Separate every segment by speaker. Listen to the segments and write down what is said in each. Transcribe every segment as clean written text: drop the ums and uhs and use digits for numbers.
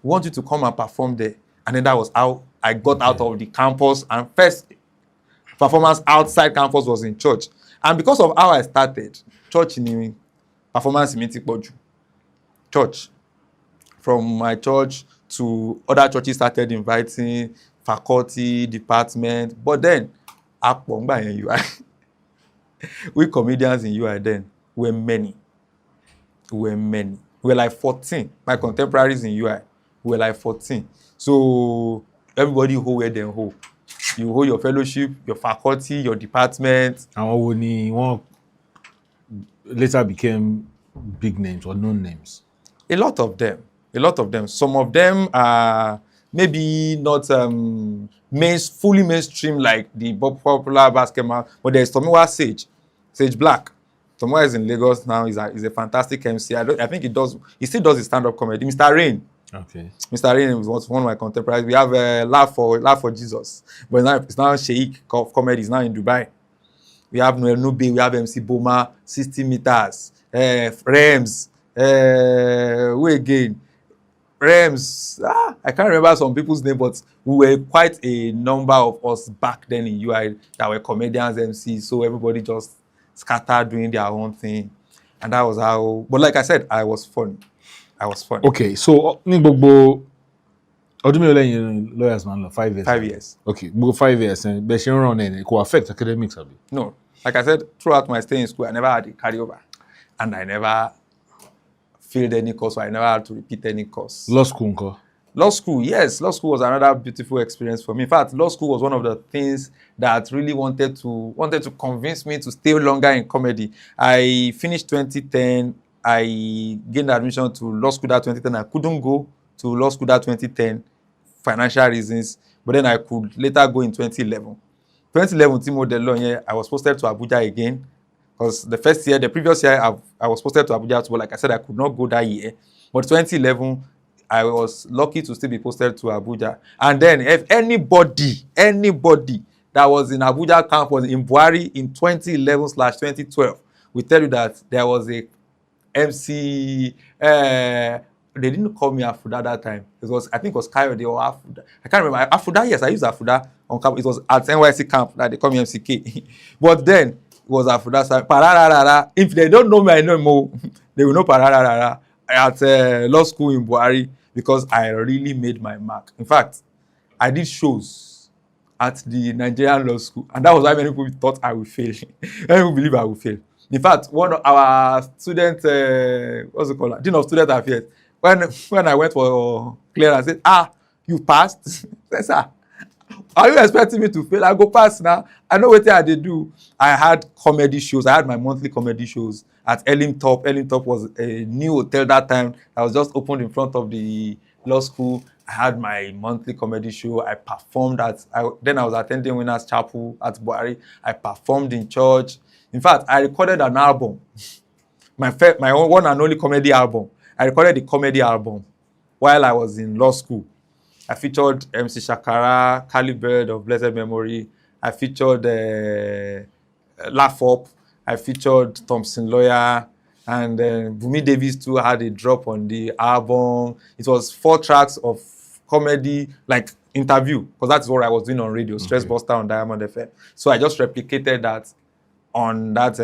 Speaker 1: we want you to come and perform there. And then that was how I got out of the campus. And first performance outside campus was in church. And because of how I started, church in performance in church. From my church to other churches started inviting faculty, department. But then, in UI, we comedians in UI then were many. We were like 14. My contemporaries in UI were like 14. So everybody who were then who. You hold your fellowship, your faculty, your department.
Speaker 2: And one later became big names or known names.
Speaker 1: A lot of them. Some of them are maybe not fully mainstream like the popular basketball, but there's Tomiwa Sage Black. Tomiwa is in Lagos now. He's a fantastic MC. I think he still does his stand-up comedy. Mr. Rain.
Speaker 2: Okay.
Speaker 1: Mr. Rain was one of my contemporaries. We have Laugh for Jesus, but it's now Sheikh comedy. It's now in Dubai. We have Noel Nube, we have MC Boma, 60 meters, Rems, who again? Rems, I can't remember some people's name, but we were quite a number of us back then in UI that were comedians, MCs, so everybody just scattered doing their own thing. And that was how, but like I said, I was funny.
Speaker 2: Okay, so Nigbogbo, how do you mean lawyers man? 5 years.
Speaker 1: 5 years.
Speaker 2: Okay, 5 years, and but she run it could affect academics a bit.
Speaker 1: No, like I said, throughout my stay in school, I never had a carryover, and I never failed any course, so I never had to repeat any course.
Speaker 2: Law school,
Speaker 1: yes. Law school was another beautiful experience for me. In fact, law school was one of the things that really wanted to convince me to stay longer in comedy. I finished 2010. I gained admission to law school that 2010. I couldn't go to law school that 2010, financial reasons. But then I could later go in 2011. 2011, Timo de law, I was posted to Abuja again. Because the previous year, I was posted to Abuja too, but like I said, I could not go that year. But 2011, I was lucky to still be posted to Abuja. And then if anybody that was in Abuja campus in Buhari in 2011/2012 will tell you that there was a MC, they didn't call me Afouda that time. I think it was Kayode or Afouda. I can't remember. Afouda, yes, I used Afouda on campus. It was at NYC camp that they call me MCK. But then it was Afouda. Pararara. If they don't know me, I know more. They will know Pararara at law school in Buhari because I really made my mark. In fact, I did shows at the Nigerian law school, and that was why many people thought I would fail. Many people believe I would fail. In fact, one of our student, Dean of Student Affairs, when I went for clearance, I said, you passed? I said, sir, are you expecting me to fail? I go pass now. I know what I did do. I had comedy shows. I had my monthly comedy shows at Elim Top. Elim Top was a new hotel that time. I was just opened in front of the law school. I had my monthly comedy show. I performed then I was attending Winners Chapel at Buhari. I performed in church. In fact, I recorded an album, my one and only comedy album. I recorded the comedy album while I was in law school. I featured MC Shakara, Cali Bird of blessed memory. I featured Laugh Up. I featured Thompson Lawyer. And Bumi Davis too had a drop on the album. It was 4 tracks of comedy, like interview, because that's what I was doing on radio, Stress Buster on Diamond FM. So I just replicated that on that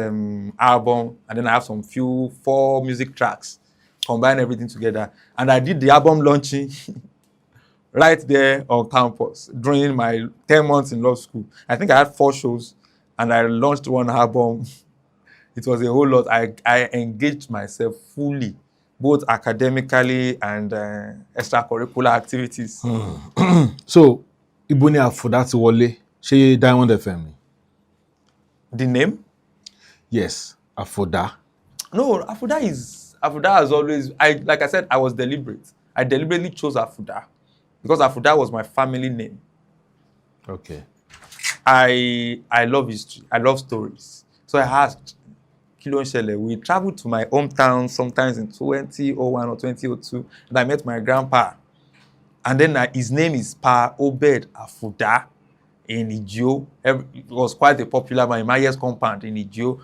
Speaker 1: album, and then I have 4 music tracks, combine everything together. And I did the album launching right there on campus during my 10 months in law school. I think I had 4 shows, and I launched 1 album. It was a whole lot. I engaged myself fully, both academically and extracurricular activities.
Speaker 2: So, Ibuni Afouda ti wọlé, ṣé Diamond FM?
Speaker 1: The name?
Speaker 2: Yes, Afouda.
Speaker 1: No, Afouda has always, like I said, I was deliberate. I deliberately chose Afouda because Afouda was my family name.
Speaker 2: Okay.
Speaker 1: I love history. I love stories. So I asked, we traveled to my hometown sometimes in 2001 or 2002, and I met my grandpa. And then his name is Pa Obed Afouda in Ijo. It was quite a popular man in my year's compound in Ijo.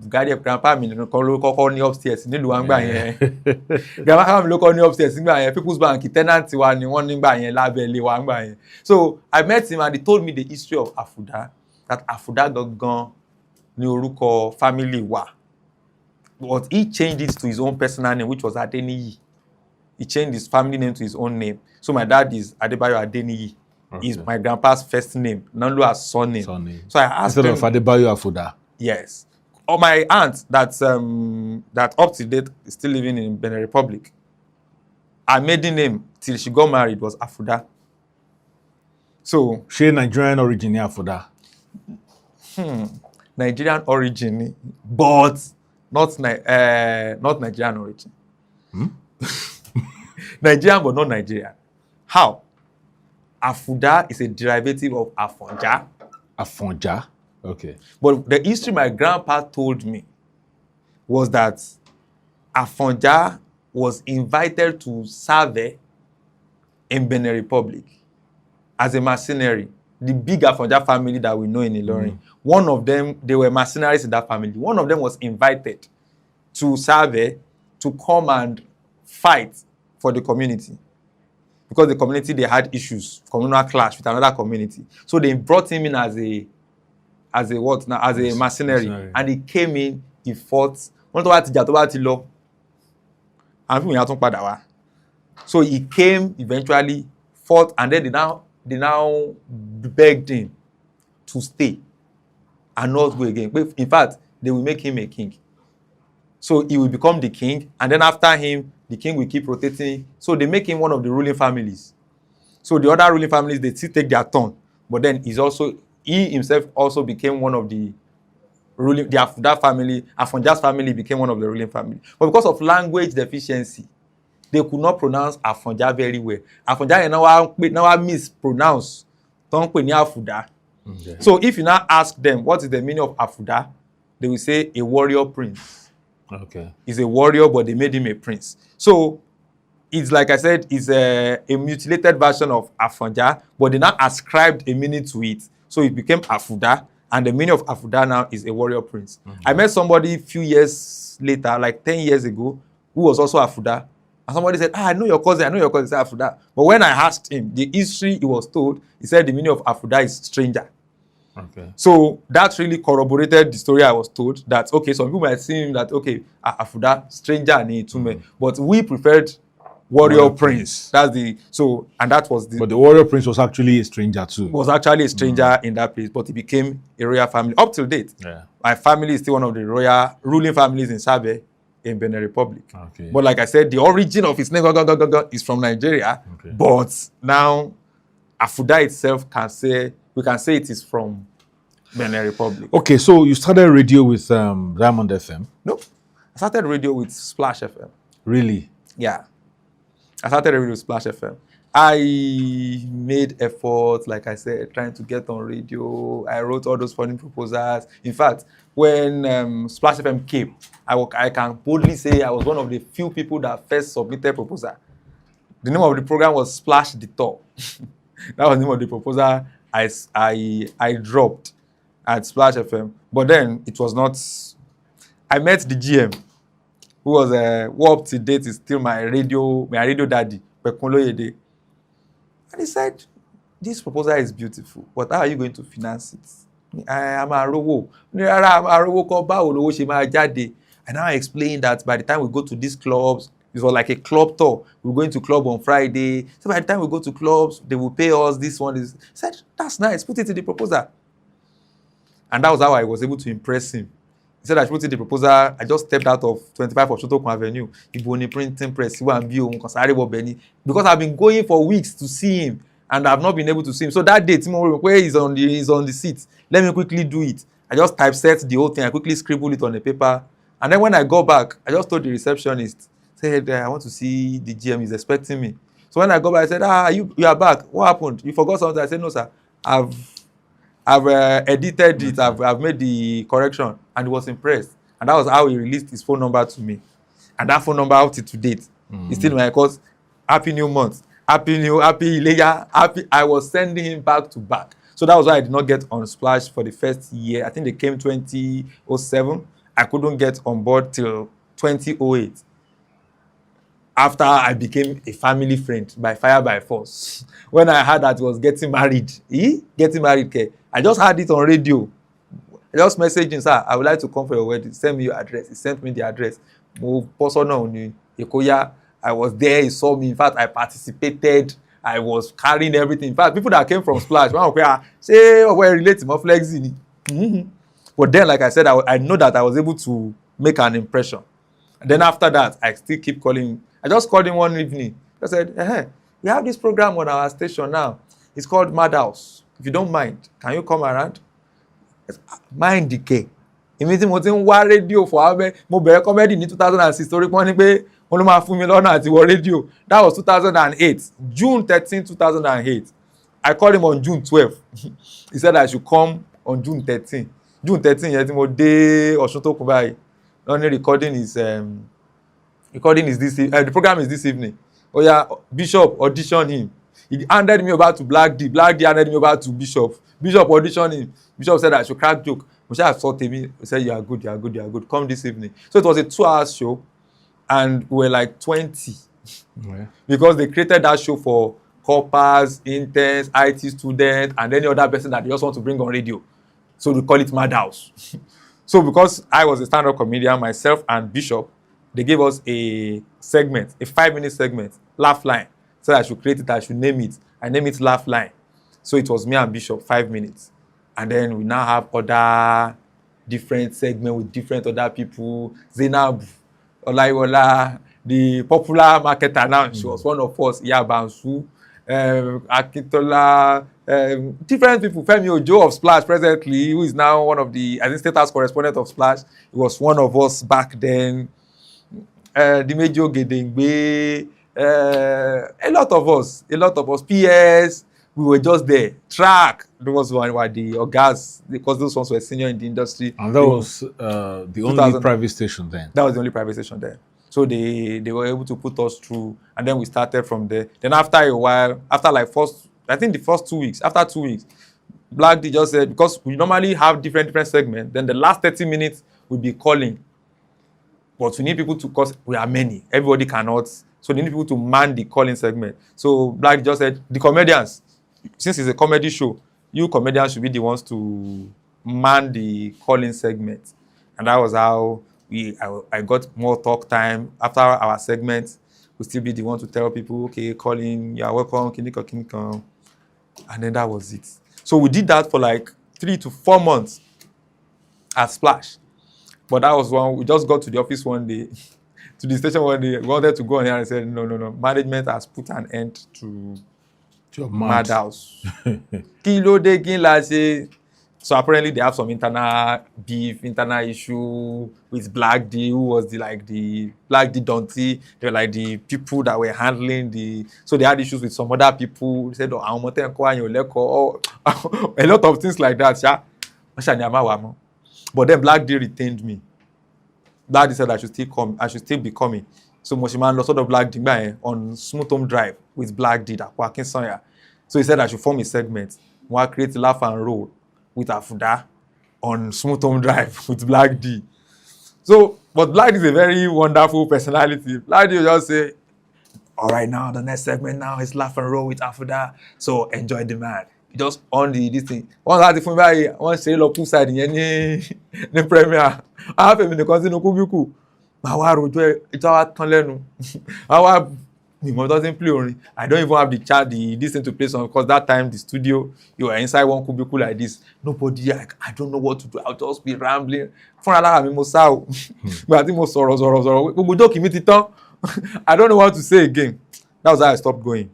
Speaker 1: grandpa mi nìkan ló kọ́kọ́ ní upstairs nílùú wa ńgbà yẹn grandpa mi ló kọ́ ní upstairs nígbà yẹn People's Bank tenant wa ni wọ́n nígbà yẹn lábẹ́ ilé wa ńgbà yẹn. So I met him and he told me the history of Afouda, that Afouda gangan ní orúkọ family wa, but he changed it to his own personal name, which was Adeniyi. He changed his family name to his own name. So my dad is Adebayo Adeniyi. Okay. Is my grandpa's first name, Nanlu as surname. So I asked him.
Speaker 2: Instead of Adebayo Afouda.
Speaker 1: Yes. Or my aunt that up to date is still living in Benin Republic. Her maiden name till she got married was Afouda. So
Speaker 2: she Nigerian origin, Afouda.
Speaker 1: Nigerian origin, but not Nigerian origin. Nigerian but not Nigerian. How? Afouda is a derivative of Afonja.
Speaker 2: Afonja? Okay.
Speaker 1: But the history my grandpa told me was that Afonja was invited to serve in Benin Republic as a mercenary. The big Afonja family that we know in Ilorin. One of them, they were mercenaries in that family. One of them was invited to serve to come and fight for the community. Because the community, they had issues, communal clash with another community. So they brought him in as a mercenary. And he came in, he fought. So he came, eventually fought, and then they now begged him to stay and not go again. But in fact, they will make him a king. So he will become the king, and then after him, the king will keep rotating. So they make him one of the ruling families. So the other ruling families, they still take their turn. But then he himself also became one of the ruling, that family, Afonja's family became one of the ruling family. But because of language deficiency, they could not pronounce Afonja very well. Afonja now mispronounce. Afouda. Okay. So if you now ask them, what is the meaning of Afouda? They will say a warrior prince.
Speaker 2: Okay.
Speaker 1: He's a warrior, but they made him a prince. So it's like I said, it's a mutilated version of Afonja, but they now ascribed a meaning to it. So it became Afouda, and the meaning of Afouda now is a warrior prince. Mm-hmm. I met somebody a few years later, like 10 years ago, who was also Afouda. And somebody said, I know your cousin, said Afouda. But when I asked him the history he was told, he said the meaning of Afouda is stranger.
Speaker 2: Okay.
Speaker 1: So that really corroborated the story I was told that, okay, some people might seem that, okay, Afouda, stranger, but we preferred warrior prince. But the
Speaker 2: warrior prince was actually a stranger too.
Speaker 1: Was actually a stranger in that place, but he became a royal family. Up till date, my family is still one of the royal ruling families in Sabe, in Benin Republic.
Speaker 2: Okay.
Speaker 1: But like I said, the origin of his name is from Nigeria. Okay. But now Afouda itself we can say it is from Benin Republic.
Speaker 2: Okay, so you started radio with Diamond FM?
Speaker 1: No, I started radio with Splash FM.
Speaker 2: Really?
Speaker 1: Yeah. I started radio with Splash FM. I made efforts, like I said, trying to get on radio. I wrote all those funny proposals. In fact, when Splash FM came, I can boldly say I was one of the few people that first submitted proposal. The name of the program was Splash the Top. That was the name of the proposal I dropped at Splash FM. But then it was not. I met the GM, who was who up to date is still my radio daddy, Pekunloyede. And he said, this proposal is beautiful, but how are you going to finance it? I am a rowo. And now I explained that by the time we go to these clubs, it was like a club tour. We're going to club on Friday. So by the time we go to clubs, they will pay us. This one is. I said, that's nice. Put it in the proposal. And that was how I was able to impress him. He said I should put in the proposal. I just stepped out of 25 of Shotokun Avenue. Iboni printing press. Because I've been going for weeks to see him, and I've not been able to see him. So that day, Timon, where he's on the seat. Let me quickly do it. I just typeset the whole thing. I quickly scribbled it on the paper. And then when I go back, I just told the receptionist, said, I want to see the GM. He's expecting me. So when I go back, I said, you are back. What happened? You forgot something? I said, no, sir. I've edited it. I've made the correction. And he was impressed. And that was how he released his phone number to me. And that phone number out to date. It's still in my Happy New Month. Happy Ileya. I was sending him back to back. So that was why I did not get on Splash for the first year. I think they came 2007. I couldn't get on board till 2008. After I became a family friend by fire by force. When I heard that he was getting married, getting married, okay, I just heard it on radio. I just messaged him, sir, I would like to come for your wedding. Send me your address. He sent me the address. I was there. He saw me. In fact, I participated. I was carrying everything. In fact, people that came from Splash, say, oh, we're related to Flexi. But then, like I said, I know that I was able to make an impression. And then after that, I still keep calling him. I just called him one evening. I said, we have this program on our station now. It's called Madhouse. If you don't mind, can you come around? Mind decay. Èmi tí mo ti ń wá rédíò for how many mo bẹ̀rẹ̀ comedy ní 2006 torí pọ́n ní pé wọ́n ló máa fún mi lọ́nà àti wọ rédíò. That was 2008, June 13, 2008. I called him on June 12. He said I should come on June 13. June 13 yẹn tí mo dé Ọ̀ṣun tó kù báyìí. Only recording is this the program is this evening. Oh yeah, Bishop audition him. He handed me over to Black D. Black D handed me over to Bishop. Bishop auditioned him. Bishop said I should crack joke. Bishop saw me. He said, you are good. Come this evening. So it was a 2-hour show, and we were like 20. Yeah. Because they created that show for corpers, interns, IT students, and any other person that they just want to bring on radio. So we call it Madhouse. So because I was a stand-up comedian, myself and Bishop, they gave us a segment, a 5-minute segment, Laugh Line. So I should create it, I should name it. I named it Laugh Line. So it was me and Bishop, 5 minutes. And then we now have other different segments with different other people. Zainab, Olaiwola, the popular marketer now, she was one of us, Yabansu, Akintola, different people. Femi Ojo of Splash presently, who is now one of the, I think, status correspondent of Splash. He was one of us back then. Dimejo Gedengbe, a lot of us, PS, we were just there. Track, there was one where the Ogas, because those ones were senior in the industry.
Speaker 2: And that was the only private station then? That
Speaker 1: was the only private station there. So they were able to put us through, and then we started from there. Then after a while, after like the first 2 weeks, after 2 weeks, Black D just said, because we normally have different segments, then the last 30 minutes we'll be calling. But we need people to, because we are many, everybody cannot, so they need people to man the calling segment. So Black D just said, the comedians, since it's a comedy show, you comedians should be the ones to man the calling segment. And that was how I got more talk time. After our segment, we'll still be the one to tell people, okay, calling, you're welcome, kiniko. And then that was it. So we did that for like 3 to 4 months at Splash. But that was one, we just got to the office one day, to the station one day, we wanted to go on here and said, no, management has put an end to Madhouse. So apparently they have some internal beef, internal issue with Black D, who was the Black D Donti. They were like the people that were handling so they had issues with some other people. They said, a lot of things like that. Yeah. But then Black D retained me. Black D said I should still be coming. So Moshiman lost sort of Black D on Smooth Home Drive with Black D that Joaquin Sonya. So he said I should form a segment. We'll create Laugh and Roll with Afouda on Smooth Home Drive with Black D. So, but Black D is a very wonderful personality. Black D will just say, all right, now the next segment now is Laugh and Roll with Afouda. So enjoy the man. Just on this thing. One láti fún báyìí, wọ́n ṣe lọ poolside yẹn ní premier. Àwọn afẹ́mi nìkan sínú kúbíkù. Màá wá rojọ́ ìtọ́ wa tán lẹ́nu. Àwa ìmọ̀ tó ti ń play orin. I don't even have this thing to play some, because that time the studio, you were inside one cubicle like this. Nobody, I don't know what to do. I'll just be rambling. Fúnra lára mi mo sá o. Gbà tí mo sọ̀rọ̀. Gbogbo jókì mi ti tán. I don't know what to say again. That was how I stopped going.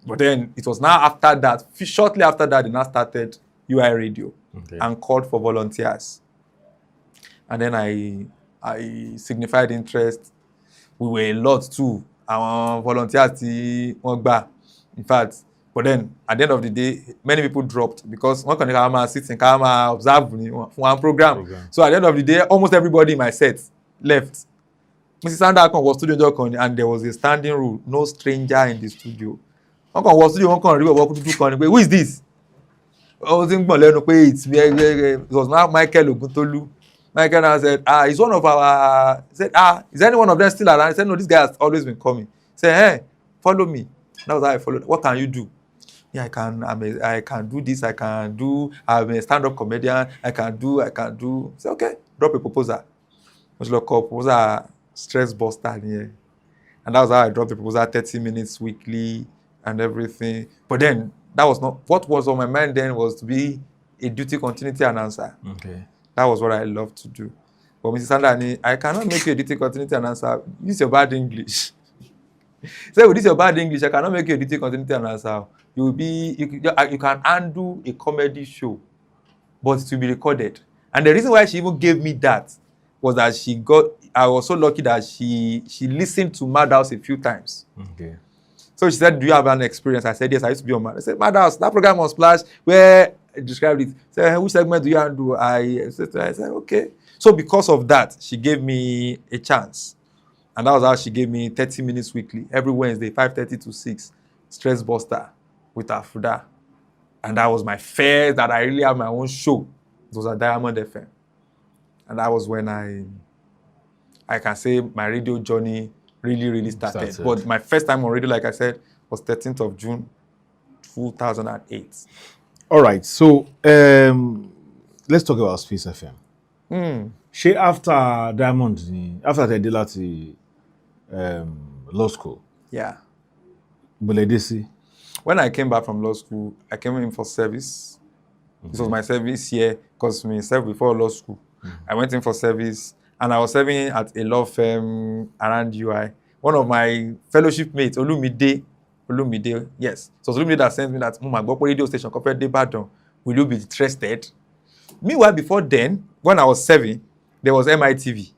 Speaker 1: But then it was now after that, shortly after that, they now started UI Radio and called for volunteers. And then I signified interest. We were a lot too. Our volunteers, in fact. But then at the end of the day, many people dropped because one can sit and observe one program. So at the end of the day, almost everybody in my set left. Mrs. Sandakon was studio and there was a standing rule: no stranger in the studio. Who is this? ó ti ń gbọ̀n lẹ́nu pé it was not Michael Oguntolu. Michael now said, he's one of our, said, is any one of them still around? He said, no, this guy has always been coming. He said, hey, follow me. That was how I followed. What can you do? Yeah, I can do this, I'm a stand-up comedian, I can do. I said, okay, drop a proposal. Which look up, proposal stress buster here. And that was how I dropped the proposal, 30 minutes weekly and everything. But then, that was not, what was on my mind then was to be a duty continuity announcer.
Speaker 2: Okay.
Speaker 1: That was what I loved to do. But Mrs. Sandani, I cannot make you a duty continuity announcer. This is your bad English. Say, with this your bad English, I cannot make you a duty continuity announcer. You can handle a comedy show, but it will be recorded. And the reason why she even gave me that was that I was so lucky that she listened to Madhouse a few times.
Speaker 2: Okay.
Speaker 1: So she said, do you have an experience? I said, yes, I used to be on Madhouse. I said, Madhouse, that program on Splash where I described it. She said, which segment do you handle? I said, okay. So because of that, she gave me a chance. And that was how she gave me 30 minutes weekly, every Wednesday, 5:30 to 6, Stress Buster with Afouda. And that was my first, that I really have my own show. It was at Diamond FM. And that was when I can say my radio journey really started. But my first time on radio, like I said, was 13th of June, 2008.
Speaker 2: All right. So let's talk about Space FM. She after Diamond, after the Delati law school.
Speaker 1: Yeah.
Speaker 2: Buledesi.
Speaker 1: When I came back from law school, I came in for service. Okay. This was my service year because me served before law school. I went in for service and I was serving at a law firm around UI. One of my fellowship mates, Olumide, yes. So Olumide that sent me that, my radio station, compared to Badon, will you be interested? Meanwhile, before then, when I was serving, there was MITV.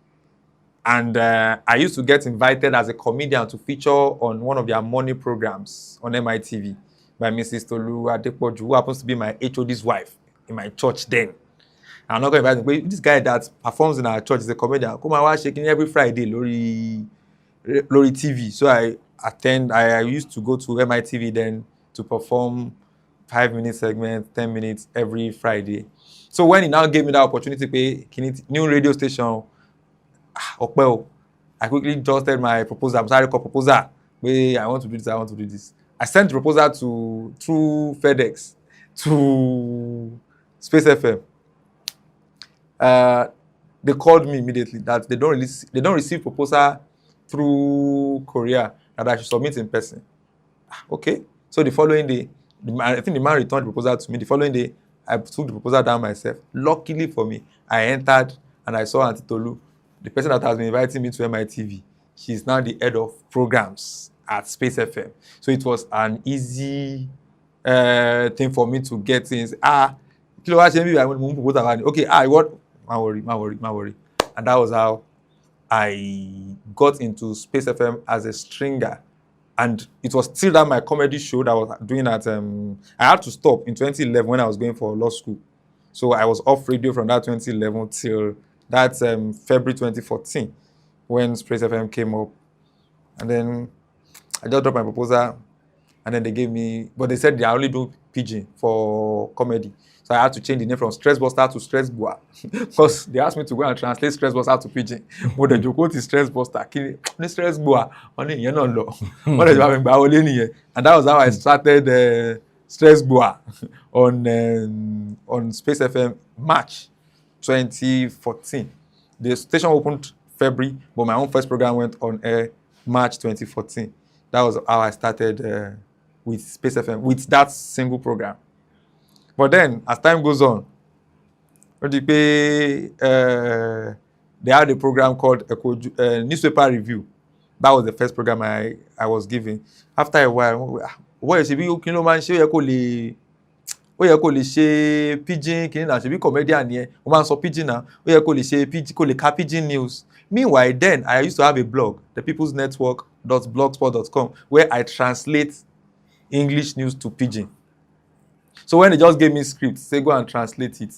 Speaker 1: And I used to get invited as a comedian to feature on one of their morning programs on MITV by Mrs. Tolu Adepoju, who happens to be my HOD's wife in my church then. I'm not going to invite him, but this guy that performs in our church is a comedian. Come and watch shaking every Friday, Lori TV. So I used to go to MITV then to perform 5-minute segments, 10 minutes every Friday. So when he now gave me that opportunity to pay new radio station, I quickly dusted my proposal. I'm sorry, proposal. I want to do this. I sent the proposal through FedEx to Space FM. They called me immediately that they don't receive proposal through Korea, that I should submit in person. Okay. So the following day, I think the man returned the proposal to me. The following day, I took the proposal down myself. Luckily for me, I entered and I saw Auntie Tolu, the person that has been inviting me to MITV. She's now the head of programs at Space FM. So it was an easy thing for me to get in. Okay, my worry. And that was how I got into Space FM as a stringer. And it was still that my comedy show that I was doing at, I had to stop in 2011 when I was going for law school. So I was off radio from that 2011 till that February 2014 when Space FM came up. And then I just dropped my proposal and then they gave me, but they said they only do pidgin for comedy. So I had to change the name from Stress Buster to Stress Bua because they asked me to go and translate Stress Buster to pidgin. But the joke is Stress Buster. Stress Bua. And that was how I started Stress Bua on Space FM March 2014. The station opened February, but my own first program went on air March 2014. That was how I started with Space FM, with that single program. But then, as time goes on, they had a program called Newspaper Review. That was the first program I was given. After a while, ó yẹ kó lè ṣe pidgin kìíní náà, ṣebí comedian yẹn, ó máa ń sọ pidgin náà, ó yẹ kó lè ṣe pidgin, kó lè ka pidgin news. Meanwhile, then, I used to have a blog, thepeoplesnetwork.blogspot.com, where I translate English news to pidgin. So when they just gave me script, say go and translate it,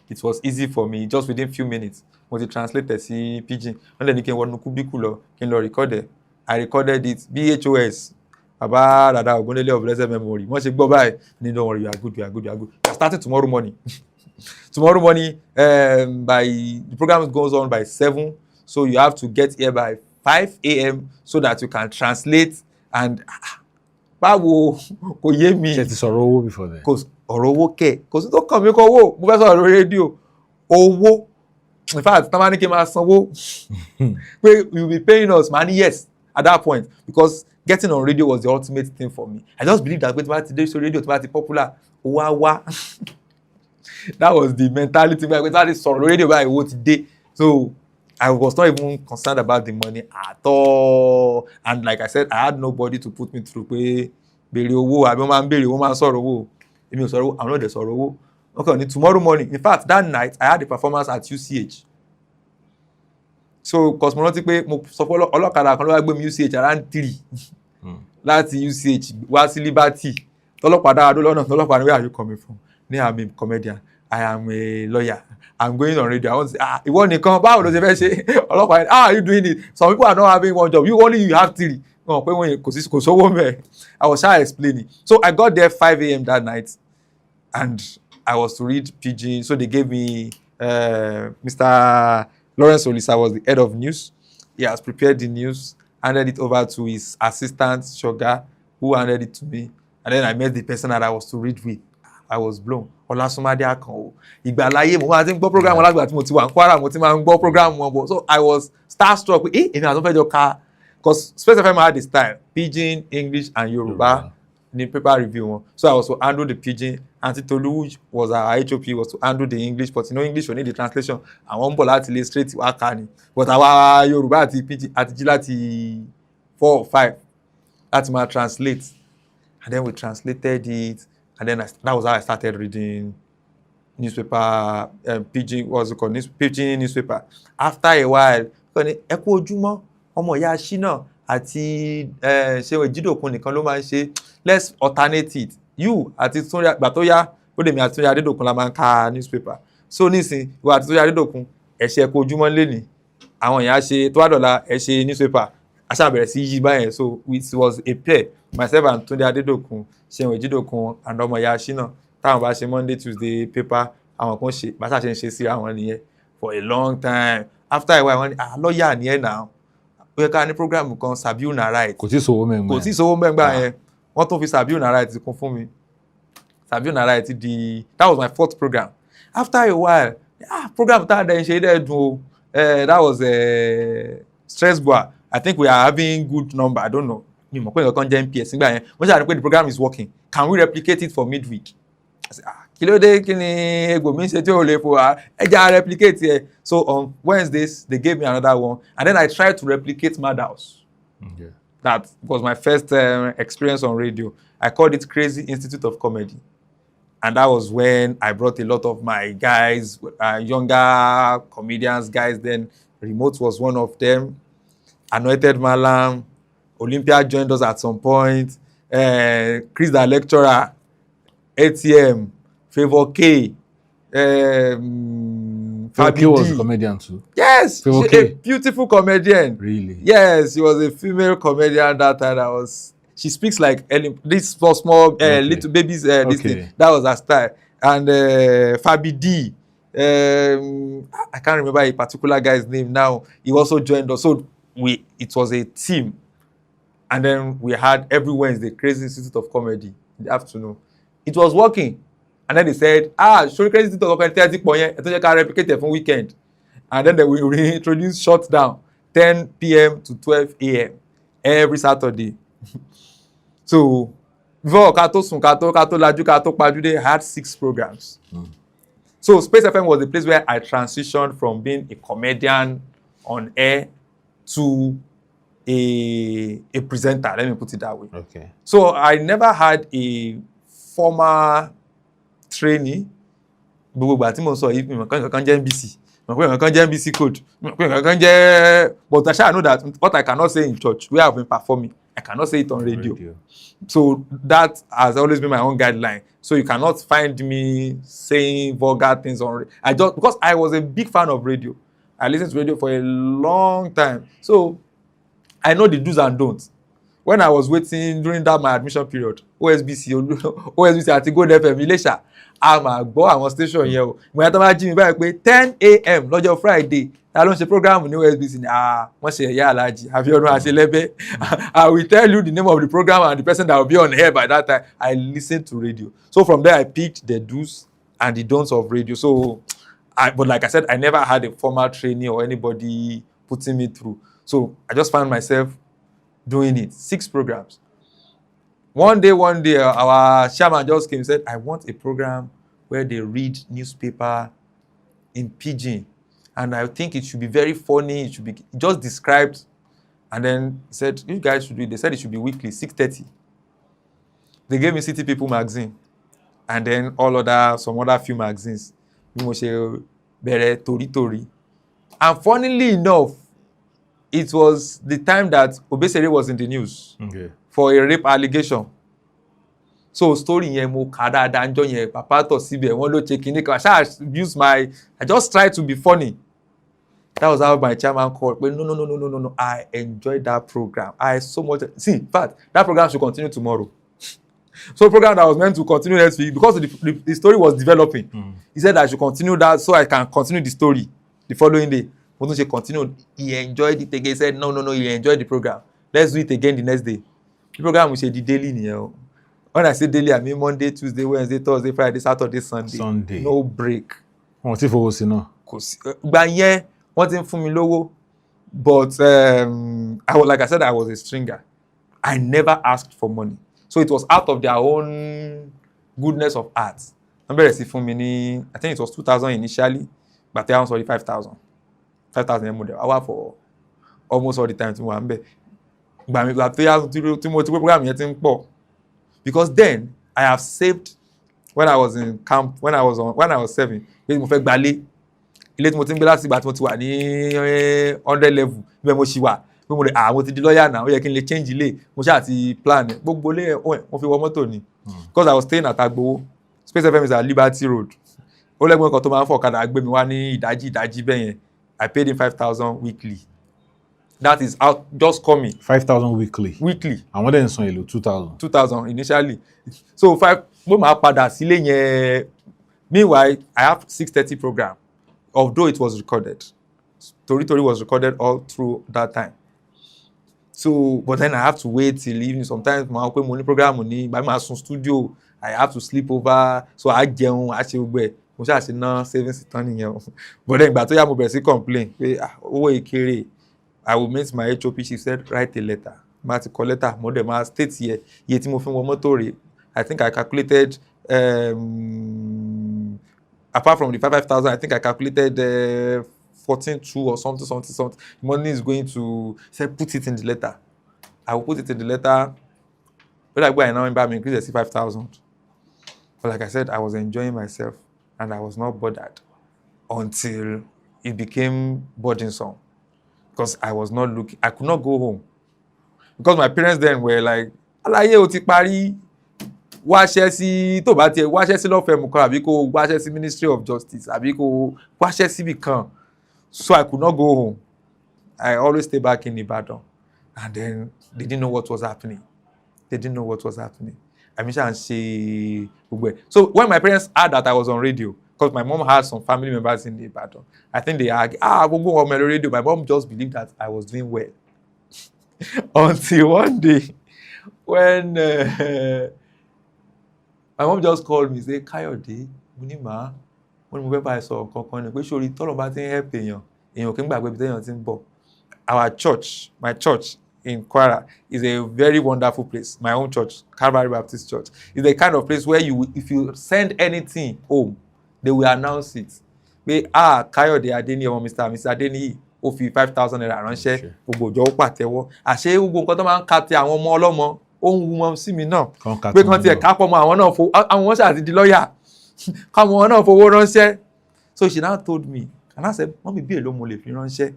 Speaker 1: it was easy for me, just within a few minutes. When they translated sí pidgin, and then you can wọnú kúbíkù lọ, kí n lọ record it. I recorded it, BHOS. Baba Dada Ogunlele of blessed memory. Once you go by, don't worry, you are good. starting tomorrow morning. Tomorrow morning, by the program goes on by 7, so you have to get here by 5 a.m. so that you can translate and báwo kò yé mi.
Speaker 2: Ṣé ti sọ̀rọ̀ owó before then?
Speaker 1: Kò ọ̀rọ̀ owó kẹ̀ kò sí tó kàn mí kọ́ owó mo fẹ́ sọ̀rọ̀ lórí rédíò owó in fact tá bá ní kí n máa sanwó pé you be paying us màá ní yes at that point because getting on radio was the ultimate thing for me. I just believe that pé tí wọ́n ti dé sórí rédíò tí wọ́n ti popular owó á wá. That was the mentality pé tí wọ́n ti sọ̀rọ̀ lórí rédíò báyìí owó ti dé. So I was not even concerned about the money at all. And like I said, I had nobody to put me through pé béèrè owó àbí wọ́n máa ń béèrè wọ́n máa ń sọ̀rọ̀ owó. Èmi ò sọ̀rọ̀ owó, àwọn náà dẹ̀ sọ̀rọ̀ owó. Okay, tomorrow morning. In fact, that night, I had a performance at UCH. So, cause mo rántí pé mo sọ fún ọlọ́kadà kan ló wá gbé mi UCH around 3. Láti UCH wá sí Liberty. Tọ́lọ́pàá dára dó lọ́nà, tọ́lọ́pàá ni where are you coming from? Ní I'm a comedian. I am a lawyer. I'm going on radio. I want to say, ìwọ nìkan, báwo ló ṣe fẹ́ ṣe? Ọlọ́pàá ni, how are you doing it? Some people are not having one job. You have 3. No, pé wọ́n kò sówó mẹ́. I was trying to explain it. So, I got there 5 a.m. that night. And I was to read Pidgin. So, they gave me Mr. Lawrence Olisa was the head of news. He has prepared the news, handed it over to his assistant, Shoga, who handed it to me. And then I met the person that I was to read with. I was blown. Ọlásùnmádé Akànó. Ìgbà láyé mo máa ti ń gbọ́ program wọn lágbà tí mo ti wà ní Kwara mo ti máa ń gbọ́ program wọn bọ̀. So I was starstruck pé èmi àti wọn fẹ́ jọ ka because Space FM had the style Pidgin, English and Yoruba ní paper review wọn. So I was to handle the Pidgin. Aunty Tolu was our HOP was to handle the English but English we need the translation. Àwọn ń bọ̀ láti lè straight wá ká ni. But àwa Yorùbá àti Pidgin àti jí láti 4 or 5 láti máa translate. And then we translated it. And then that was how I started reading newspaper, Pidgin, what's it called? Pidgin newspaper. After a while, ẹ kú ojúmọ́, ọmọ ìyá Ṣínà àti ṣé Ìjídòkun nìkan ló máa ń ṣe. Let's alternate it. You àti Túnjí àgbà tó yá, ó dèmi àti Túnjí Adédòkun la máa ń ka newspaper. So nísìn, ìwọ àti Túnjí Adédòkun, ẹ ṣe ẹ kú ojúmọ́ lénìí. Àwọn ìyá ṣe tó wá dọ̀la, ẹ ṣe newspaper. A ṣáà bẹ̀rẹ̀ sí yí báyẹn. So it was a pair. Myself and Túnjí Adédòkun, Ṣéun Ìjídòkun and ọmọ ìyá Ṣínà. Táwọn bá ṣe Monday, Tuesday paper, àwọn kan ṣe, bá ṣáà ṣe ń ṣe síra wọn nìyẹn for a long time. After a while, wọ́n ní, lọ́ọ̀yà ni ẹ̀ náà. Ó yẹ ká ní program kan Sabiu Narai.
Speaker 2: Kò tí sówó mẹ́ngbà.
Speaker 1: Kò tí sówó mẹ́ngbà yẹn. Wọ́n tún fi Sabiu Narai ti kún fún mi. Sabiu Narai ti di, that was my 4th program. After a while, program tá a dẹ̀ ń ṣe dẹ̀ dùn o. That was Stress Bar. I think we are having good number. I don't know. Mi mọ̀ pé nǹkan jẹ́ NPS nígbà yẹn. Wọ́n ṣàrí pé the program is working. Can we replicate it for midweek? I said, kí ló dé kí ni egbò mi ṣe tí ò lè fò wá? Ẹ jẹ́ replicate it. So on Wednesdays, they gave me another one. And then I tried to replicate Madhouse. Okay. That was my first experience on radio. I called it Crazy Institute of Comedy. And that was when I brought a lot of my guys, younger comedians, guys then. Remote was one of them. Anointed Malam. Olympia joined us at some point. Chris the lecturer. ATM. Favor K.
Speaker 2: Favor K was a comedian too.
Speaker 1: Yes, she's a beautiful comedian.
Speaker 2: Really?
Speaker 1: Yes, she was a female comedian that time. She speaks like this small little babies. This thing. That was her style. And Fabi D. I can't remember a particular guy's name now. He also joined us. So it was a team. And then we had every Wednesday Crazy Institute of Comedy in the afternoon. It was working. And then they said, show Crazy Institute of Comedy 30 point, and then you can replicate it from weekend. And then they will reintroduce shutdown 10 p.m. to 12 a.m. every Saturday. So before Kato Sun, Kato Laju, Kato Pajude, I had 6 programs. So Space FM was the place where I transitioned from being a comedian on air to a presenter, let me put it that way.
Speaker 2: Okay.
Speaker 1: So I never had a formal training. Gbogbo ìgbà tí mo sọ yìí, mi mọ̀ kankan jẹ́ NBC, mi mọ̀ kankan jẹ́ NBC code, mi mọ̀ kankan jẹ́, but I shall know that what I cannot say in church, where I've been performing, I cannot say it on radio. So that has always been my own guideline. So you cannot find me saying vulgar things on radio. Because I was a big fan of radio. I listened to radio for a long time. So I know the do's and don'ts. when I was waiting during that my admission period, OSBC àti Gold FM Iléṣà, a máa gbọ́ àwọn station yẹn o. Ìgbà tó bá jí mi báyìí pé 10 a.m. lọ́jọ́ Friday, ta ló ń ṣe program ní OSBC ni wọ́n ṣe ẹ̀yà Alhaji Abiodun Aṣelẹ́bẹ́. I will tell you the name of the program and the person that will be on air by that time. I listened to radio. So from there I picked the do's and the don'ts of radio. So, but like I said, I never had a formal training or anybody putting me through. So I just found myself doing it. 6 programs. One day, our chairman just came and said, I want a program where they read newspaper in pidgin. And I think it should be very funny. It should be just described. And then he said, you guys should do it. They said it should be weekly, 6:30. They gave me City People magazine. And then some other few magazines. Bere, Tori. And funnily enough, it was the time that Obesere was in the news for a rape allegation. So story yẹn mo kà dáadáa ńjọ́ yẹn papa tọ̀ síbẹ̀ wọ́n ló ṣe kinní kan. I just tried to be funny. That was how my chairman called. But no. I enjoyed that program. In fact, that program should continue tomorrow. So a program that was meant to continue next week because the story was developing. He said I should continue that so I can continue the story the following day. But she continued. He enjoyed it again. He said, no, he enjoyed the program. Let's do it again the next day. The program we say the daily. When I say daily, I mean Monday, Tuesday, Wednesday, Thursday, Friday, Saturday, Sunday. No break.
Speaker 2: Wọ́n ti fowó sí náà.
Speaker 1: Gba yẹn wọ́n ti ń fún mi lówó. But like I said, I was a stringer. I never asked for money. So it was out of their own goodness of heart. Wọ́n bẹ̀rẹ̀ sí fún mi ní, I think it was 2,000 initially, but I was already 5,000. 5,000 model. I work for almost all the time tí mo wà ń bẹ̀. Gbà mí gbà tí mo ti pé program yẹn ti ń pọ̀. Because then I have saved when I was in camp, when I was 7, pé mo fẹ́ gbalé. Ilé tí mo ti ń gbé láti ìgbà tí mo ti wà ní 100 level, ibẹ̀ mo ṣì wà. Pé mo ti di lawyer now, ó yẹ kí n lè change ilé. Mo ṣáà ti plan. Gbogbo ilé mo fi wọ mọ́tò ni. Because I was staying at Agbowo. Space FM is at Liberty Road. Ó lẹ́gbọ̀n kan tó máa ń fọ̀ ọ̀kadà gbé mi wá ní ìdájí bẹ́ẹ̀ yẹn. I paid him 5,000 weekly. That is out just coming.
Speaker 2: 5,000 weekly. Àwọn dẹ̀ ń san èlò 2,000. 2,000
Speaker 1: initially. So 5 mo máa padà sílé yẹn. Meanwhile, I have 6:30 program. Although it was recorded. Tori was recorded all through that time. So, but then I have to wait till evening. Sometimes my morning program by my studio, I have to sleep over. So I jẹun, I ṣe gbogbo ẹ̀. Mo ṣáà ṣe ná savings tán nìyẹn. But then ìgbà tó yá mo bẹ̀rẹ̀ sí complain pé owó ìkéré. I will meet my HOP. She said, write a letter. Ma ti kọ letter. Mo dẹ̀ máa state here. Iye tí mo fi wọ mọ́tò rẹ̀. I think I calculated, apart from the 5,000, I think I calculated 14,200 or something. Money is going to say put it in the letter. I will put it in the letter. But I go and now increase the 5,000. But like I said, I was enjoying myself and I was not bothered until it became burdensome. Because I was not looking, I could not go home. Because my parents then were like, Alaye o ti parí, wáṣẹ́ sí tó bá tiẹ̀ wáṣẹ́ sí lọ́fẹ̀ẹ́ mú kan àbí kó wáṣẹ́ sí Ministry of Justice àbí kó wáṣẹ́ síbì kan. So I could not go home. I always stay back in Ibadan. And then they didn't know what was happening. I mean, so when my parents heard that I was on radio, because my mom had some family members in Ibadan, I think they argued, we'll go on radio. My mom just believed that I was doing well. Until one day, when my mom just called me, say, Kayode, Munima, when mo fẹ́ bá ẹ sọ nǹkan ni pé sórí tọ́lọ̀ bá ti ń help èèyàn kì í gbàgbé ibi téèyàn ti ń bọ̀. Our church, my church in Kwara, is a very wonderful place. My own church, Calvary Baptist Church, is the kind of place where if you send anything home, they will announce it. Pé Kayode Adeni ọmọ Mr. and Mrs. Adeni ó fi 5,000 naira ránṣẹ́, gbogbo ìjọ ó pàtẹ́wọ́. Àṣé gbogbo nǹkan tó máa ń ka ti àwọn ọmọ ọlọ́mọ ó ń wu wọn sí mi náà. Pé kan tiẹ̀ kápọ̀ mọ́ àwọn náà àwọn wọn ṣáà ti di lọ́ọ̀yà. Káwọn náà fowó ránṣẹ́. So she now told me, and I said, Mọ́mí bí èlò mo lè fi ránṣẹ́?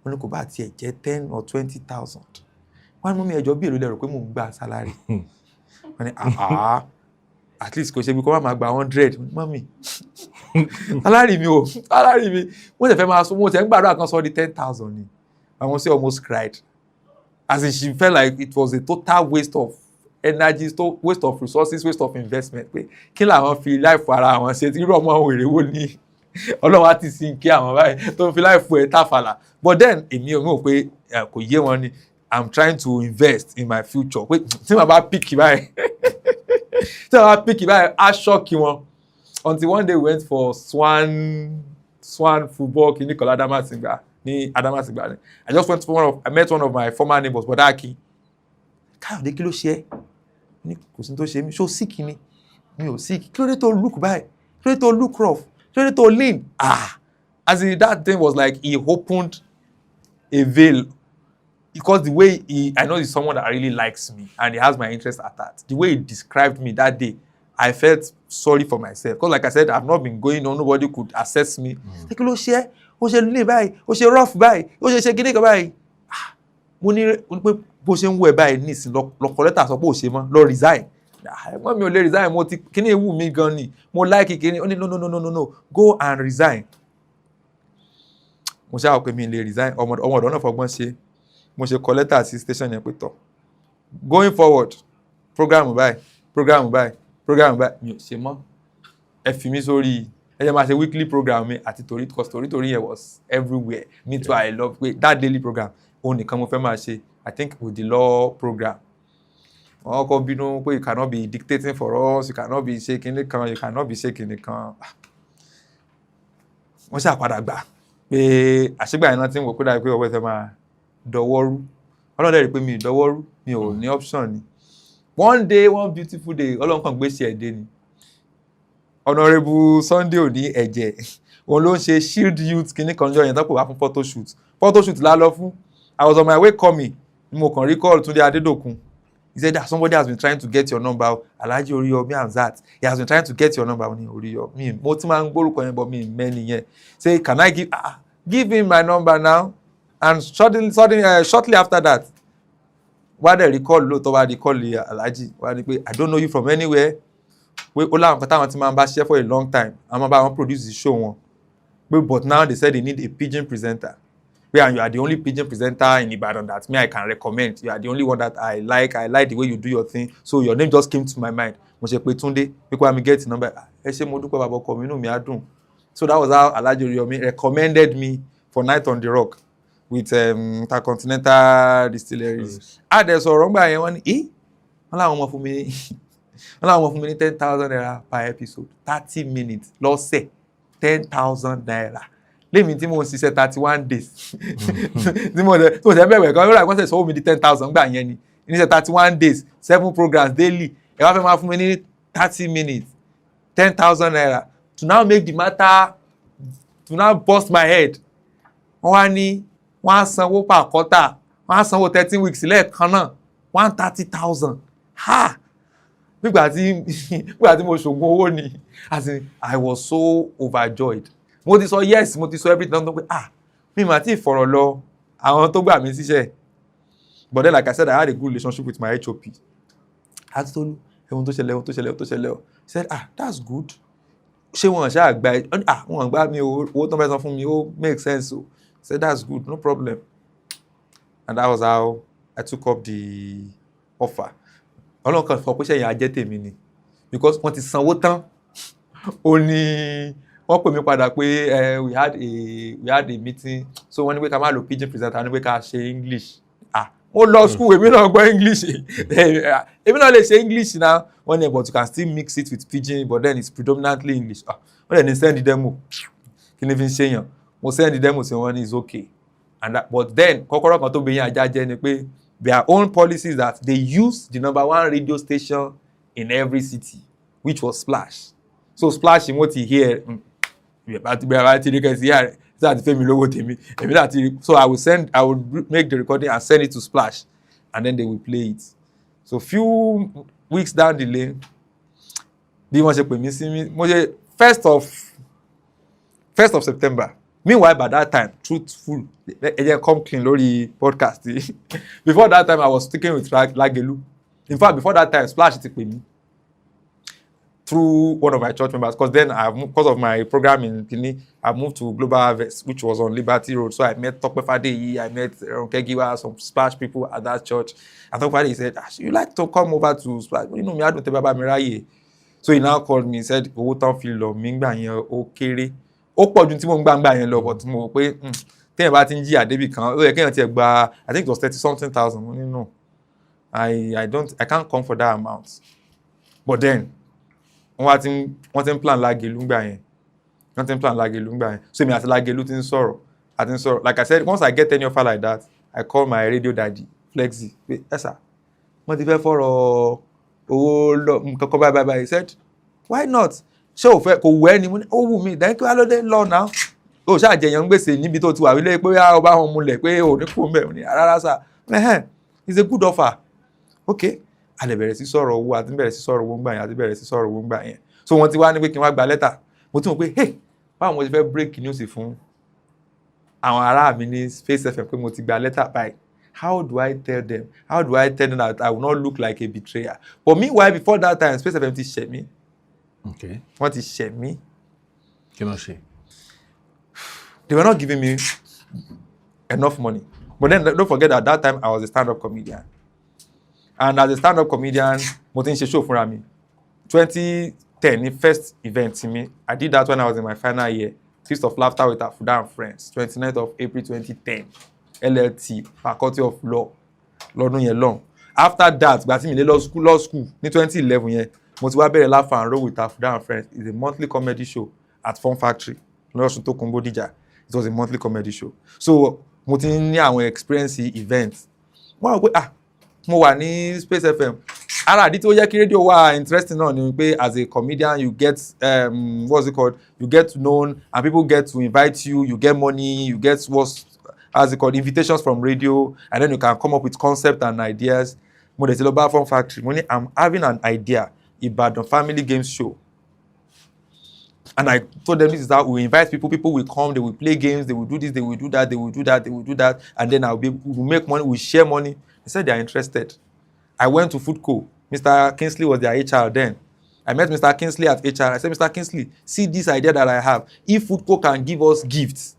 Speaker 1: Wọ́n ní kò bá tiẹ̀ jẹ́ 10 or 20,000. Wọ́n ní mọ́mí ẹjọ́ bí èlò lẹ rò pé mò ń gba salary. Wọ́n ní at least kò ṣe bí kò máa gba 100. Mọ́mí salary mi. Wọ́n tẹ̀ fẹ́ máa sọ mo tẹ̀ ń gbàdúrà kan sọ di 10,000 ni. Àwọn sí almost cried. as in she felt like it was a total waste of energy, waste of resources, waste of investment. Pé kí làwọn fi life ara àwọn ṣe tí irú ọmọ wèrè wo ni Ọlọ́run á ti sin kí àwọn báyìí tó ń fi life ẹ̀ tàfàlà. But then èmi ò mọ̀ pé kò yé wọn ni I'm trying to invest in my future. Pé tí màá bá pick báyìí tí màá bá pick báyìí á ṣọ́ọ̀kì wọn. Until one day we went for Swan football kìíní kan l'Adamasingba ní Adamasingba. I just went to I met one of my former neighbors, Bọ̀dá Akin. Káyọ̀dé kí ló ṣe é? Ní kò sí tó ṣe mí, ṣó sick ni? Mi ò sick. Kí ló dé tó look báyìí? Kí ló dé tó look rough? Kí ló dé tó lean? As in that thing was like he opened a veil. Because the way I know he's someone that really likes me and he has my interest at heart. The way he described me that day, I felt sorry for myself. Because like I said, I've not been going on, nobody could assess me. Kí ló ṣe é? Ó ṣe lean báyìí, ó ṣe rough báyìí, ó ṣe kíní kan báyìí. Mo ní pé bó ṣe ń wọ ẹ̀ báyìí nísìn lọ́kọ̀ lẹ́tà sọ pé ò ṣe mọ́ lọ resign. Ẹ̀gbọ́n mi ò lè resign, mo ti kíní ewu mi gan ni, mo like kíní, ó ní no, go and resign. Mo ṣáà pé mi lè resign, ọmọ ọ̀dọ́ náà fọgbọ́n ṣe, mo ṣe kọ lẹ́tà sí station yẹn pé tọ̀. Going forward, program báyìí, mi ò ṣe mọ́. Ẹ fi mí sórí, ẹ jẹ́ máa ṣe weekly program mi àti torí yẹn was everywhere. Me too, I love that daily program. Òun nìkan mo fẹ́ máa ṣe. I think with the law program. Wọ́n kọ́ bínú pé you cannot be dictating for us, you cannot be shaking nìkan, you cannot be shaking nìkan. Wọ́n ṣáà padà gbà pé àṣìgbà yẹn náà ti ń wò pé dàbí pé ọwọ́ ẹ máa dọwọ́rú. Ọlọ́run dẹ̀ rí pé mi ì dọwọ́rú, mi ò ní option ni. One day, one beautiful day, Ọlọ́run kan gbé ṣe ẹ̀dẹ́ ni. Honorable Sonde ò ní ẹ̀jẹ̀. Òun ló ń ṣe shield youth kìíní kan jọ yẹn tó pè wá fún photoshoot la lọ fún. I was on my way coming. Mo kàn recall Túndé Adédòkun. He said that somebody has been trying to get your number. Alhaji Oriyomi Hamzat. He has been trying to get your number. Oriyomi. Mo ti máa ń gbórúkọ yẹn bọ̀ mi mẹ́ni yẹn. Say, can I give him my number now? And shortly after that, wá dẹ̀ recall lóòótọ́ wá recall Alhaji. Wá ní pé I don't know you from anywhere. Pé ó láwọn kan táwọn ti máa ń bá ṣiṣẹ́ for a long time. Àwọn bá wọn produce the show wọn. But now they said they need a pidgin presenter. And you are the only pidgin presenter in Ibadan that I can recommend. You are the only one that I like. I like the way you do your thing. So your name just came to my mind. Mo ṣe pé Túndé, pé kó mi get number. Ẹ ṣé mo dúpẹ́ bàbá ọkọ mi, inú mi á dùn. So that was how Alhaji Oriyomi recommended me for Night on the Rock with Intercontinental Distilleries. Dẹ̀ sọ̀rọ̀ ńgbà yẹn wọ́n ní, wọ́n láwọn ọmọ fún mi ní 10,000 naira per episode, 30 minutes lọ́sẹ̀, 10,000 naira. Lémi tí mo ń ṣiṣẹ́ 31 days. Tí mo ṣe bẹ̀rẹ̀ kan lórí àkọsẹ̀ sọ́wọ́ mi di 10,000 gbà yẹn ni. Ní ṣe 31 days, 7 programs daily. Ẹ wá fẹ́ máa fún mi ní 30 minutes, 10,000 naira. To now make the matter, to now bust my head. Wọ́n wá ní, wọ́n á sanwó per quarter, wọ́n á sanwó 13 weeks lẹ́ẹ̀kan náà, 130,000. Nígbà tí mo ṣògùn owó ni, as in, I was so overjoyed. Mo ti sọ yes, mo ti sọ everything tó pé mi mà tí fọ̀rọ̀ lọ àwọn tó gbà mí síṣẹ́. But then like I said, I had a good relationship with my HOP. Àti Tolú, ẹ̀hún tó ṣẹlẹ̀. He said, that's good. Ṣé wọ́n ṣáà gba wọ́n gbá mi owó tó ń fẹ́ san fún mi, ó make sense o. He said, that's good, no problem. And that was how I took up the offer. Ọlọ́run kan sọ pé ṣẹ́yìn ajẹ́ tèmi ni. Because wọ́n ti sanwó tán. Ó ní wọ́n pè mí padà pé we had a meeting, so wọ́n ní pé ká má lo pidgin presenter, ní pé ká ṣe English. Mo lọ school, èmi náà gbọ́ English. Èmi náà lè ṣe English now. Wọ́n ní but you can still mix it with pidgin, but then it's predominantly English. Wọ́n dẹ̀ ní send the demo. Kí ni fi ń ṣe yàn? Mo send the demo sí wọn ní it's okay. But then kọ́kọ́rọ́ kan tó bẹ̀yìn ajá jẹ́ ni pé their own policies that they use the #1 radio station in every city, which was Splash. So Splash in what you hear, so I would make the recording and send it to Splash, and then they will play it. So few weeks down the lane, bí wọ́n ṣe pè mí sí mo ṣe 1st of September. Meanwhile, by that time, truthful, come clean lórí podcast. Before that time, I was sticking with Lagelu. In fact, before that time, Splash ti pè mí. through one of my church members, because then because of my program in Guinea, I moved to Global Harvest, which was on Liberty Road. So I met Tope Fadeyi, I met Kegiwa, some Splash people at that church. And Tope Fadeyi said, you like to come over to Splash? You know me, I don't tell Baba Miraye. So he now called me, said, owó tán fi lọ mí gbà yẹn ó kéré. Ó pọ̀ ju tí mo ń gbà yẹn lọ, but mo pé téèyàn bá ti ń jìyà débì kan, ó yẹ kéèyàn tiẹ̀ gba, I think it was 30-something thousand. Mo ní no, I can't come for that amount. But then, wọ́n ti ń plan Lágelú gbà yẹn. So èmi àti Lágelú ti ń sọ̀rọ̀. Like I said, once I get any offer like that, I call my radio daddy, Flexi. Yes, sir. Wọ́n ti fẹ́ fọ́rọ̀ owó kankan bye. He said, why not? Ṣé o fẹ́ kò wù ẹ́ ni? Mo ní ó wù mí. Then kí wá ló dé lọ náà? O ṣáà jẹyàn gbèsè níbi tó ti wà wílé pé ó bá wọn múlẹ̀ pé ò ní kú mbẹ̀. Mo ní rárá sà. It's a good offer. Okay. A lè bẹ̀rẹ̀ sí sọ̀rọ̀ owó, àti bẹ̀rẹ̀ sí sọ̀rọ̀ owó ńgbà yẹn. So wọ́n ti wá ní pé kí n wá gba lẹ́tà. Mo tún mọ̀ pé hey, báwo mo ti fẹ́ break news fún àwọn ará mi ní Space FM pé mo ti gba lẹ́tà báyìí. How do I tell them that I will not look like a betrayer? But meanwhile, before that time, Space FM ti ṣẹ̀ mí.
Speaker 2: Okay.
Speaker 1: Wọ́n ti ṣẹ̀ mí.
Speaker 2: Kí ló ṣe?
Speaker 1: They were not giving me enough money. But then don't forget that that time I was a stand-up comedian. And as a stand-up comedian, mo ti ń ṣe show fúnra mi. 2010, the first event to me, I did that when I was in my final year. Feast of Laughter with Afouda and Friends, 29th of April 2010. LLT, Faculty of Law. Lọ́dún yẹn long. After that, gbà tí mi lé law school ní 2011 yẹn, mo ti wá bẹ̀rẹ̀ Laugh and Roll with Afouda and Friends. It's a monthly comedy show at Fun Factory. Lọ́sùn tó kún Bódìjà. It was a monthly comedy show. So, mo ti ní àwọn experience events. Mo wá pé mo wà ní Space FM. Ara àdí tó yẹ kí rédíò wà interesting náà ni pé as a comedian you get what's it called, you get known and people get to invite you, you get money, you get invitations from radio, and then you can come up with concept and ideas. Mo dẹ̀ ti lọ bá Fun Factory, mo ní I'm having an idea, Ìbàdàn family games show. And I told them this is how we invite people will come, they will play games, they will do this, they will do that, and then we'll make money, we'll share money. They said they are interested. I went to Foodco. Mr. Kingsley was their HR then. I met Mr. Kingsley at HR. I said, Mr. Kingsley, see this idea that I have. If Foodco can give us gifts,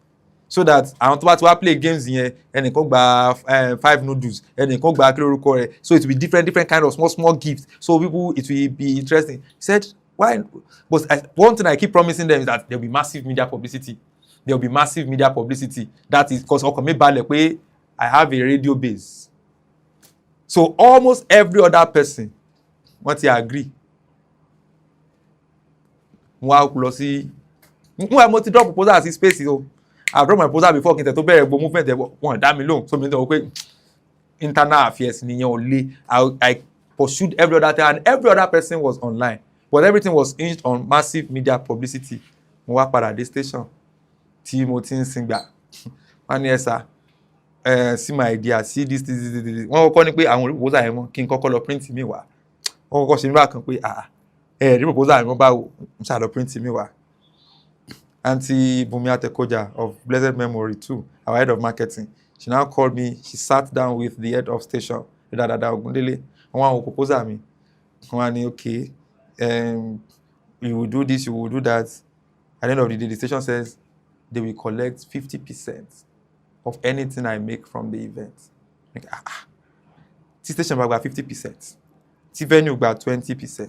Speaker 1: so that I want to play games here, and they come buy 5 noodles, and they come buy chlorocore. So it will be different kind of small gifts. So people, it will be interesting. He said, why? But one thing I keep promising them is that there will be massive media publicity. That is because I have a radio base. So almost every other person want to agree. Mo ti drop proposal as space. I've dropped my proposal before kí n tẹ̀ tó bẹ̀rẹ̀ gbogbo movement wọ́n dá mi lóhùn. So mi tẹ̀ pé internal affairs nìyẹn ò le. I pursued every other thing, and every other person was online. But everything was hinged on massive media publicity. Mo wá padà dé station tí mo ti ń sìn gbà. Wọ́n ní ẹ̀sà. See my idea, see this. Wọ́n kọ́kọ́ ní pé àwọn proposal yẹn mọ́ kí n kọ́kọ́ lọ print mi wá. Wọ́n kọ́kọ́ ṣe nígbà kan pé rí proposal yẹn mọ́ báwo n ṣá lọ print mi wá. Auntie Bumi Atekoja of blessed memory too, our head of marketing, she now called me. She sat down with the head of station, Dada Ogundele. Wọ́n wá proposal mi. Wọ́n ní okay, you will do this, you will do that. At the end of the day, the station says they will collect 50% of anything I make from the event. Like, tí station bá gba 50%, tí venue gba 20%,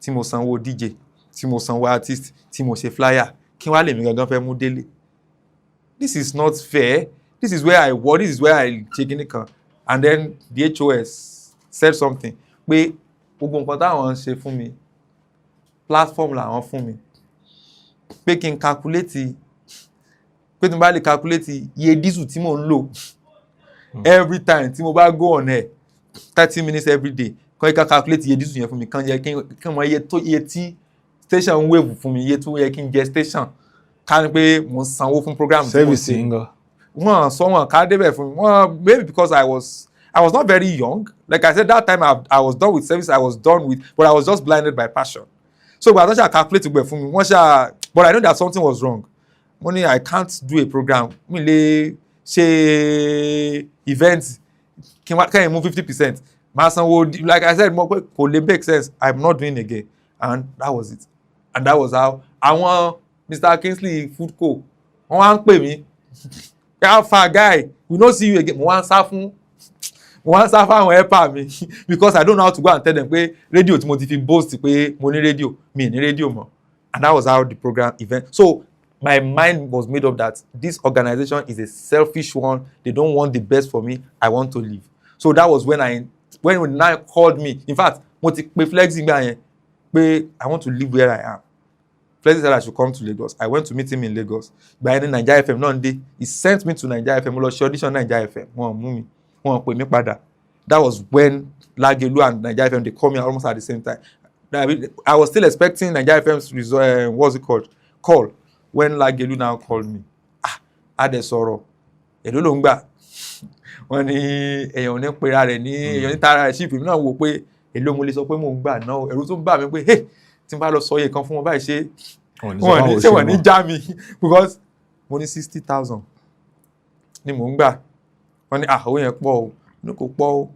Speaker 1: tí mo sanwó DJ, tí mo sanwó artist, tí mo ṣe flyer, kí wá lè mi gangan fẹ́ mú délé. This is not fair. This is where I work. This is where I take in it. And then the HOS said something. Pé gbogbo nǹkan táwọn ṣe fún mi, platform làwọn fún mi. Pé kí n calculate, pé tí mo bá lè calculate iye diesel tí mo ń lò every time tí mo bá go on air 30 minutes every day, kàn yẹ ká calculate iye diesel yẹn fún mi, kàn yẹ kí n mọ iye tí station wave fún mi, iye tó yẹ kí n jẹ station, ká ní pé mo ń sanwó fún program tí mo ṣe.
Speaker 2: Service nga.
Speaker 1: Wọ́n sọ wọn ká débẹ̀ fún mi. Wọ́n maybe because I was not very young. Like I said, that time I was done with service. But I was just blinded by passion. So I don't calculate it for me. But I know that something was wrong. Money, I can't do a program. Me say events. Can you move 50%? Like I said, it make sense. I'm not doing it again. and that was it. And that was how àwọn Mr. Kingsley Foodco wọ́n wá ń pè mí how far guy we no see you again mo wá ń sá fún àwọn helper mi because I don't know how to go and tell them pé rédíò tí mo ti fi boast pé mo ní rédíò mi ní rédíò mọ́. And that was how the program event. So my mind was made up that this organization is a selfish one. They don't want the best for me. I want to leave. So that was when now called me. In fact, mo ti pe Flexi gbà yẹn pé I want to live where I am. Flexi said I should come to Lagos. I went to meet him in Lagos. By then Naija FM náà dé. He sent me to Naija FM. Mo lọ ṣe audition Naija FM. Wọ́n mú mi. Wọ́n pè mí padà. That was when Lagelu and Naija FM, they called me almost at the same time. I was still expecting Naija FM's what's it called? Call. When Lagelu now called me. Adé sọ̀rọ̀. Èló ló ń gbà. Wọ́n ní èèyàn ní pera rẹ̀ ní èèyàn ní tara rẹ̀ ṣíìpì mi náà wò pé èló mo lè sọ pé mò ń gbà náà. Ẹ̀rù tó ń bà mí pé hey, tí n bá lọ sọ iye kan fún wọn báyìí ṣé wọ́n ní já mi because mo ní 60,000 ni mò ń gbà. Wọ́n ní owó yẹn pọ̀ o. Ní kò pọ̀ o.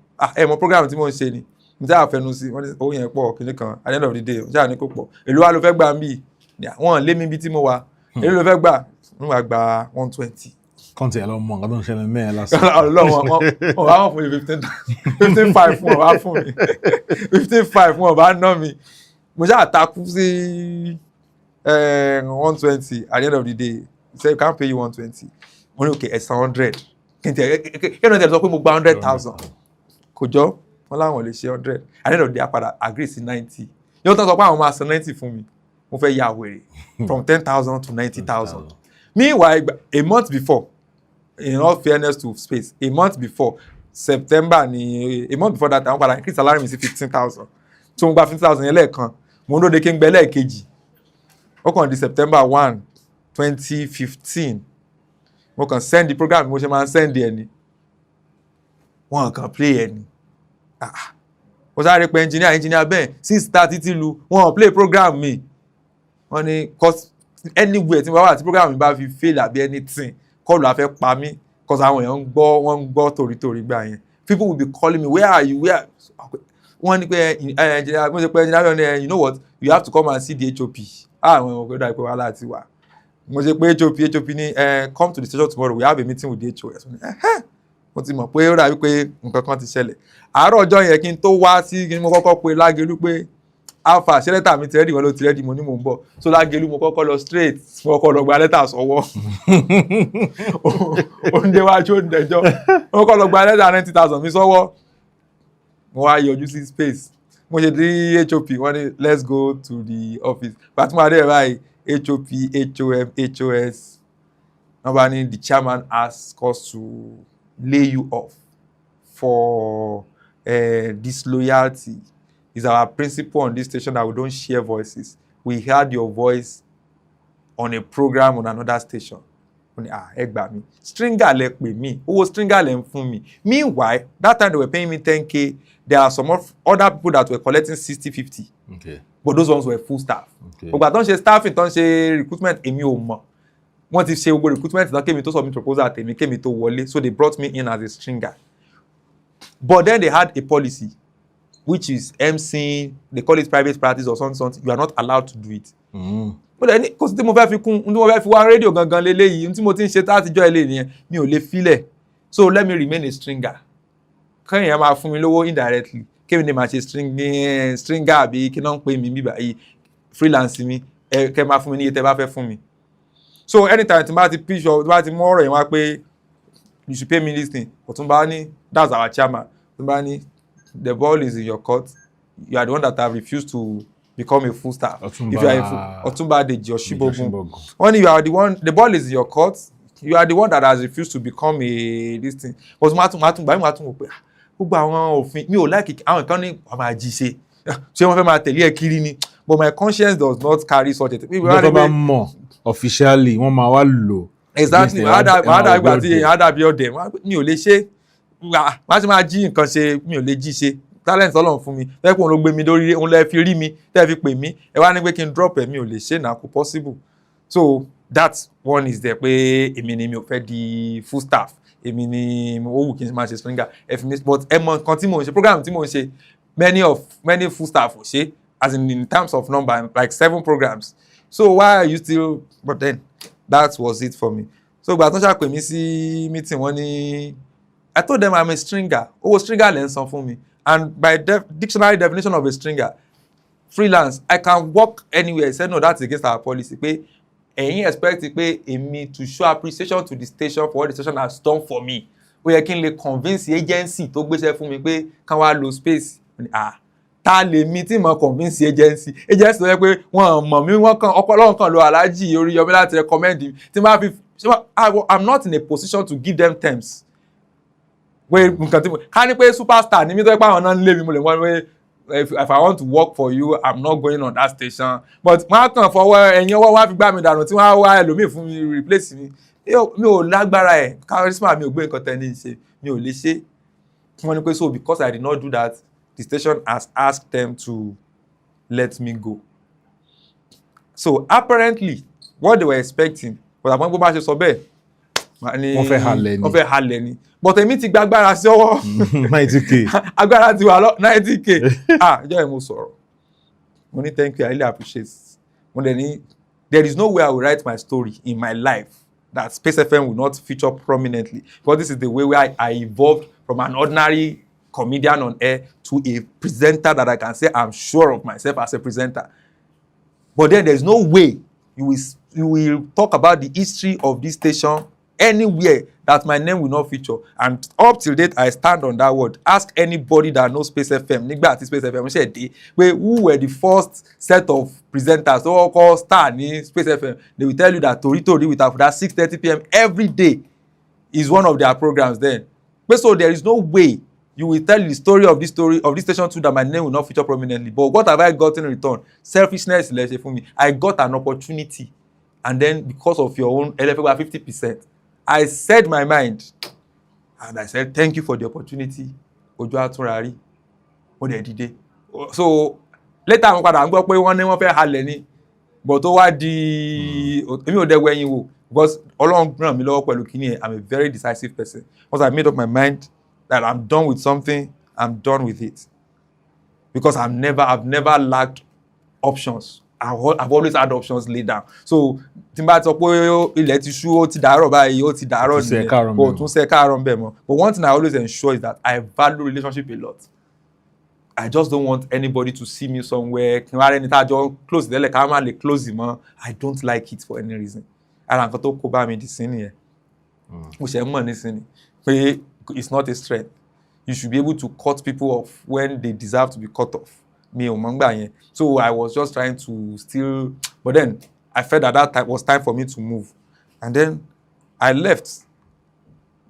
Speaker 1: Mọ program tí mò ń ṣe ni. Mo já àfẹnu sí wọ́n ní owó yẹn pọ̀ kìíní kan at the end of the day já ní kò pọ̀. Èló wa ló fẹ́ gbà mí? Wọ́n lé mi bí tí mo wà. Èló ló fẹ́ gbà? Mo wá gba 120.
Speaker 2: Kọ́ńtì ẹ̀ lọ mọ̀ nǹkan tó ń ṣẹlẹ̀ mẹ́ẹ̀ lásán.
Speaker 1: Wọ́n wá fún mi 15,500 fún ọba fún mi 15,500 fún ọba ná mi. Mo ṣáà takú sí 120 at the end of the day. He said you can't pay you 120. Mo ní okay ẹ̀sán 100. Kí n tẹ̀ sọ pé mo gba 100,000. Kò jọ wọ́n láwọn lè ṣe 100. At the end of the day a padà agree sí 90. Yóò tán sọ pé àwọn máa san 90 fún mi. Mo fẹ́ yà wèrè from 10,000 to 90,000. Meanwhile, a month before, in all fairness to space, a month before September a month before that àwọn padà increase salary mi sí 15,000. So mo gba 15,000 yẹn lẹ́ẹ̀kan. Mo ń lóde kí n gbẹ lẹ́ẹ̀kejì. Ó kàn di September 1, 2015. Mo kàn send the program mo ṣe máa ń send ẹ̀ ni. Wọ́n kàn play ẹ̀ ni. Mo sáré pé engineer bẹ́ẹ̀ since start títí lu wọ́n play program mi. Wọ́n ní cause anywhere tí mo bá wà tí program mi bá fi fail àbí anything kọ́ọ̀lù afẹ́ pa mí cause àwọn èèyàn wọ́n ń gbọ́ torítorí gbà yẹn. People will be calling me where are you wọ́n ní pé engineer mo ṣe pé engineer you know what you have to come and see the HOP. Àwọn èèyàn gbọ́dọ̀ pé wàhálà ti wà. Mo ṣe pé HOP ní come to the station tomorrow we have a meeting with the HOS. Mo ti mọ̀ pé ó dàbí pé nǹkan kan ti ṣẹlẹ̀. Àárọ̀ ọjọ́ yẹn kí n tó wá sí kí n mo kọ́kọ́ pe Lágelú pé alpha ṣe lẹ́tà mi ti rẹ́dì wọn ló ti rẹ́dì mo ní mò ń bọ̀. So Lágelú mo kọ́kọ́ lọ straight mo kọ́kọ́ lọ gba lẹ́tà sọ́wọ́. Ó ń déwájú ó ń dẹjọ́. Mo kọ́kọ́ lọ gba lẹ́tà 90,000 mi sọ́wọ́. Mo wá yọjú sí space. Mo ṣe dé HOP wọ́n ní let's go to the office. Bàtí mo adé báyìí HOP, HOM, HOS. Wọ́n bá ní the chairman asked us to lay you off for disloyalty. It's our principle on this station that we don't share voices. We heard your voice on a program on another station. Ẹ gbà mí. Stringer lẹ pè mí. Owó stringer lẹ ń fún mi. Meanwhile, that time they were paying me 10K. There are some other people that were collecting 60, 50.
Speaker 2: Okay.
Speaker 1: But those ones were full staff.
Speaker 2: Okay.
Speaker 1: But don't ṣe staffing, don't ṣe recruitment, èmi ò mọ̀. Wọ́n ti ṣe gbogbo recruitment náà kémi tó submit proposal tèmi kémi tó wọlé. So they brought me in as a stringer. But then they had a policy, which is MC, they call it private practice or something. You are not allowed to do it. But then, kò sí tí mo fẹ́ fi kún, tí mo fẹ́ fi wá rédíò gangan lélẹ́yìí, tí mo ti ń ṣe tátijọ́ eléyìí nìyẹn, mi ò lè filẹ̀. So let me remain a stringer. Kẹ́yìn yẹn máa fún mi lówó indirectly. Kémi ni màá ṣe stringer àbí kí náà ń pè mí bíbá yìí freelance mi, kẹ́ máa fún mi ní iye tẹ́ bá fẹ́ fún mi. So anytime tí bá ti pitch or tí bá ti mú ọ̀rọ̀ yẹn wá pé you should pay me this thing, Ọ̀túnba ní that's our chairman. Ọ̀túnba ní the ball is in your court. You are the one that have refused to become a full staff. If you are Ọ̀túnba Deji Oshibogun. Only you are the one, the ball is in your court. You are the one that has refused to become a this thing. Because mo tún wò pé gbogbo àwọn òfin mi ò like àwọn kan ní ọmọ àjíṣe. Ṣé wọ́n fẹ́ máa tẹ̀lé ẹ kiri ni? But my conscience does not carry such a thing.
Speaker 2: Ìjọba bá mọ̀ officially wọ́n máa wá lò.
Speaker 1: Exactly. Màá dàgbà tí èèyàn á dàbí ọ̀dẹ̀. Mi ò lè ṣe. Má ti máa jí nǹkan ṣe mi ò lè jí ṣe. Talent Ọlọ́run fún mi. Tẹ́ pé òun ló gbé mi lórí, òun lẹ fi rí mi, tẹ́ fi pè mí. Ẹ wá ní pé kí n drop ẹ̀ mi ò lè ṣe náà kò possible. So that one is there pé èmi ni mi ò fẹ́ di full staff. Èmi ni ó wù kí n máa ṣe stringer. But ẹ mọ nǹkan tí mò ń ṣe, program tí mò ń ṣe, many full staff ò ṣe. as in terms of number, like 7 programs. So why are you still? But then that was it for me. So ìgbà tó ṣàpè mí sí meeting wọ́n ní, I told them I'm a stringer. Owó stringer lẹ́ ń san fún mi. And by dictionary definition of a stringer, freelance, I can work anywhere. He said no, that's against our policy. Pé ẹ̀yin expect pé èmi to show appreciation to the station for what the station has done for me. Ó yẹ kí n lè convince agency tó gbéṣẹ́ fún mi pé kán wá lo space. Ta lè mi tí mo convince agency tó yẹ pé wọ́n mọ̀ mí wọ́n kàn ọ̀pọ̀lọpọ̀ kan lo Alhaji Oriyomi láti recommend mi tí máa fi I'm not in a position to give them terms. Pé nǹkan tí mo ká ní pé superstar ni mi tó yẹ pé àwọn náà ń lé mi mo lè wọ́n pé if I want to work for you I'm not going on that station, but wọ́n á kàn fọwọ́ ẹ̀yìn ọwọ́ wọn á fi gbá mi dànù tí wọ́n á wá ẹlòmíì fún mi replace mi. Mi ò lágbára ẹ̀ charisma mi ò gbé nǹkan tẹ́ ní ṣe mi ò lè ṣe. Wọ́n ní pé so because I did not do that, the station has asked them to let me go. So apparently what they were expecting was àwọn gbogbo bá ṣe sọ bẹ́ẹ̀
Speaker 2: wọ́n fẹ́ halẹ̀ ni
Speaker 1: but èmi ti gba agbára sí ọwọ́
Speaker 2: 90k
Speaker 1: agbára ti wà lọ 90k ìjọ ẹ̀ mo sọ̀rọ̀ mo ní thank you, I really appreciate it. Mo dẹ̀ ní there is no way I will write my story in my life that Space FM will not feature prominently, because this is the way where I evolved from an ordinary comedian on air to a presenter that I can say I'm sure of myself as a presenter. But then there's no way you will talk about the history of this station anywhere that my name will not feature. And up till date, I stand on that word. Ask anybody that knows Space FM, nígbà tí Space FM ṣe dé, pé who were the first set of presenters tó kọ́kọ́ star ní Space FM. They will tell you that Tori with Afouda 6:30 p.m. every day is one of their programs then. But so there is no way you will tell the story of this station too that my name will not feature prominently. But what have I got in return? Selfishness, let's say for me. I got an opportunity, and then because of your own 50%, I said my mind, and I said thank you for the opportunity. Ojo atunrari, mo de dìde. So later àwọn padà ń gbọ́ pé wọ́n ní wọ́n fẹ́ halẹ̀ ni, but ó wá di èmi ò dẹ̀ wẹ̀yìn wò, because Ọlọ́run ràn mí lọ́wọ́ pẹ̀lú kíní ẹ̀. I'm a very decisive person. Once I made up my mind that I'm done with something, I'm done with it. Because I've never lacked options. I've always had options laid down. So tí n bá sọ pé ilẹ̀ ti ṣú ó ti dàárọ̀ báyìí ó ti dàárọ̀ nìyẹn kò tún ṣe káàárọ̀ ńbẹ̀ mọ́. But one thing I always ensure is that I value relationship a lot. I just don't want anybody to see me somewhere kí n wá rẹ́ni tá a jọ close ìdẹ́lẹ̀ ká má lè close mọ́. I don't like it for any reason. Ara nǹkan tó kó bá mi dì sí nìyẹn. Mo ṣe ń mọ̀ nísìnyí pé it's not a strength. You should be able to cut people off when they deserve to be cut off. Mi ò mọ̀ ngbà yẹn. So I was just trying to still, but then I felt that time was time for me to move, and then I left.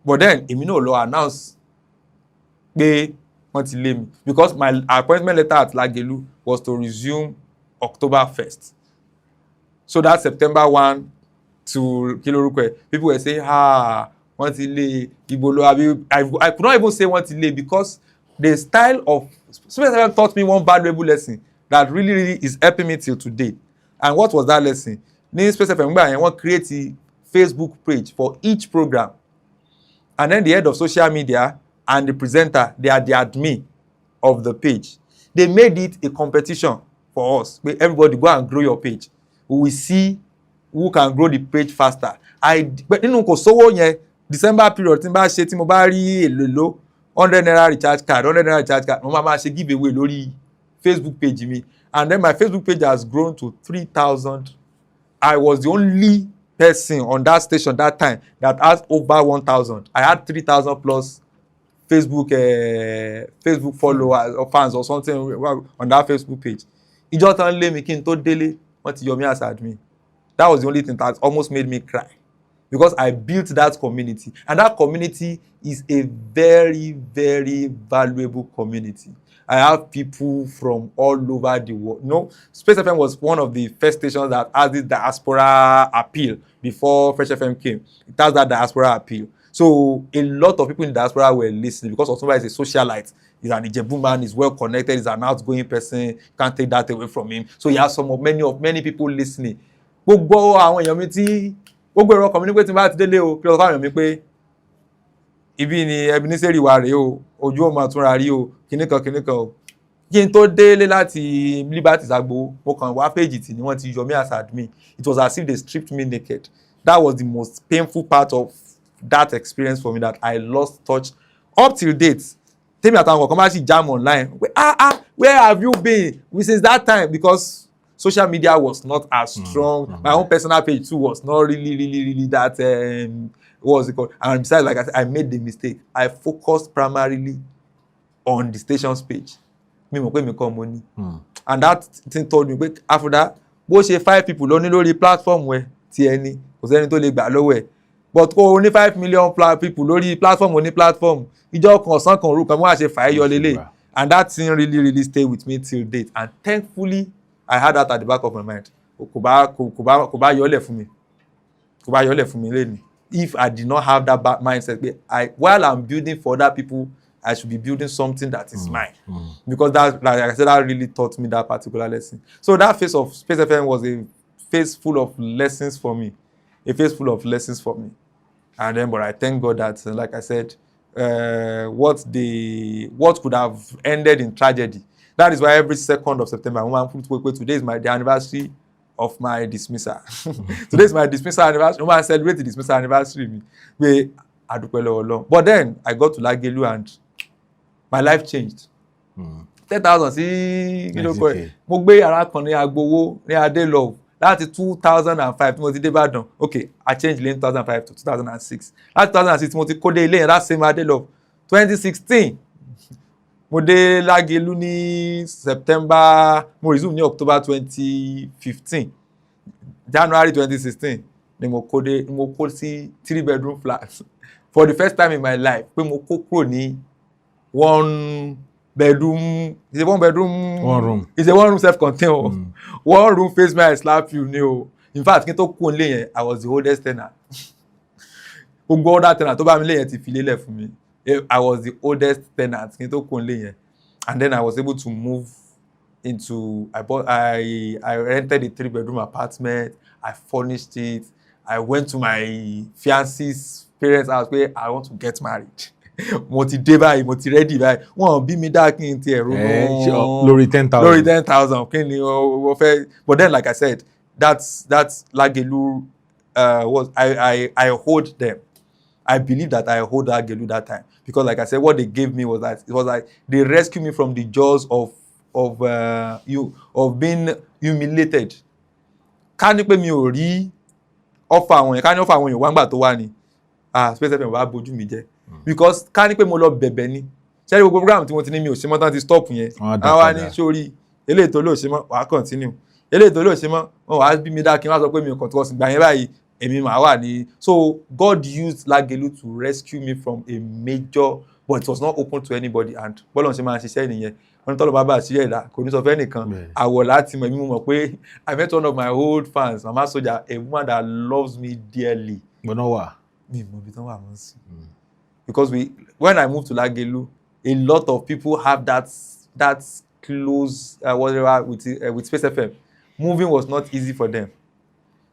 Speaker 1: But then èmi náà lọ announce pé wọ́n ti lé mi, because my appointment letter at Lagelu was to resume October 1st. So that September 1 to kí lórúkọ ẹ̀, people were saying wọ́n ti lé ibo lo abi. I could not even say wọ́n ti lé, because the style of Space FM taught me one valuable lesson that really is helping me till today. And what was that lesson? Ní Space FM gbà yẹn wọ́n create a Facebook page for each program, and then the head of social media and the presenter, they are the admin of the page. They made it a competition for us. Everybody go and grow your page. We will see who can grow the page faster. Nínú kò sówó yẹn December period tí n bá ṣe tí mo bá rí èlò $100 recharge card mo máa ṣe give away lórí Facebook page mi, and then my Facebook page has grown to 3,000. I was the only person on that station that time that has over 1,000. I had 3,000 plus Facebook followers or fans or something on that Facebook page. Ìjọ tán lé mi kí n tó délé wọ́n ti yọ mí as admin. That was the only thing that almost made me cry, because I built that community, and that community is a very, very valuable community. I have people from all over the world. No, Space FM was one of the first stations that has this diaspora appeal before Fresh FM came. It has that diaspora appeal. So a lot of people in the diaspora were listening, because Otunba is a socialite. He's an Ijebu man, he's well connected, he's an outgoing person. You can't take that away from him. So he has many people listening. Gbogbo àwọn èèyàn mi tí gbogbo èrò ọkàn mi ní pé tí n bá ti délé o kí lọ fáwọn èèyàn mi pé ibi ni Ebenezer wà rèé o, ojú ò máa túnra rí o, kíníkan o. kí n tó délé láti Liberty Sagbo mo kàn wá page tí ni wọ́n ti yọ mí as admin. It was as if they stripped me naked. That was the most painful part of that experience for me, that I lost touch up till date. Tell me àtàwọn kan bá sì jam online, where have you been since that time? Because social media was not as strong. My own personal page too was not really that what was it called? And besides, like I said, I made the mistake. I focused primarily on the station's page. Me mọ̀ pé mi kọ́ mo ní. And that thing told me pé Afouda bó ṣe 5 people ló ní lórí platform ẹ ti ẹni kò sẹ́ni tó lè gbà lọ́wọ́ ẹ̀. But kó o ní 5 million people lórí platform oní platform ìjọ kan ọ̀sán kan òru kan wọ́n á ṣe fàáyọ lélẹ̀. And that thing really stayed with me till date. And thankfully I had that at the back of my mind. Kò bá yọlẹ̀ fún mi. Kò bá yọlẹ̀ fún mi lẹ́nu. If I did not have that mindset, while I'm building for other people, I should be building something that is mine. Because that, like I said, that really taught me that particular lesson. So that phase of Space FM was a phase full of lessons for me. A phase full of lessons for me. And then, but I thank God that, like I said, what could have ended in tragedy. That is why every 2nd of September, today is the anniversary of my dismissal. Today is my dismissal anniversary. I celebrate the dismissal anniversary. But then I got to Lagelu and my life changed. 10,000 sí mo gbé yàrá kan ní Agbowó ní Adelove láti 2005 tí mo ti dé Ìbàdàn. Okay, I changed lane 2005 to 2006. Láti 2006 mo ti kó dé ilé yẹn that same Adelove. 2016 mo dé Lagelu ní September, mo resume ní October 2015. January 2016 ni mo kó sí 3-bedroom flat. For the first time in my life pé mo kó kúrò ní 1-bedroom, it's a 1-bedroom,
Speaker 2: 1 room.
Speaker 1: It's a 1-room self-contained. 1 room face me, I slap you, no. In fact, kí n tó kó nílé yẹn, I was the oldest tenant. Gbogbo other tenant tó bá mi lé yẹn ti fi lélẹ̀ fún mi. I was the oldest tenant kí n tó kó nílé yẹn. And then I was able to move into, I rented a 3-bedroom apartment. I furnished it. I went to my fiancé's parents' house where I want to get married. Mo ti dé báyìí, mo ti ready báyìí. Wọ́n bí mi dá kí n ti ẹ̀rọ
Speaker 2: lórí 10,000.
Speaker 1: Lórí 10,000 kí ni o fẹ́. But then, like I said, that's Lagelu was I hold them. I believe that I hold Lagelu that time because, like I said, what they gave me was that it was like they rescued me from the jaws of being humiliated. Ká ní pé mi ò rí offer àwọn yẹn, ká ní offer àwọn yẹn wá ńgbà tó wá ni. Space FM wá bójú mi jẹ́. Because ká ní pé mo lọ bẹ̀bẹ̀ ni. Ṣé gbogbo program tí mo ti ní mi ò ṣe mọ́ tán ti stop yẹn. Àwa ní sórí eléyìí tó lò ṣe mọ́ wàá continue. Eléyìí tó lò ṣe mọ́ wọ́n wàá bí mi dá kí n wá sọ pé mi ò kàn tó ọ̀sìn gbà yẹn báyìí èmi màá wà ní. So God used Lagelu to rescue me from a major, but it was not open to anybody. And bọ́lọ̀ ṣe máa ń ṣiṣẹ́ nìyẹn. Wọ́n ní tọ́lọ̀ bá bá àṣírí ẹ̀dá kò ní sọ fẹ́ nìkan. Àwọ̀ láti mọ̀ èmi mọ̀ pé I met one of my old fans, Mama Soja, a woman that loves me dearly.
Speaker 2: Gbọ́dọ̀ wà.
Speaker 1: Mi mọ̀ bí tán wà mọ́ sí. Because when I moved to Lagelu, a lot of people have that close whatever with Space FM. Moving was not easy for them.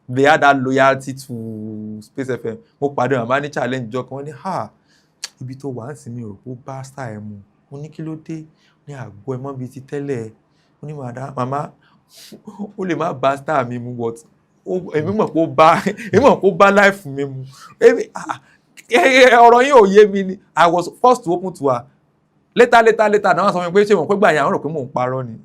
Speaker 1: They had that loyalty to Space FM. Mo pàdé màmá ní challenge jọ kan wọ́n ní ibi tó wà ń sinmi rò ó bá star ẹ̀ mu. Mo ní kí ló dé ní àgọ́ ẹ̀ mọ́ bíi ti tẹ́lẹ̀. Mo ní màmá ó lè má bá star mi mu but èmi mọ̀ pé ó bá life mi mu. Ọ̀rọ̀ yín ò yé mi ni. I was forced to open to her. Later náà sọ fún mi pé ṣé mo pé gbà yẹn àwọn rò pé mò ń parọ́ ni.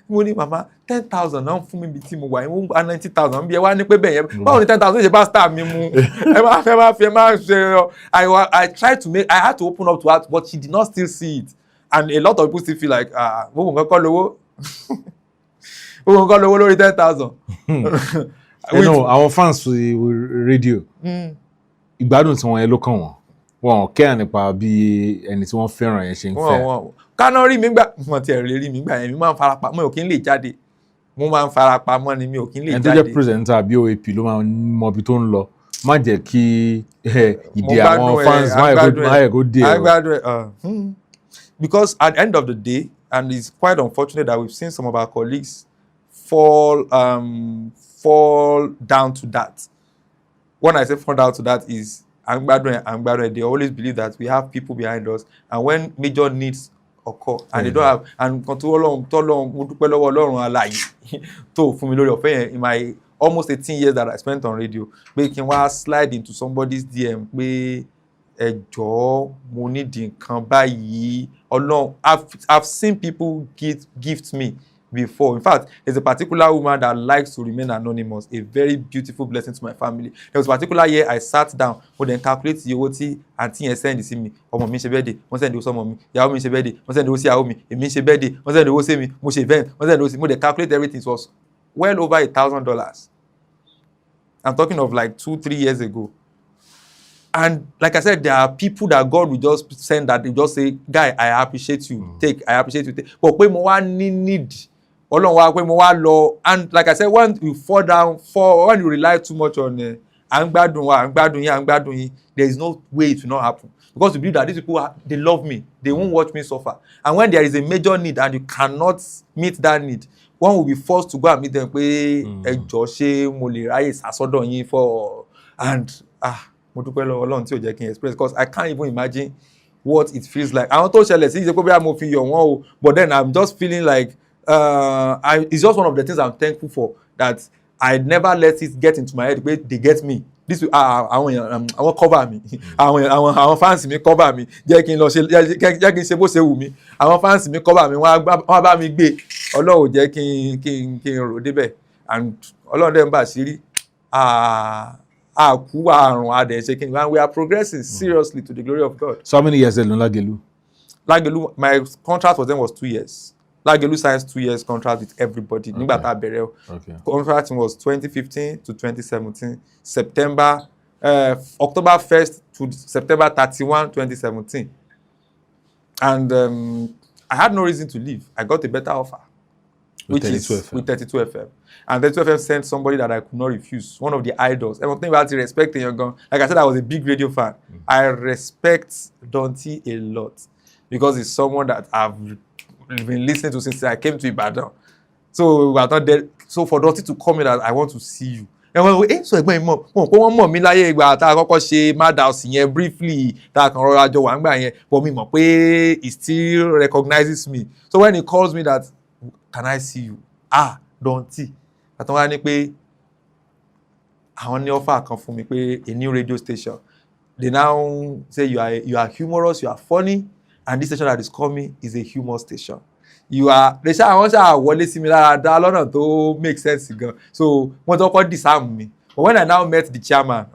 Speaker 1: Mo ní màmá 10,000 náà fún mi bí tí mo wà yẹn mo gba 90,000 bí ẹ wá ní pé bẹ́ẹ̀ yẹn báwo ni 10,000 ṣe bá star mi mu. ẹ má ṣe I tried to make, I had to open up to her but she did not still see it. And a lot of people still feel like gbogbo nǹkan kọ́ lówó lórí 10,000.
Speaker 2: Àwọn fans radio. Ìgbádùn tí wọ́n yẹn ló kàn wọ́n kẹ́hàn nípa bí ẹni tí wọ́n fẹ́ràn yẹn ṣe ń fẹ́.
Speaker 1: Káná rí mi gbà wọ́n ti ẹ̀rọ rí mi gbà yẹn mi máa ń farapa mọ́ mi ò kí ń lè jáde. Mo máa ń farapa mọ́ ni mi ò kí ń lè jáde.
Speaker 2: Ẹni tó jẹ́ presenter bí OAP ló máa ń mọ ibi tó ń lọ. Má jẹ́ kí ìdí àwọn fans má yẹ kó dé
Speaker 1: ẹ̀. Because at the end of the day, and it's quite unfortunate that we've seen some of our colleagues fall down to that. When I say fall down to that is, they always believe that we have people behind us, and when major needs occur, and they don't have, and nǹkan tó Ọlọ́run mo dúpẹ́ lọ́wọ́ Ọlọ́run alààyè tó fún mi lórí ọ̀fẹ́ yẹn in my almost 18 years that I spent on radio, pé kí n wá slide into somebody's DM pé ẹ jọ̀ọ́ mo need nǹkan báyìí. Ọlọ́run, I've seen people gift me before. In fact, there's a particular woman that likes to remain anonymous, a very beautiful blessing to my family. There was a particular year I sat down, mo then calculate owó tí àǹtí yẹn send sí mi, ọmọ mi ṣe birthday, wọ́n send owó sọ́mọ mi, ìyàwó mi ṣe birthday, wọ́n send owó sí ìyàwó mi, èmi ṣe birthday, wọ́n send owó sí mi, mo ṣe event, wọ́n send owó sí mi, mo then calculate everything. It was well over $1,000. I'm talking of like 2-3 years ago. And like I said, there are people that God will just send that they just say, guy, I appreciate you, take, I appreciate you, take. But pé mo wá need, Ọlọ́run wá pé mo wá lọ, and like I said, when you fall down, when you rely too much on à ń gbádùn yín, there is no way it will not happen. Because you believe that these people, they love me, they won't watch me suffer. And when there is a major need and you cannot meet that need, one will be forced to go and meet them pé ẹ jọ̀ọ́ ṣé mo lè ráyè sásọ́dọ̀ yín for, and mo dúpẹ́ lọ́wọ́ Ọlọ́run tí ò jẹ́ kí n express, because I can't even imagine what it feels like. Àwọn tó ṣẹlẹ̀ sí ìṣe pé bí mo fi yọ̀ wọ́n o, but then I'm just feeling like it's just one of the things I'm thankful for, that I never let it get into my head pé they get me. This àwọn cover mi, àwọn fans mi cover mi, jẹ́ kí n ṣe bó ṣe wù mí. Àwọn fans mi cover mi, wọ́n bá mi gbé. Ọlọ́run jẹ́ kí n rò débẹ̀, and Ọlọ́run dẹ̀ ń bà sírí. Àkú àrùn adẹ̀ ṣe and we are progressing seriously to the glory of God.
Speaker 2: So how many years did Lagelu?
Speaker 1: Lagelu, my contract for them was 2 years. Lagelu signs 2 years contract with everybody. Nígbà tá a bẹ̀rẹ̀. Contract was 2015 to 2017, October 1st to September 31, 2017. And I had no reason to leave. I got a better offer, which is with 32 FM. And 32 FM sent somebody that I could not refuse, one of the idols. And one thing about respecting your gun, like I said, I was a big radio fan. I respect Donty a lot because he's someone that I've been listening to since I came to Ibadan. So we are not there. So for Donty to come in that I want to see you. And when so ẹ̀gbọ́n mi mọ̀ mí láyé ìgbà tá a kọ́kọ́ ṣe Mad House yẹn briefly, tá a kàn rọra jọ wà ńgbà yẹn, but mi mọ̀ pé he still recognizes me. So when he calls me that, can I see you? Donty. Àtọ́ wá ní pé àwọn ní offer kan fún mi pé a new radio station. They now say you are humorous, you are funny, and this station that is coming is a humor station. They say àwọn ṣáà wọlé sí mi lára dá lọ́nà tó make sense gan. So wọ́n tó kọ́ disarm mi. But when I now met the chairman,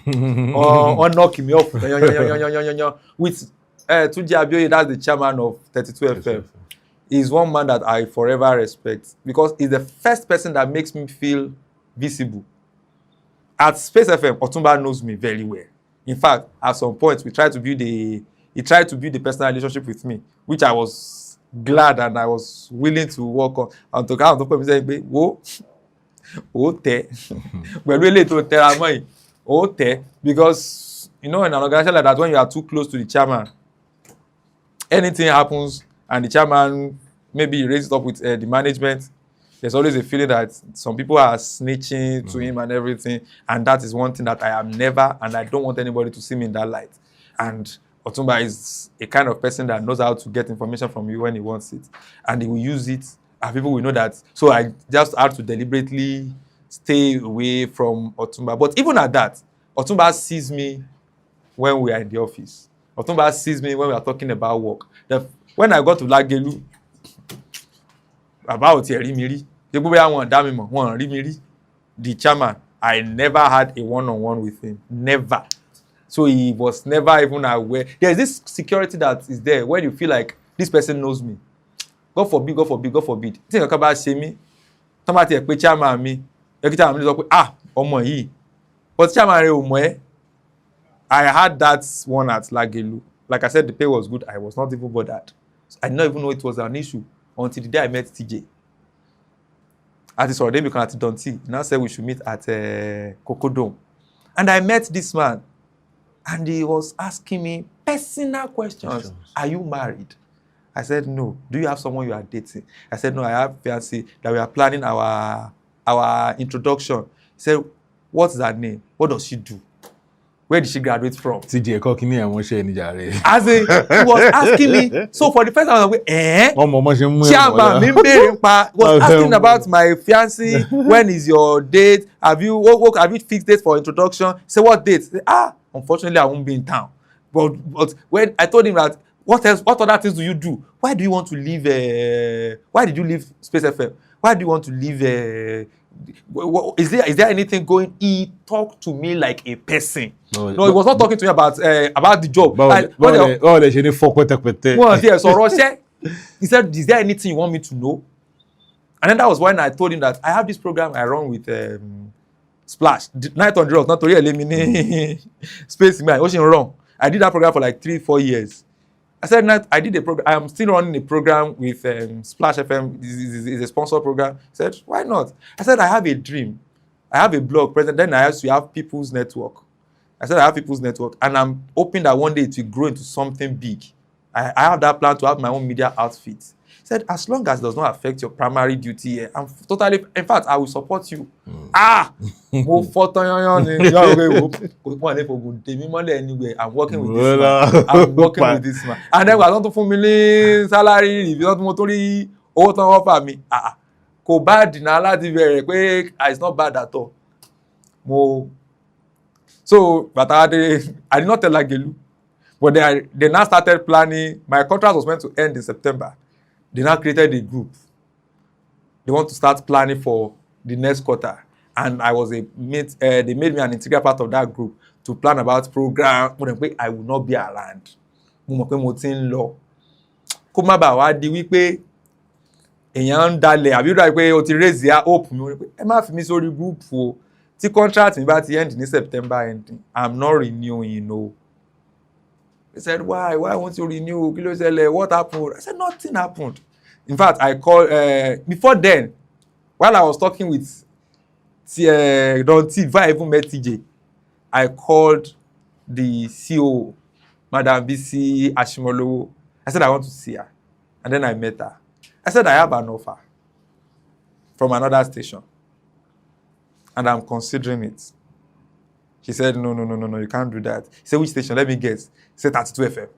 Speaker 1: knock me off with Tunji Abioye, that's the chairman of 32 FM. He's one man that I forever respect because he's the first person that makes me feel visible. At Space FM, Otumba knows me very well. In fact, at some point, he tried to build a personal relationship with me, which I was glad and I was willing to work on. And to come and say, because, in an organization like that, when you are too close to the chairman, anything happens, and the chairman maybe raised it up with the management, there's always a feeling that some people are snitching to him and everything. And that is one thing that I am never, and I don't want anybody to see me in that light. And Otumba is a kind of person that knows how to get information from you when he wants it. And he will use it, and people will know that. So I just have to deliberately stay away from Otumba. But even at that, Otumba sees me when we are in the office. Otumba sees me when we are talking about work. When I got to Lagelu, about Yerimiri, the chairman, I never had a one-on-one with him. Never. So he was never even aware. There's this security that is there when you feel like this person knows me. God forbid, God forbid, God forbid. Think about me. Somebody a chairman me. Every time I'm like, ọmọ yìí. But chairman, I had that one at Lagelu. Like I said, the pay was good. I was not even bothered. I didn't even know it was an issue until the day I met TJ. At the Sonde because at Donty, now said we should meet at Kokodome. And I met this man, and he was asking me personal questions. Are you married? I said, no. Do you have someone you are dating? I said, no, I have fiancé that we are planning our introduction. He said, what's her name? What does she do? where did she graduate from?
Speaker 2: TJ Kokini and Moshe Nijare.
Speaker 1: As in, he was asking me. So for the first time, I was like, Chairman, was asking about my fiancé. When is your date? Have you fixed date for introduction? Say what date? Say, unfortunately, I won't be in town. But when I told him that, what other things do you do? Why do you want to leave? Why did you leave Space FM? Why do you want to leave? Is there anything going? He talked to me like a person. No, he was not talking to me about the job. He said, is there anything you want me to know? And then that was when I told him that I have this program I run with Splash, Night on Drugs, not to eliminate Space Man, Ocean Run. I did that program for like 3-4 years. I said, I did a program. I am still running a program with Splash FM. It's a sponsor program. I said, why not? I said, I have a dream. I have a blog present. Then I used to have People's Network. I said, I have People's Network. And I'm hoping that one day it will grow into something big. I have that plan to have my own media outfit. He said, as long as it does not affect your primary duty, I'm totally, in fact, I will support you. I'm working with this man. I'm working with this man. And then I want to formulate salary, if you don't want to offer me. Ko bad na láti bẹ̀rẹ̀, it's not bad at all. So, but I did not tell Lagelu. But they now started planning. My contract was meant to end in September. They now created a group. They want to start planning for the next quarter. And I was they made me an integral part of that group to plan about program. I will not be around. Kó má bàa wá di wípé èèyàn ń dalẹ̀ àbí ó pé o ti raise their hope mi ẹ má fi mí sórí group o tí contract mi bá ti end ní September ending I'm not renewing no. He said, why won't you renew? What happened? I said, nothing happened. In fact, I called, before then, while I was talking with Don T, before I even met TJ, I called the CEO, Madam BC Ashimolo. I said, I want to see her. And then I met her. I said, I have an offer from another station. And I'm considering it. She said, no, you can't do that. He said, which station? Let me guess. He said, 32 FM.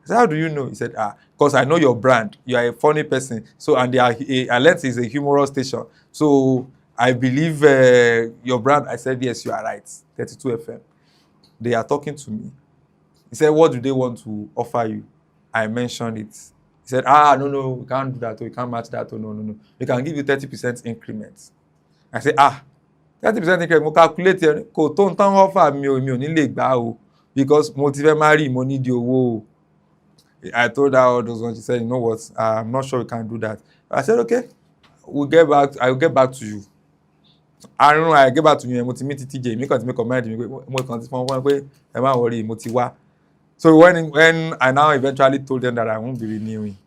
Speaker 1: I said, how do you know? He said, because I know your brand. You are a funny person. So, and Alert is a humorous station. So, I believe your brand. I said, yes, you are right. 32 FM. They are talking to me. He said, what do they want to offer you? I mentioned it. He said, no, we can't do that. Or we can't match that. Or no. We can give you 30% increments. I said, 30% increment, mo calculate kò tó ń tán offer mi ò ní lè gbà o because mo ti fẹ́ marry mo need the owó. I told her all those ones. She said, you know what, I'm not sure we can do that. I said, okay, I will get back to you. I don't know, I get back to you. Mo ti meet TJ, mi kàn ti make comment mi pé mo kàn ti fún wọn pé ẹ má worry, mo ti wá. So when I now eventually told them that I won't be renewing,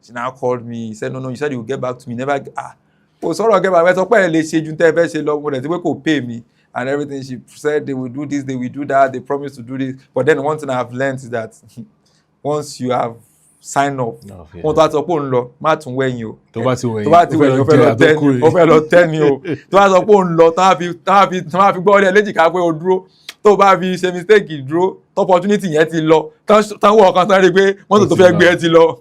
Speaker 1: she now called me. He said, no, you said you will get back to me. Never sorry, get back. So they will pay me and everything. She said they will do this, they will do that, they promised to do this. But then one thing I have learned is that once you have signed up, wọ́n tó bá sọ pé òun lọ, má tún wẹ̀yìn o. Tó bá ti wẹ̀yìn, ó fẹ́ lọ tẹ́ni o. Tó bá sọ pé òun lọ, tán á fi gbọ́ ọ́ léjìká pé o dúró. Tó bá fi ṣe mistake dúró, opportunity yẹn ti lọ. Tán wọ̀ ọ̀kan tán rí pé wọ́n tó fẹ́ gbé ẹ ti lọ.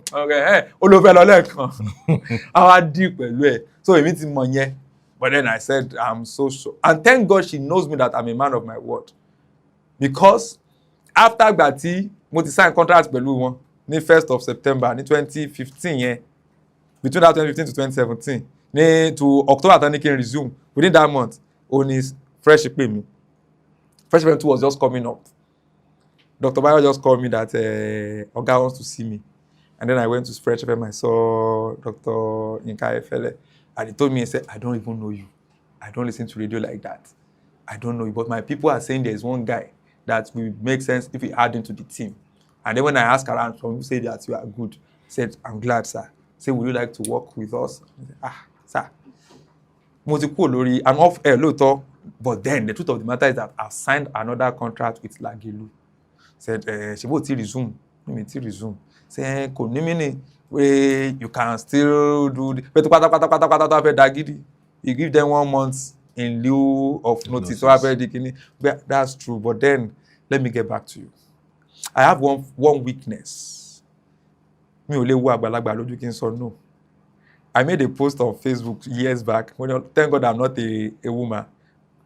Speaker 1: Ó ló fẹ́ lọ lẹ́ẹ̀kan. Àwa dì pẹ̀lú ẹ̀. So èmi ti mọ̀ yẹn. But then I said, I'm so sure. And thank God she knows me that I'm a man of my word. Because after ìgbà tí mo ti sign contract pẹ̀lú wọn ní 1st of September ní 2015 yẹn, between that 2015 to 2017, to October tán ní kí n resume. Within that month, only Fresh pay me. Fresh FM 2 was just coming up. Dr. Bayo just called me that Oga wants to see me. And then I went to Fresh FM. I saw Dr. Ayefele. And he told me, he said, I don't even know you. I don't listen to radio like that. I don't know you. But my people are saying there's one guy that will make sense if we add him to the team. And then when I asked around, some people say that you are good. He said, I'm glad, sir. He said, would you like to work with us? I said, sir. I'm off air, but then the truth of the matter is that I've signed another contract with Lagelu. Said, Shebo ti resume. Resume. Say, you can still do but you give them 1 month in lieu of notice. So that's true. But then let me get back to you. I have one weakness. Mi ò lè wo àgbàlagbà lójú kí n sọ no. I made a post on Facebook years back. Thank God I'm not a woman.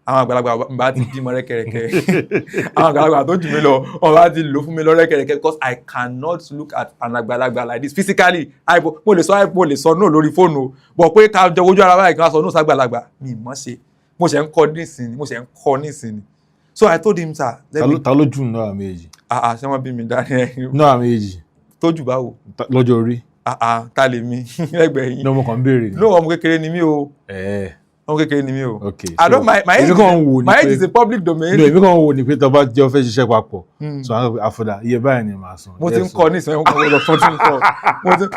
Speaker 1: Àwọn àgbàlagbà bá ti bímọ rẹ́kẹrẹ́kẹ́. Àwọn àgbàlagbà tó jù mí lọ, wọ́n bá ti lò fún mi lọ rẹ́kẹrẹ́kẹ́ because I cannot look at an àgbàlagbà like this physically. Mo lè sọ no lórí fóònù, but pé ká jọ wojú ara báyìí kí wọ́n sọ no sàgbàlagbà. Mi mọ̀ ṣe. Mo ṣe ń kọ́ nísìnyí. So I told him, sir.
Speaker 2: Ta ló jù náà méjì?
Speaker 1: Ṣé wọ́n bí mi dání?
Speaker 2: Náà méjì.
Speaker 1: Tó jù báwo?
Speaker 2: Lọ́jọ́ orí.
Speaker 1: Ta lè mi lẹ́gbẹ̀ẹ́ yín.
Speaker 2: Ní ọmọ kan béèrè ni.
Speaker 1: No, ọmọ kékeré ni mí o. Ọmọ kékeré ni mí o.
Speaker 2: Okay.
Speaker 1: I don't my age is a public domain.
Speaker 2: No, èmi kàn wò ní pé tó bá jẹ́ fẹ́ ṣiṣẹ́ papọ̀. So Afouda, iye báyìí ni màá san.
Speaker 1: Mo ti ń kọ́ ní ìsìn ẹ̀wọ̀n lọ fún ti ń kọ́.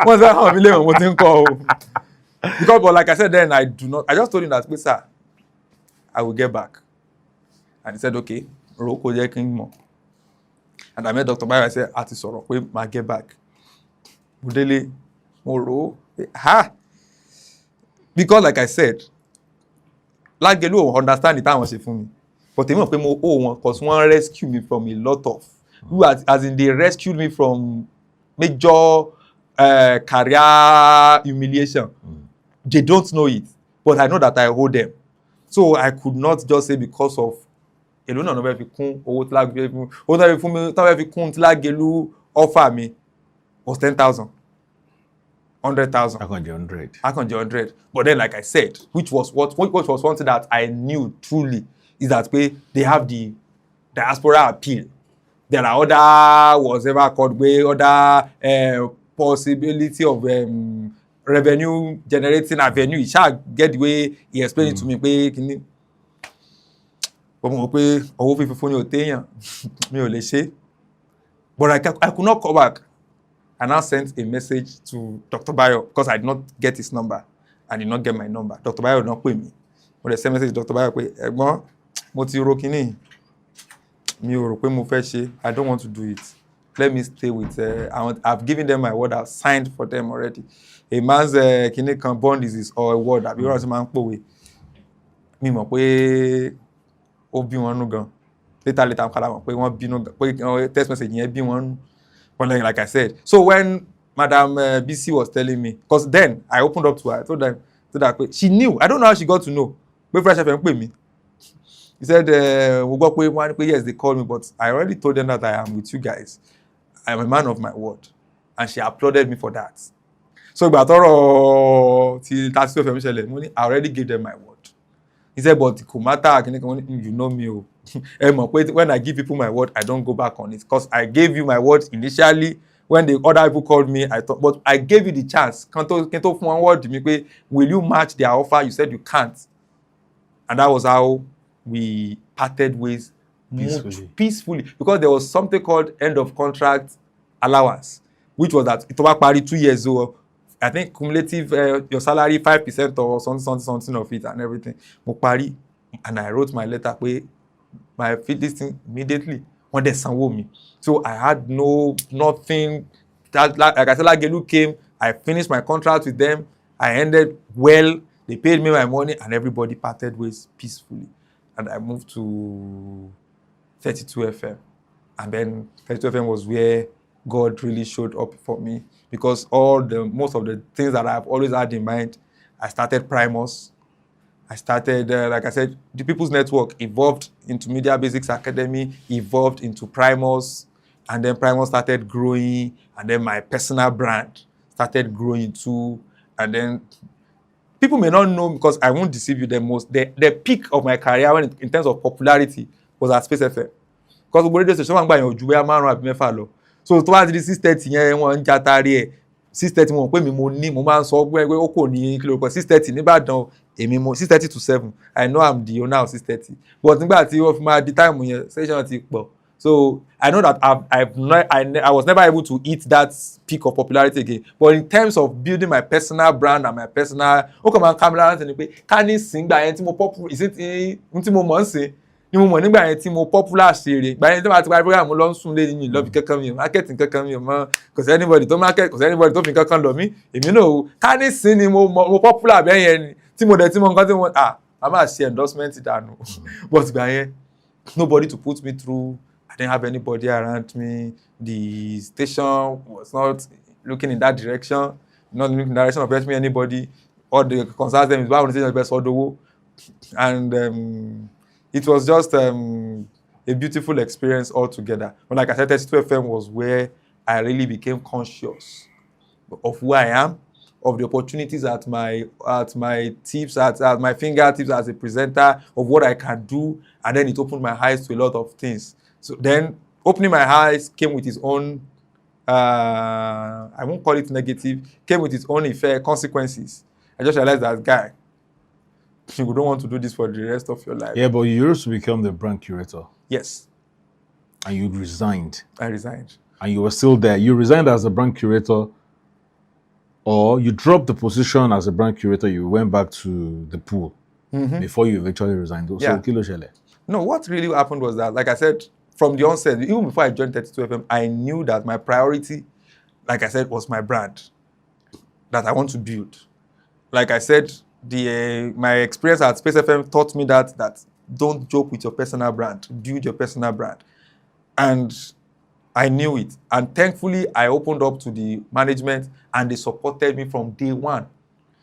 Speaker 1: Wọ́n sẹ́ hàn mí léwọ̀n mo ti ń kọ́ o. Because but like I said then I just told him that sir, I will get back. And he said okay, ro kò jẹ́ kí n mọ̀. And I met Dr. Bayo, I said a ti sọ̀rọ̀ pé màá get back. Mo délé, mo rò ó. Because like I said, Lágẹ̀lú ò understand the táwọn ṣe fún mi. But èmi mọ̀ pé mo owe wọn because wọ́n rescue me from a lot of, as in they rescued me from major career humiliation. They don't know it, but I know that I owe them. So I could not just say because of èlò náà bẹ́ẹ̀ fi kún owó tí Lágẹ̀lú offer mi was 10,000. 100,000.
Speaker 2: I can do 100.
Speaker 1: I can do 100. But then, like I said, which was one thing that I knew truly is that they have the diaspora appeal. There are other whatever called other possibility of revenue generating avenue. He shall get the way he explained it to me. But I could not come back. I now sent a message to Dr. Bayo because I did not get his number. I did not get my number. Dr. Bayo did not pay me. When I sent a message to Dr. Bayo, ẹ̀gbọ́n, mo ti ro kíní. Mi ò rò pé mo fẹ́ ṣe. I don't want to do it. Let me stay with. I've given them my word. I've signed for them already. A man's kíní kan bond is his or a word. Àbí wọ́n ti máa ń pòwe. Mi mọ̀ pé ó bí wọn nú gan. Later, I'm kalama pé wọ́n bínú pé text message yẹn bí wọn nú. But like I said, so when Madam BC was telling me, because then I opened up to her, I told them she knew. I don't know how she got to know. But Fresh FM pay me. He said, yes, they called me, but I already told them that I am with you guys. I am a man of my word. And she applauded me for that. So I already gave them my word. He said, but it could matter, you know me. When I give people my word, I don't go back on it. Because I gave you my word initially. When the other people called me, I thought, but I gave you the chance. One word to me, will you match their offer? You said you can't. And that was how we parted ways peacefully. Because there was something called end of contract allowance, which was that it was about 2 years old. I think cumulative your salary 5% or something of it and everything. Mopari, and I wrote my letter. My this thing immediately when they sanwó me. So I had nothing. Like I said, Lágẹ̀lú came. I finished my contract with them. I ended well. They paid me my money, and everybody parted ways peacefully. And I moved to 32 FM, and then 32 FM was where God really showed up for me. Because most of the things that I've always had in mind, I started Primus. I started, like I said, the People's Network evolved into Media Basics Academy, evolved into Primus, and then Primus started growing, and then my personal brand started growing too. And then people may not know because I won't deceive you. The peak of my career in terms of popularity was at Space FM. Because we radio station gba yan ojú bóyá 5 àbí 6 lọ. So tó bá ti di 6:30 yẹn wọ́n ń jatari ẹ̀ 6:30 mo pé mi mo máa ń sọ pé ó kò ní kí ló kọ 6:30 níbàdàn èmi mo 6:30 to 7 I know I'm the owner of 6:30 but nígbà tí wọ́n fi máa di time yẹn session ti pọ̀ so I know that I was never able to hit that peak of popularity again but in terms of building my personal brand and my personal ó kàn máa ń ká mi lára ní pé ká ní sìngbà yẹn tí mo popular ìsìn tí mo mọ̀ ń sìn ni mo mọ̀ nígbà yẹn tí mo popular ṣeré ìgbà yẹn tí wọ́n ti parí program lọ ń sùn lé ní lọ́bì kankan mi marketing kankan mi mọ́ kò sí anybody tó market kò sí anybody tó fi kankan lọ mí èmi náà ká ní sin ni mo popular bẹ́ẹ̀ yẹn ni tí mo dẹ̀ tí mo nǹkan tí mo a máa ṣe endorsement dànù but ìgbà yẹn nobody to put me through didn't have anybody around me. The station was not looking in that direction, not looking in the direction of helping anybody. All the concerns them is why I want to say the best Odowo. And it was just a beautiful experience altogether. But like I said, 32 FM was where I really became conscious of who I am, of the opportunities at my tips, at my fingertips as a presenter, of what I can do, and then it opened my eyes to a lot of things. So then opening my eyes came with its own, I won't call it negative, came with its own effect, consequences. I just realized that, guy, you don't want to do this for the rest of your life.
Speaker 2: Yeah, but you used to become the brand curator.
Speaker 1: Yes.
Speaker 2: And you resigned.
Speaker 1: I resigned.
Speaker 2: And you were still there. You resigned as a brand curator, or you dropped the position as a brand curator, you went back to the pool before you eventually resigned. So,
Speaker 1: Yeah.
Speaker 2: Kilo Shele.
Speaker 1: No, what really happened was that, like I said, from the onset, even before I joined 32 FM, I knew that my priority, like I said, was my brand that I want to build. Like I said, my experience at Space FM taught me that don't joke with your personal brand, build your personal brand. And I knew it. And thankfully, I opened up to the management and they supported me from day one.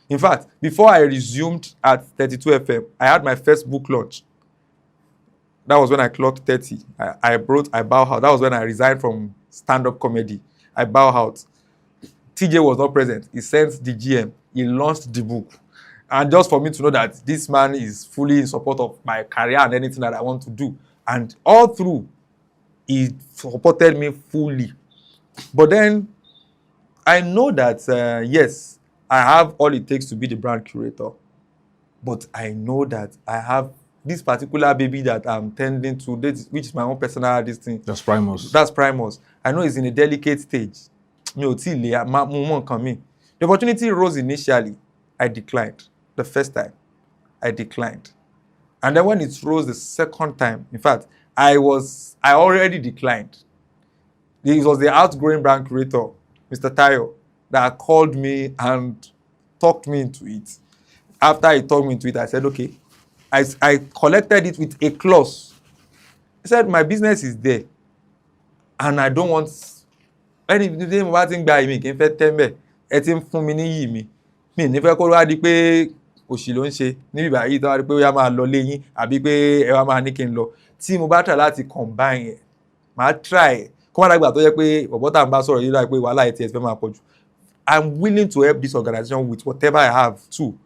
Speaker 1: In fact, before I resumed at 32 FM, I had my first book launch. That was when I clocked 30. I bow out. That was when I resigned from stand-up comedy. I bow out. TJ was not present. He sent the GM. He launched the book. And just for me to know that this man is fully in support of my career and anything that I want to do. And all through, he supported me fully. But then, I know that, yes, I have all it takes to be the brand curator. But I know that I have this particular baby that I'm tending to, which is my own personal thing.
Speaker 2: That's Primus.
Speaker 1: That's Primus. I know it's in a delicate stage. The opportunity rose initially. I declined. The first time, I declined. And then when it rose the second time, in fact, I already declined. It was the outgoing brand curator, Mr. Tayo, that called me and talked me into it. After he talked me into it, I said, okay. I collected it with a clause. He said, my business is there. And I don't want anything about thing by me. Kí n fẹ́ tẹ́mbẹ̀, ẹ ti ń fún mi ní yìí mi. Mi ní fẹ́ kó wá di pé òṣì ló ń ṣe níbi báyìí tó wá di pé ó yá máa lọ léyìn àbí pé ẹ wá máa ní kí n lọ. Tí mo bá try láti combine ẹ̀, màá try kó má dàgbà tó yẹ pé bọ̀bọ́ tá à ń bá sọ̀rọ̀ yìí láì pé wàhálà ẹ̀ tí ẹ fẹ́ máa pọ̀ jù. I'm willing to help this organization with whatever I have too.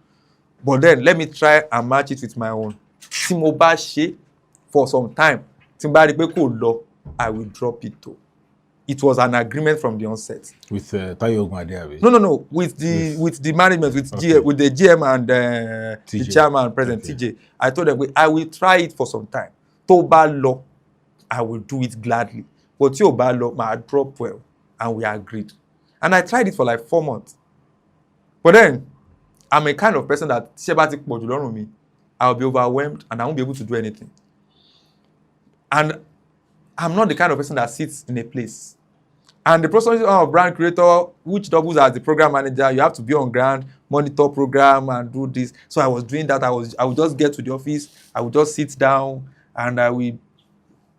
Speaker 1: But then let me try and match it with my own. Tí mo bá ṣe for some time, tí mo bá rí pé kò lọ, I will drop it too. It was an agreement from the onset.
Speaker 2: With Tayo Ogunade?
Speaker 1: No. With the management, with the GM and the chairman and president, TJ. I told them, I will try it for some time. Tó bá lọ, I will do it gladly. But tí ò bá lọ, I drop well. And we agreed. And I tried it for like 4 months. But then, I'm a kind of person that I'll be overwhelmed and I won't be able to do anything. And I'm not the kind of person that sits in a place. And the process of brand creator, which doubles as the program manager, you have to be on ground, monitor program and do this. So I was doing that. I would just get to the office, I would just sit down and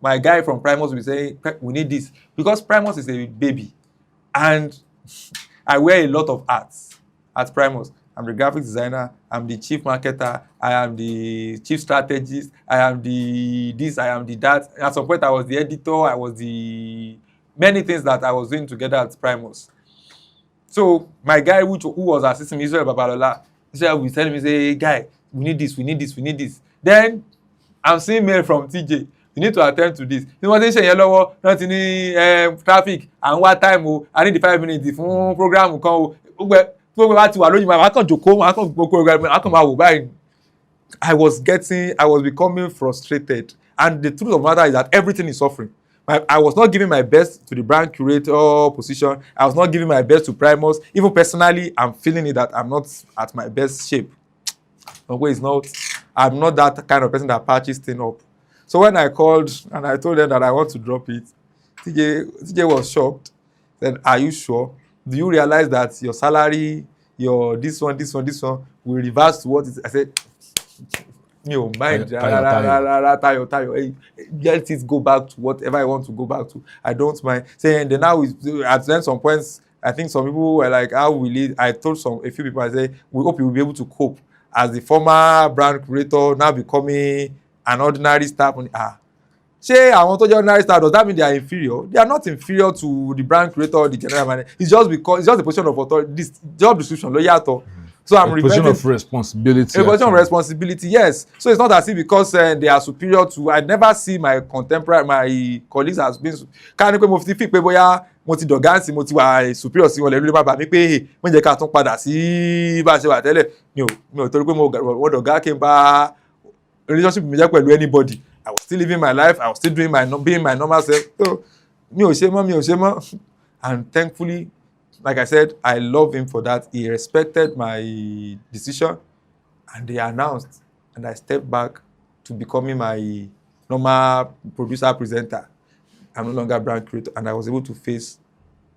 Speaker 1: my guy from Primus will say, we need this. Because Primus is a baby. And I wear a lot of hats at Primus. I'm the graphic designer, I'm the chief marketer, I am the chief strategist, I am the this, I am the that. At some point, I was the editor, I was the many things that I was doing together at Primus. So my guy who was assisting me, Israel Babalola, Israel was telling me, say, hey, guy, we need this. Then I'm seeing mail from TJ. You need to attend to this. You want to say yellow, not in traffic, and what time? I need the 5 minutes for program. I was becoming frustrated. And the truth of the matter is that everything is suffering. I was not giving my best to the brand curator position. I was not giving my best to Primus. Even personally, I'm feeling it that I'm not at my best shape. I'm not that kind of person that patches things up. So when I called and I told them that I want to drop it, TJ was shocked. Said, are you sure? Do you realize that your salary, your this one will reverse to what it is? I said, mi ò mind tayo. Let it go back to whatever I want to go back to. I don't mind. Saying then now at then some points, I think some people were like, how will it? I told a few people, I said, we hope you will be able to cope as the former brand creator now becoming an ordinary staff. Ṣé àwọn tó jẹ́ ordinary staff, does that mean they are inferior? They are not inferior to the brand creator or the general manager. It's just a position of authority. This job description ló yàtọ̀. So I'm reverting.
Speaker 2: Position of responsibility.
Speaker 1: A position of responsibility, yes. So it's not as if because they are superior to. I never see my colleagues as being. Ká ní pé mo fi pé bóyá mo ti dọ̀gá sí mo ti wà superior sí wọn lẹ́nu lè má bà mí pé mo jẹ́ ká tún padà sí bá a ṣe wà tẹ́lẹ̀. Mi ò torí pé mo dọ̀gá kí n bá relationship mi jẹ́ pẹ̀lú anybody. I was still living my life. I was still being my normal self. So mi ò ṣe mọ́. And thankfully, like I said, I love him for that. He respected my decision, and they announced, and I stepped back to becoming my normal producer presenter. I'm no longer brand creator, and I was able to face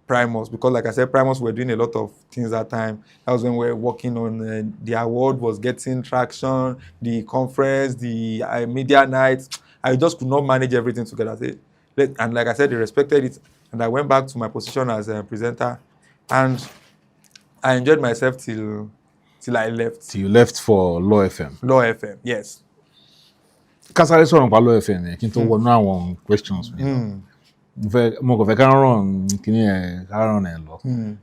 Speaker 1: Primus because, like I said, Primus were doing a lot of things that time. That was when we were working on the award was getting traction, the conference, the media night. I just could not manage everything together. And like I said, they respected it, and I went back to my position as a presenter, and I enjoyed myself till I left.
Speaker 2: Till you left for Law FM.
Speaker 1: Law FM, yes.
Speaker 2: Kásáré sọ̀rọ̀ nípa Law FM kí n tó wọnú àwọn questions mi. Mo kàn fẹ́ ká ràn kíní ẹ̀ lọ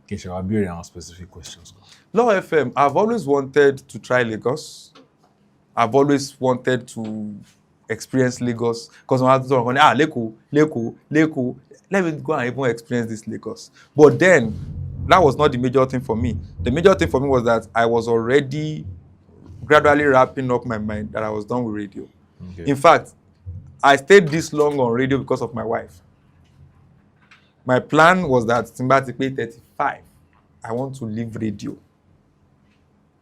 Speaker 2: kí n ṣe wá béèrè àwọn specific questions.
Speaker 1: Law FM, I've always wanted to try Lagos. I've always wanted to experience Lagos because I had to talk Leko. Let me go and even experience this Lagos. But then, that was not the major thing for me. The major thing for me was that I was already gradually wrapping up my mind that I was done with radio. Okay. In fact, I stayed this long on radio because of my wife. My plan was that Timba to pay 35, I want to leave radio.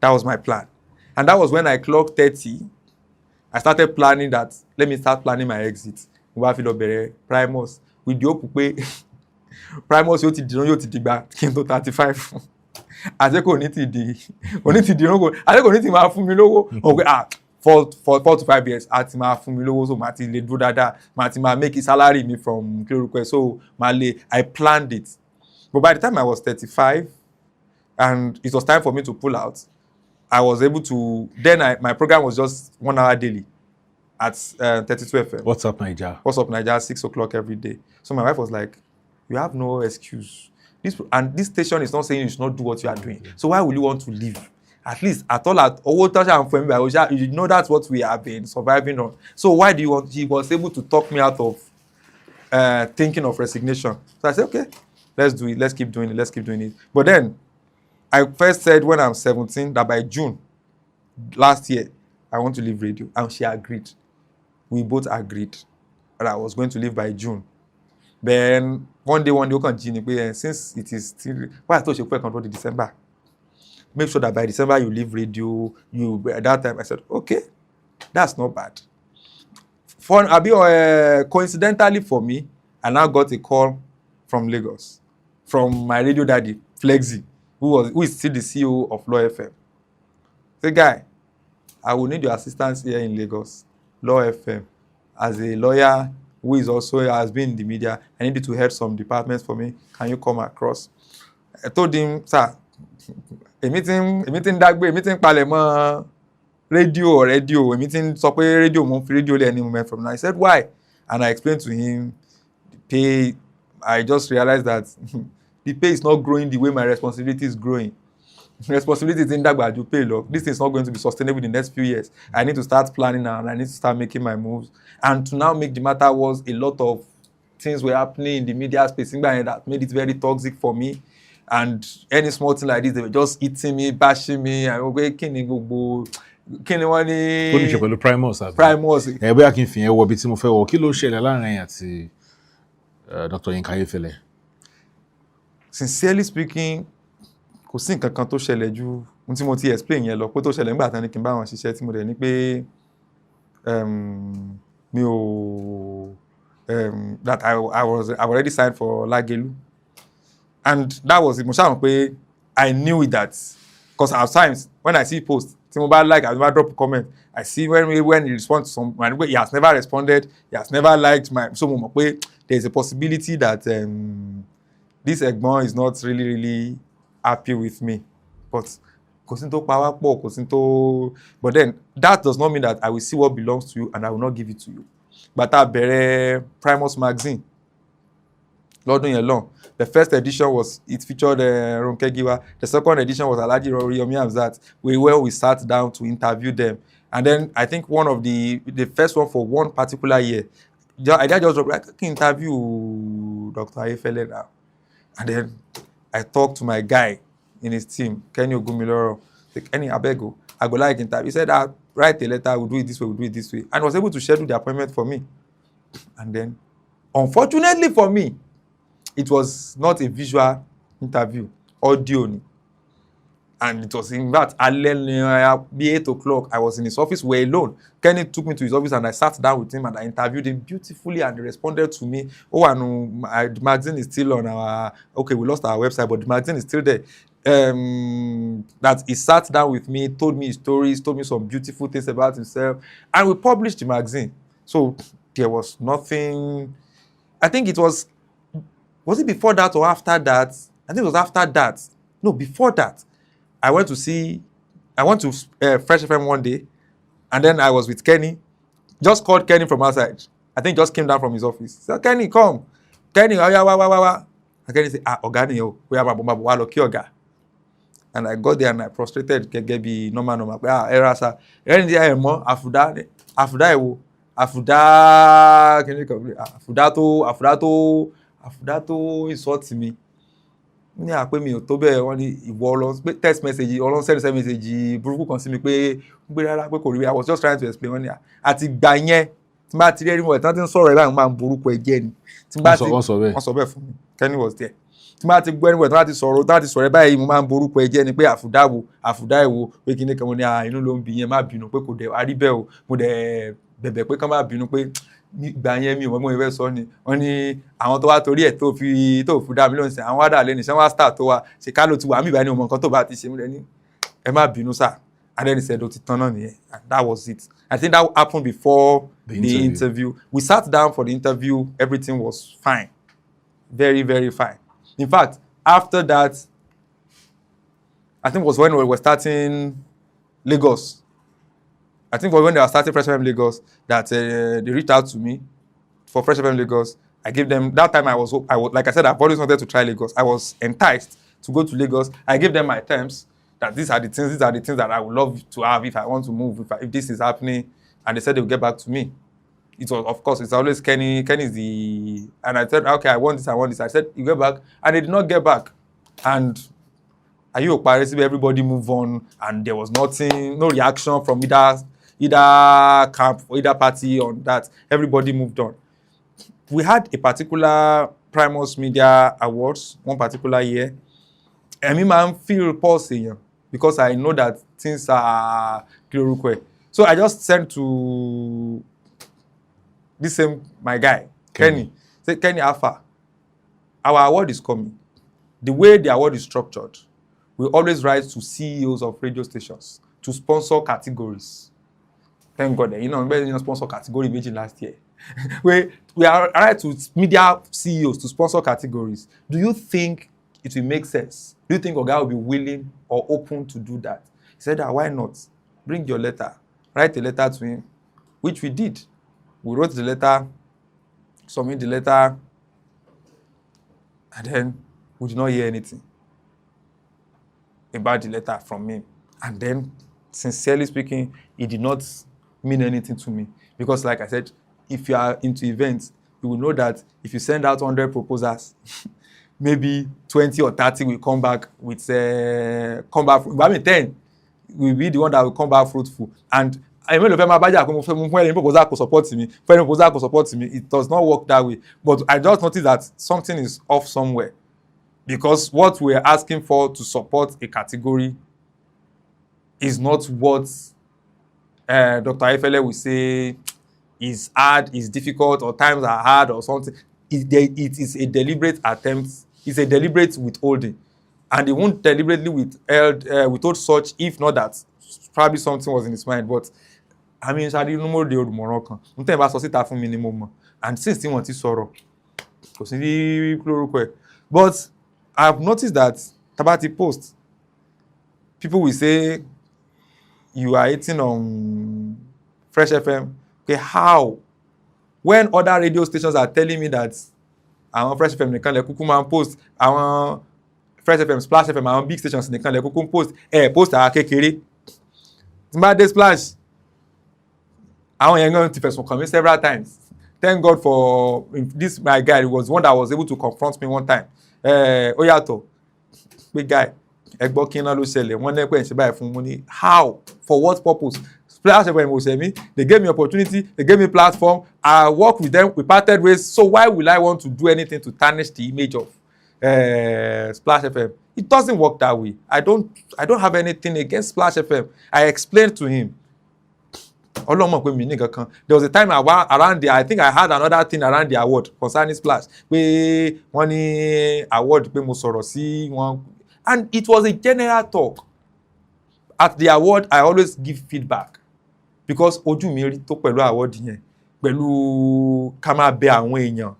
Speaker 1: That was my plan. And that was when I clocked 30. I started planning that, let me start planning my exit. Primus. With the hope pé Primus yóò ti dìgbà kí n tó 35. Àṣé kò ní ti di rongo. Àṣé kò ní ti máa fún mi lówó. Okay, for 4 to 5 years, àti máa fún mi lówó, so màá ti lè dúró dáadáa. Màá ti máa make salary me from clear request. So I planned it. But by the time I was 35 and it was time for me to pull out, I was able to, my program was just 1 hour daily at 32 FM.
Speaker 2: What's Up Naija, 6 o'clock every day. So my wife was like, you have no excuse. This station is not saying you should not do what you are doing. So why would you want to leave? At least you know that's what we have been surviving on. So why do you want? He was able to talk me out of thinking of resignation. So I said, okay, let's do it. Let's keep doing it. But then I first said when I'm 17 that by June last year, I want to leave radio. And she agreed. We both agreed that I was going to leave by June. Then one day, we can since it is still, why I thought you could control the December. Make sure that by December you leave radio. At that time I said, okay, that's not bad. Coincidentally for me, I now got a call from Lagos, from my radio daddy, Flexi, who is still the CEO of Law FM. Say, guy, I will need your assistance here in Lagos, Law FM, as a lawyer who is also has been in the media. I need you to head some departments for me. Can you come across? I told him, sir, a meeting palẹ̀mọ́ radio, a meeting sọ pé radio mo fi radio any moment from now. I said, why? And I explained to him the pay. I just realized that the pay is not growing the way my responsibility is growing. Responsibility is in that you pay love. This is not going to be sustainable in the next few years. I need to start planning now and I need to start making my moves. And to now make the matter worse, a lot of things were happening in the media space that made it very toxic for me. And any small thing like this, they were just eating me, bashing me. I was going, kíni wọ́n ní. Ó ní ṣe pẹ̀lú Primus.
Speaker 1: Primus.
Speaker 2: Bóyá kí n fi yẹn wọ ibi tí mo fẹ́ wọ. Kí ló ṣẹlẹ̀ láàrin àti Dr. Yinka Ayefele?
Speaker 1: Sincerely speaking, kò sí nǹkan kan tó ṣẹlẹ̀ ju ohun tí mo ti explain yẹn lọ pé tó ṣẹlẹ̀ nígbà tán ni kí n bá wọn ṣiṣẹ́ tí mo dẹ̀ ní pé mi ò that I've already signed for Lagelu. And that was it. Mo ṣàmọ̀ pé I knew that because at times when I see posts tí mo bá like, I never drop a comment. I see when he responds to some, when he has never responded, he has never liked my, so mo mọ̀ pé there is a possibility that this ẹ̀gbọ́n is not really happy with me. But kò sí tó pa wá pọ̀, kò sí tó, but then that does not mean that I will see what belongs to you and I will not give it to you. But I bẹ̀rẹ̀ Primus magazine lọ́dún yẹn lọ́n. The first edition it featured Ronke Giwa. The second edition was Alhaji Oriyomi Hamzat, where we sat down to interview them. And then I think one of the first one for one particular year, I just like, I can interview Dr. Ayefele now. And then I talked to my guy in his team, Kenny Ogumiloro. Like, Kenny, Abego, I go like interview. He said, write a letter, we'll do it this way, we'll do it this way. And was able to schedule the appointment for me. And then, unfortunately for me, it was not a visual interview, audio. And it was in that, be 8 o'clock, I was in his office, we're alone. Kenny took me to his office and I sat down with him and I interviewed him beautifully and he responded to me. Oh, and the magazine is still on our, okay, we lost our website, but the magazine is still there. That he sat down with me, told me his stories, told me some beautiful things about himself, and we published the magazine. So there was nothing, I think it was it before that or after that? I think it was after that. No, before that. I went to Fresh FM one day, and then I was with Kenny. Just called Kenny from outside. I think just came down from his office. He said, Kenny, come. Kenny, wah. And Kenny said, Ogani, yo, we have a Oga. And I got there and I prostrated, Gebi, normal. Erasa. Afouda, can you come? Afouda insult me. Ní àpé mi ò tó bẹ́ẹ̀ wọ́n ní ìwọ ọlọ́run text message ọlọ́run send message burúkú kan sí mi pé gbé rárá pé kò rí. I was just trying to explain wọ́n ní àti gbà yẹn tí bá ti rí ẹ̀rí mọ̀ tí wọ́n ti ń sọ̀rọ̀ ẹ̀ báyìí máa ń burúkú ẹ̀ jẹ́ ni. Wọ́n sọ bẹ́ẹ̀ fún mi. Kenny was there. Tí bá ti gbọ́ ẹni wọ̀ tí wọ́n ti sọ̀rọ̀ ẹ̀ báyìí mo máa ń burúkú ẹ̀ jẹ́ ni pé àfùdá ẹ̀wò pé kí ni kan mo ní inú ló ń bí yẹn má bínú pé kò dẹ̀ wá rí bẹ́ẹ̀ o mo dẹ̀ bẹ̀bẹ̀ pé kán má bínú pé gbà yẹn mi ò mọ̀ ìfẹ́ sọ ni wọ́n ní àwọn tó wá torí ẹ̀ tó fi dá mi lóhùn sí àwọn wádà lẹ́nu iṣẹ́ wá star tó wá ṣe ká ló ti wà mí ìbáni ọmọ nǹkan tó bá ti ṣe mí lẹ́ni ẹ má bínú sá and then he said ó ti tán náà nìyẹn and that was it. I think that happened before the interview. We sat down for the interview, everything was fine, very very fine. In fact, after that, I think it was when we were starting Lagos. I think when they were starting Fresh FM Lagos, that they reached out to me for Fresh FM Lagos. I gave them, that time I was, like I said, I've always wanted to try Lagos. I was enticed to go to Lagos. I gave them my terms, that these are the things that I would love to have if I want to move, if this is happening. And they said they would get back to me. It was, of course, it's always Kenny. Kenny's the, and I said, okay, I want this. I said, you get back. And they did not get back. And are you okay? Everybody move on. And there was nothing, no reaction from either camp or either party on that. Everybody moved on. We had a particular Primus Media Awards, one particular year. And me man feel pulsing because I know that things are clear. So I just sent to this same my guy, Kenny. Say, Kenny Alpha, our award is coming. The way the award is structured, we always write to CEOs of radio stations to sponsor categories. Thank God, we sponsor category imagine last year. we are right to media CEOs to sponsor categories. Do you think it will make sense? Do you think Oga will be willing or open to do that? He said, why not? Bring your letter. Write a letter to him, which we did. We wrote the letter, submit the letter, and then we did not hear anything about the letter from him. And then, sincerely speaking, it did not mean anything to me. Because like I said, if you are into events, you will know that if you send out 100 proposals, maybe 20 or 30 will come back with, but I mean 10 will be the one that will come back fruitful. And I mean, proposal could support me. It does not work that way. But I just noticed that something is off somewhere. Because what we're asking for to support a category is not what Dr. Ayefele will say is hard, is difficult, or times are hard, or something. It is a deliberate attempt. It's a deliberate withholding. And they won't deliberately withhold such if not that probably something was in his mind, but I mean, ṣáà rí inú mọ́ de olùmọ̀ràn kan n tẹ́ ẹ bá sọ síta fún mi ni mo mọ̀, and since tí wọ́n ti sọ̀rọ̀ kò sí ní lórúkọ ẹ̀, but I've noticed that tabati post people will say you are hating on Fresh FM. Okay, how? When other radio stations are telling me that àwọn Fresh FM nìkan lẹ kúkú máa ń post, àwọn Fresh FM, Splash FM, àwọn big stations nìkan lẹ kúkú ń post, post àwọn kékeré. Tí bá dé Splash, àwọn yẹn gan ti fẹ̀sùn kàn mí several times. Thank God for this my guy. He was one that was able to confront me one time. Ó yàtọ̀ pé guy ẹgbọ́n kí iná ló ṣẹlẹ̀ wọ́n lẹ́pẹ́ ìṣe báyìí fún mi ní how, for what purpose? Splash FM ò ṣe mí, they gave me opportunity, they gave me platform, I work with them, we parted ways, so why will I want to do anything to tarnish the image of Splash FM? It doesn't work that way. I don't have anything against Splash FM. I explained to him. Ọlọ́mọ pé mi ní kankan. There was a time around there, I think I had another thing around the award concerning Splash pé wọ́n ní award pé mo sọ̀rọ̀ sí wọn, and it was a general talk. At the award, I always give feedback because ojú mi rí tó pẹ̀lú award yẹn pẹ̀lú ká máa bẹ àwọn èèyàn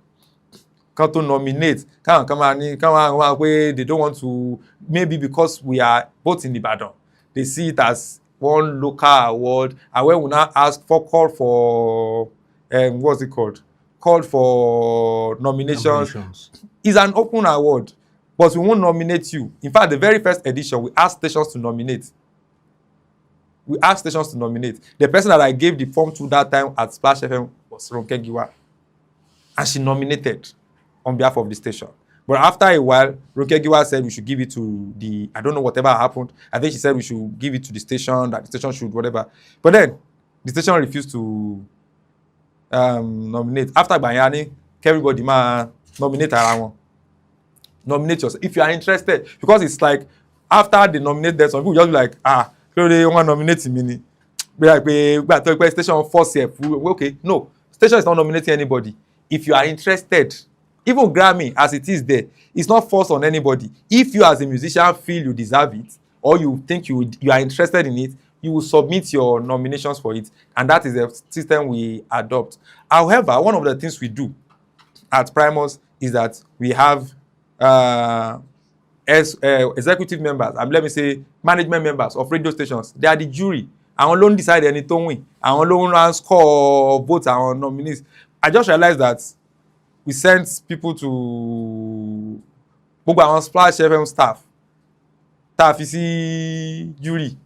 Speaker 1: kan tó nominate káwọn kan máa ní káwọn máa pé they don't want to, maybe because we are both in Ibadan, they see it as one local award, and when we now ask for call for what's it called? Called for nominations. It's an open award, but we won't nominate you. In fact, the very first edition, we asked stations to nominate. The person that I gave the form to that time at Splash FM was Ronke Giwa, and she nominated on behalf of the station. But after a while, Ronke Giwa said we should give it to the, I don't know whatever happened. I think she said we should give it to the station, that the station should whatever. But then, the station refused to nominate. After Bayani, everybody ma nominate ara wọn. Nominate yourself if you are interested. Because it's like, after they nominate them, some people just be like, they want to nominate me. Be like, station force here. Okay, no. Station is not nominating anybody. If you are interested, even Grammy, as it is there, it's not forced on anybody. If you as a musician feel you deserve it, or you think you are interested in it, you will submit your nominations for it. And that is the system we adopt. However, one of the things we do at Primus is that we have executive members, and let me say management members of radio stations. They are the jury. Àwọn ló ń decide ẹni tó win. Àwọn ló ń score votes àwọn nominees. I just realized that we sent people to gbogbo àwọn Splash FM staff tá a fi sí jury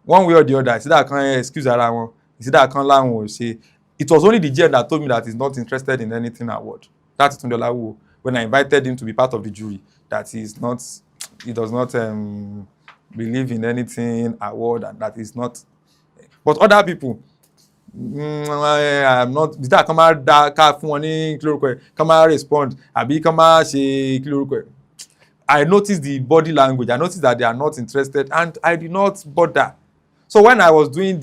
Speaker 1: one way or the other. Ìsídà kan excuse ara wọn, ìsídà kan láwọn ò ṣe. It was only the GM that told me that he's not interested in anything award. That's Tunde Olawo. When I invited him to be part of the jury, that he does not believe in anything award, and that is not. But other people, I'm not. Did that come out that car fún wọn ní kílórúkọ come out respond àbí come out ṣe kílórúkọ. I noticed the body language. I noticed that they are not interested, and I did not bother. So when I was doing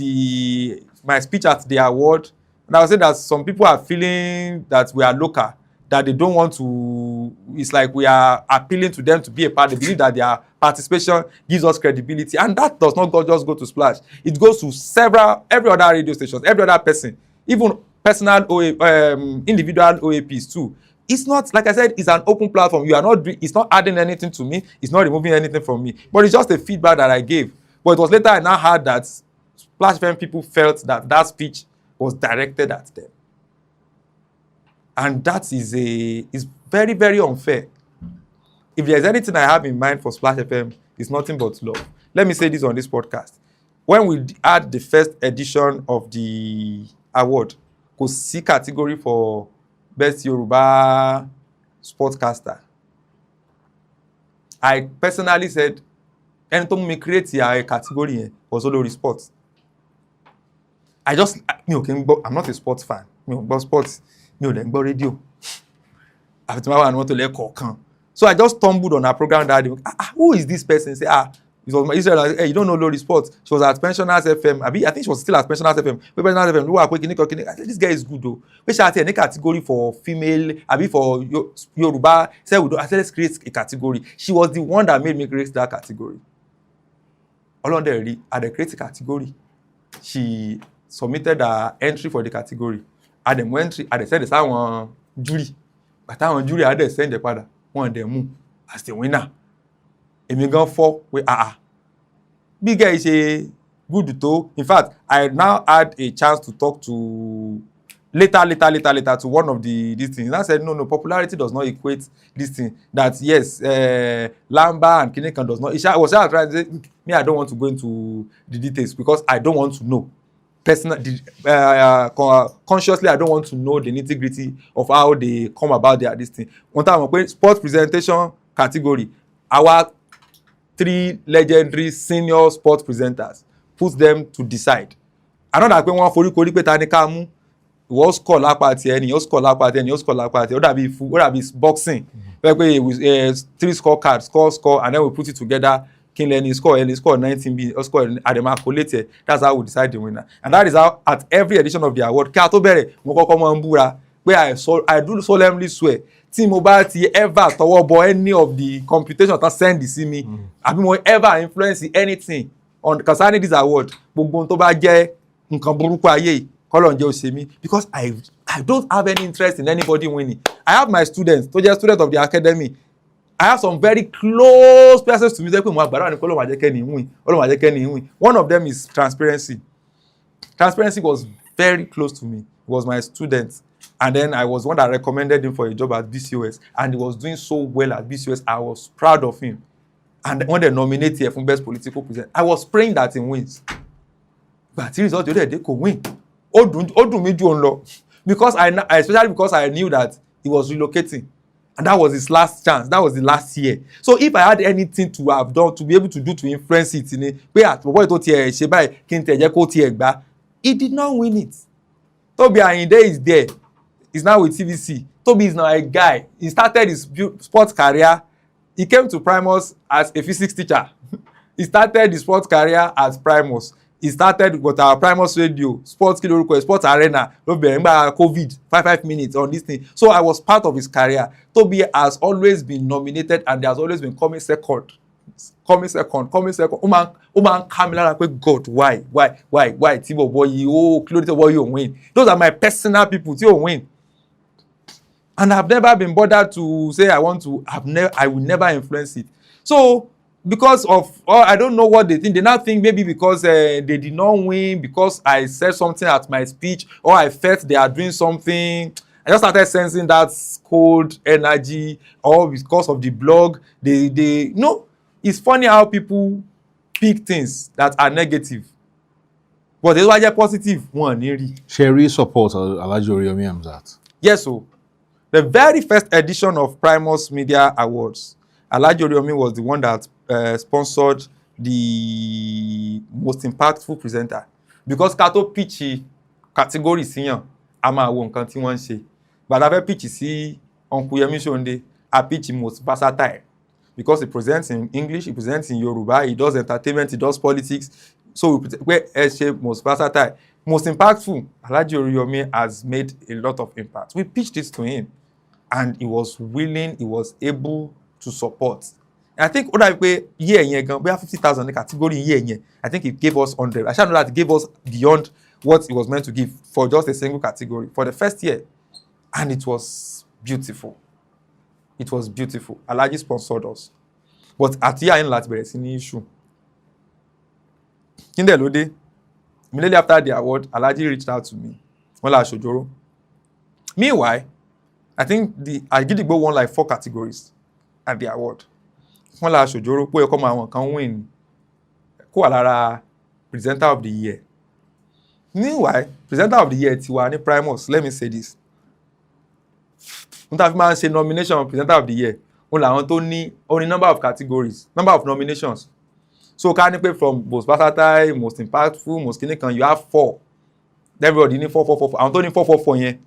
Speaker 1: my speech at the award, and I was saying that some people are feeling that we are local, that they don't want to, it's like we are appealing to them to be a part. They believe that their participation gives us credibility, and that does not just go to Splash. It goes to every other radio stations, every other person, even personal individual OAPs too. It's not, like I said, it's an open platform. It's not adding anything to me. It's not removing anything from me. But it's just a feedback that I gave. But it was later I now heard that Splash FM people felt that speech was directed at them. And that is very, very unfair. If there's anything I have in mind for Splash FM, it's nothing but love. Let me say this on this podcast. When we had the first edition of the award, kò sí category for Best Yoruba Sportscaster. I personally said, ẹni tó mú mi create a category yẹn was olórí sports. I'm not a sports fan. Mi ò gbọ́ sports. Mi ò dẹ̀ gbọ́ radio. Àfi tí wọ́n wà ní wọ́n tó lẹ́kọ̀ọ̀kan. So I just stumbled on her program that day. Who is this person? Say, it was my Israel. Hey, you don't know Lori Sports. She was at Pensioners FM. I think she was still at Pensioners FM. Pensioners FM. I said, this guy is good though. We should have a category for female. For Yoruba. I said, let's create a category. She was the one that made me create that category. Olonderi at the creative category. She submitted her entry for the category. At the entry, at the send the jury. But our jury had the send the padà. One dem mú as the winner. Èmi gan fọ́ pé big guy is good tó. In fact, I now had a chance to talk to later to one of these things. I said, no, popularity does not equate this thing. That yes, Lamba and Kinekan does not. I was trying to say, me, I don't want to go into the details because I don't want to know. Consciously, I don't want to know the nitty-gritty of how they come about this thing. One time, sports presentation category, our 3 legendary senior sports presenters put them to decide. I know that when one forí pé ta ni ká mú, ìwọ score lápá ti ẹni, ó score lápá ti ẹni, ó score lápá ti ẹni, ó dàbí boxing. Pé 3 scorecards, score, and then we put it together. King Lenny score 19B, or score Adema collated. That's how we decide the winner. And that is how at every edition of the award, kí a tó bẹ̀rẹ̀, mo kọ́kọ́ mọ̀ ń búra pé I do solemnly swear tí mo bá ti ever tọwọ́ bọ any of the computation tán send sí mi, àbí mo ever influence anything on concerning this award, gbogbo ohun tó bá jẹ́ nǹkan burúkú ayé yìí, kọ́lọ̀ ǹjẹ́ ó ṣe mí, because I don't have any interest in anybody winning. I have my students tó jẹ́ student of the academy. I have some very close persons to me. One of them is transparency. Transparency was very close to me. He was my student. And then I was one that recommended him for a job at BCOS. And he was doing so well at BCOS. I was proud of him. And when they nominated him for best political presenter, I was praying that he wins. But the result, they could win. Because especially because I knew that he was relocating. And that was his last chance. That was the last year. So if I had anything to have done, to be able to do to influence it, he did not win it. Tobi Ayinde is there. He's now with TVC. Tobi is now a guy. He started his sports career. He came to Primus as a physics teacher. He started his sports career as Primus. He started with our Primus Radio, Sports Kilo, Sports Arena, COVID, 5 minutes on this thing. So I was part of his career. Tobi has always been nominated and he has always been coming second. Oman Kamila, God, why? Tibo boy, you win. Those are my personal people, you win. And I've never been bothered to say I will never influence it. So because of, I don't know what they think. They now think maybe because they did not win, because I said something at my speech, or I felt they are doing something. I just started sensing that cold energy, or because of the blog. No, it's funny how people pick things that are negative. But they are positive.
Speaker 3: Sherry support Alhaji Oriyomi Hamzat.
Speaker 1: Yes, so the very first edition of Primus Media Awards, Alhaji Oriyomi was the one that sponsored the most impactful presenter, because Kato pitch category siyan ama wo nǹkan tí wọ́n ṣe, but I pitch sí Uncle Yemi Sonde, I pitch most versatile because he presents in English, he presents in Yoruba, he does entertainment, he does politics, so where most versatile, most impactful. Alhaji Oriyomi has made a lot of impact. We pitched this to him and he was willing, he was able to support. I think we have 50,000 in the category. I think he gave us 100. I shall know that he gave us beyond what he was meant to give for just a single category for the first year. And it was beautiful. It was beautiful. Alhaji sponsored us. But at the end, that's an issue. Immediately after the award, Alhaji reached out to me. Meanwhile, I think I Gidigbo won like 4 categories at the award. Wọ́n la ṣòjóró pé ẹ̀kọ́ àwọn kan win kó wà lára presenter of the year. Meanwhile, presenter of the year tiwa ní Primus, let me say this. Wọ́n ta fi máa ń ṣe nomination of presenter of the year. Wọ́n làwọn tó ní only number of categories, number of nominations. So ká ní pé from most versatile, most impactful, most kinikan, you have 4. Everybody ní 4. Àwọn tó ní 4 yẹn,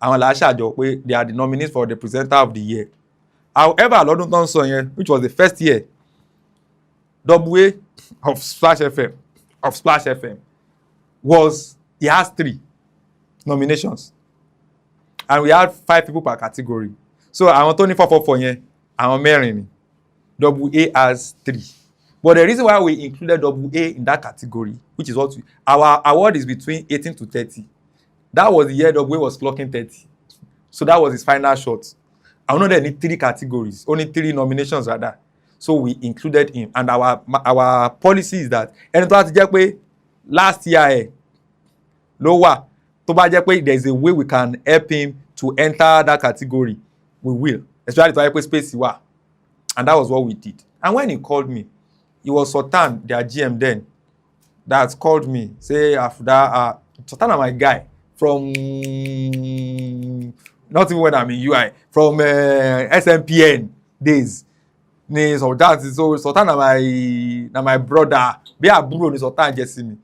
Speaker 1: àwọn là á ṣàjọ pé they are the nominees for the presenter of the year. However, lọ́dún tó ń sọ yẹn, which was the first year, WA of Splash FM, he has 3 nominations. And we had 5 people per category. So àwọn tó ní 4 yẹn, àwọn mẹ́rin ni. WA has 3. But the reason why we included AA in that category, which is what our award is between 18 to 30. That was the year AA was clocking 30. So that was his final shot. I know there need 3 categories, only 3 nominations rather. So we included him, and our policy is that ẹni tó bá ti jẹ́ pé last year lower, tó bá jẹ́ pé there is a way we can help him to enter that category, we will. Especially tó bá jẹ́ pé space wà. And that was what we did. And when he called me, it was Sultan, their GM then, that called me, say, Afouda, Sultan are my guy from, not even when I'm in UI, from SMPN days. So Sultan are my brother. Be a bro ni Sultan just see me.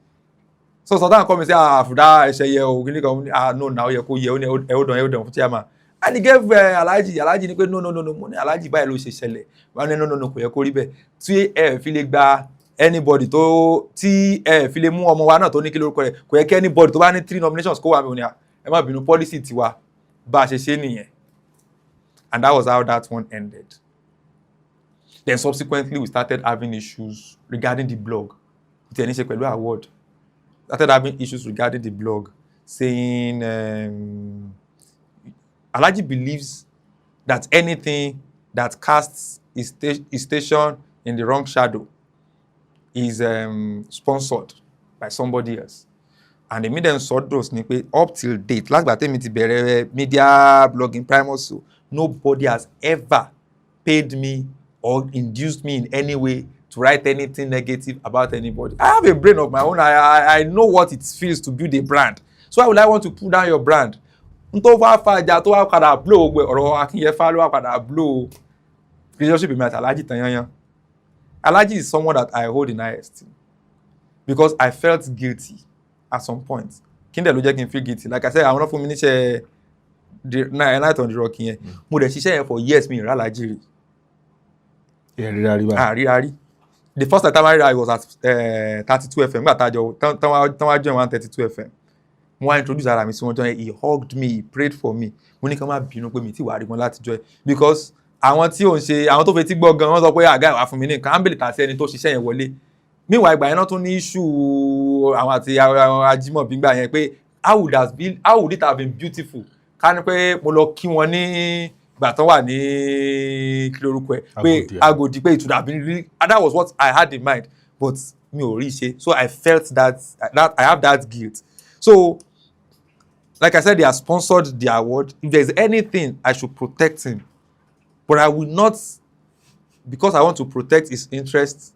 Speaker 1: So Sultan come and say, Afouda, no, now you hold on, chairman. And he gave Alhaji ni pé no money Alhaji báyìí ló ṣe ṣẹlẹ̀. No kò yẹ kó rí bẹ́ẹ̀. Tí ẹ fi lè gba anybody tó tí ẹ fi lè mú ọmọ wa náà tó ní kí lórúkọ rẹ̀ kò yẹ kí anybody tó bá ní 3 nominations kó wà mí ní ẹ má bínú policy tiwa bá a ṣe ṣe nìyẹn. And that was how that one ended. Then subsequently we started having issues regarding the blog. Tí ẹni ṣe pẹ̀lú award. Started having issues regarding the blog, saying Alhaji believes that anything that casts his station in the wrong shadow is sponsored by somebody else. And the media those ni pé up till date, last gbà tèmi ti bẹ̀rẹ̀ media blogging primus, nobody has ever paid me or induced me in any way to write anything negative about anybody. I have a brain of my own. I know what it feels to build a brand. So why would I want to pull down your brand? Nto wa faja tó wá padà blow gbe ọ̀rọ̀ Akinyẹfa ló wá padà blow relationship with Alhaji tan yanyan. Alhaji is someone that I hold in high esteem because I felt guilty at some point. Kinde ló jẹ́ kí n feel guilty. Like I said, àwọn náà fún mi níṣẹ́ night on the rock yẹn. Mo dẹ̀ ṣiṣẹ́ yẹn for years mi ra Alhaji rí. Rí. The first time I was at 32 FM. Nígbà tájọ tán wá join 132 FM. Mo introduce ara mi sí wọn jọ, he hugged me, he prayed for me. Mo ní kàn má bínú pé mi ti wà rí wọn láti jọ because àwọn tí ò ń ṣe àwọn tó fetí gbọ́ gan wọ́n sọ pé àga ìwà fún mi ní nǹkan ámbèlè tà sí ẹni tó ṣiṣẹ́ yẹn wọlé. Meanwhile ìgbà yẹn náà tún ní issue àwọn àti Ajímọ̀bí gbà yẹn pé how would it have been beautiful ká ní pé mo lọ kí wọn ní ìgbà tán wà ní kí lórúkọ ẹ̀ pé Agodi pé it would have been really, and that was what I had in mind, but mi ò rí ṣe. So I felt that I have that guilt. So like I said, they have sponsored the award. If there's anything, I should protect him. But I will not, because I want to protect his interests,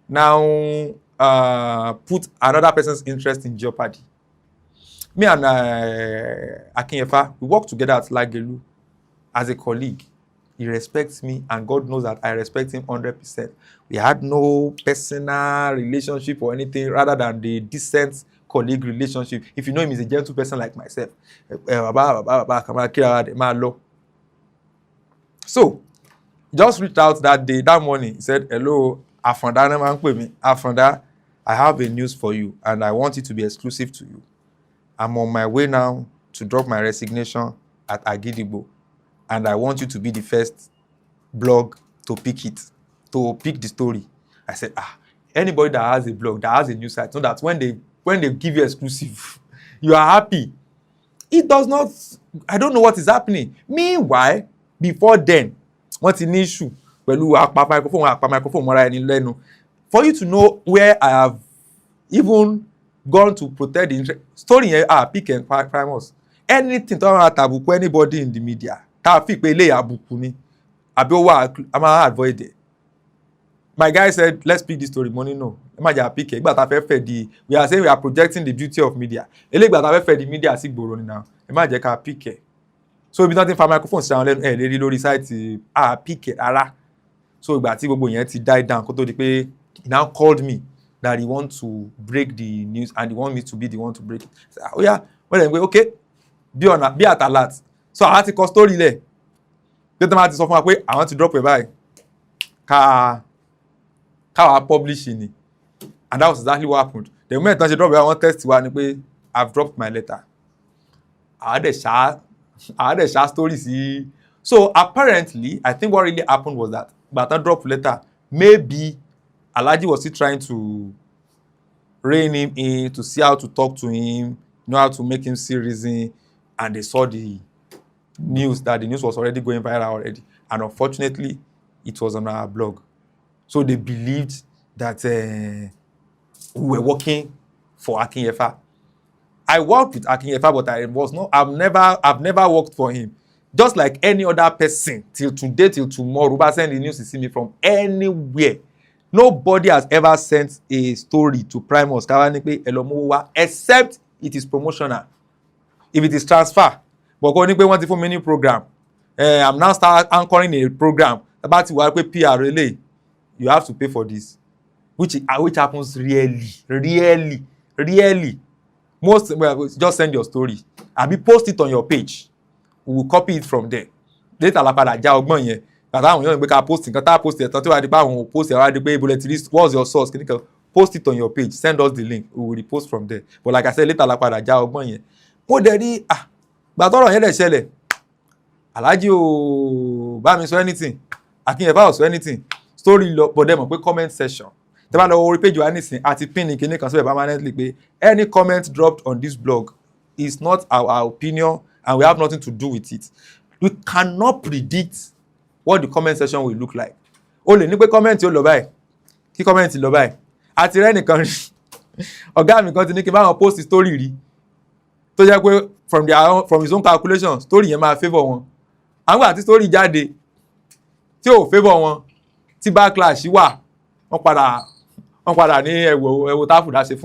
Speaker 1: now put another person's interest in jeopardy. Me and Akinyẹfa, we work together at Lagelu as a colleague. He respects me, and God knows that I respect him 100%. We had no personal relationship or anything rather than the decent colleague relationship. If you know him, he's a gentle person like myself. So, just reached out that day, that morning. He said, hello, Afouda, I have a news for you, and I want it to be exclusive to you. I'm on my way now to drop my resignation at Agidigbo, and I want you to be the first blog to pick the story. I said, anybody that has a blog, that has a news site, so that when they give you exclusive, you are happy. It does not, I don't know what is happening. Meanwhile, before then, what's an issue? Microphone. For you to know where I have even gone to protect the interest, story here, pick and primus. Anything to abuku anybody in the media, I'm avoid it. My guy said, let's pick this story. Money no. Pick it. But we are saying we are projecting the beauty of media. The media is now. Imagine pick it. So if nothing for microphone sound lady lórí site pick it. So ìgbà tí gbogbo yẹn ti die down kó tó di pé he now called me that he want to break the news and he want me to be the one to break it. So, oh yeah, well then okay. Be at alert. So I had to call story lẹ̀. Bí tó máa ti sọ fún wa pé I want to drop it by ká publish ni. And that was exactly what happened. The moment I drop it, I want test wa ni pé I've dropped my letter. I had a share stories. So apparently, I think what really happened was that but I dropped letter. Maybe
Speaker 2: Alhaji was still trying to rein him in, to see how to talk to him, know how to make him see reason, and they saw the news was already going viral already, and unfortunately it was on our blog, so they believed that we were working for Akinyefa. I worked with Akinyefa, but I've never worked for him. Just like any other person, till today, till tomorrow, Uba send the news to see me from anywhere. Nobody has ever sent a story to Primus except it is promotional. If it is transfer, but when you want to form any program, I'm now start anchoring a program about to work with PR relay. You have to pay for this, which happens really. Most just send your story. Abi post it on your page. We will copy it from there. Later la padà já ọgbọ́n yẹn. Bàtà àwọn èèyàn gbé ká post nǹkan tá post ẹ̀ tán tí wàá di pé àwọn post ẹ̀ wá di pé bullet list, what's your source? Kìnìkan post it on your page, send us the link, we will repost from there. But like I said, later la padà já ọgbọ́n yẹn. Mo dẹ̀ rí gbàtọ́rọ̀ yẹn dẹ̀ ṣẹlẹ̀. Alhaji ò bá mi sọ anything. Akinyefa ò sọ anything. Story lọ but dem mọ̀ pé comment section. Tẹ́ bá lọ orí page wa nísìn àti pin kìíní kan síbẹ̀ permanently pé any comment dropped on this blog is not our opinion and we have nothing to do with it. We cannot predict what the comment section will look like. O lè ní pé comment yóò lọ báyìí kí comment lọ báyìí. Àti rẹ́ nìkan rí ọ̀gá mi kan ti ní kí n bá wọn post story rí tó jẹ́ pé from his own calculation story yẹn máa favour wọn. Àwọn àti story jáde tí ò favour wọn tí backlash wà wọ́n padà ní ẹ̀wò táfùdá ṣe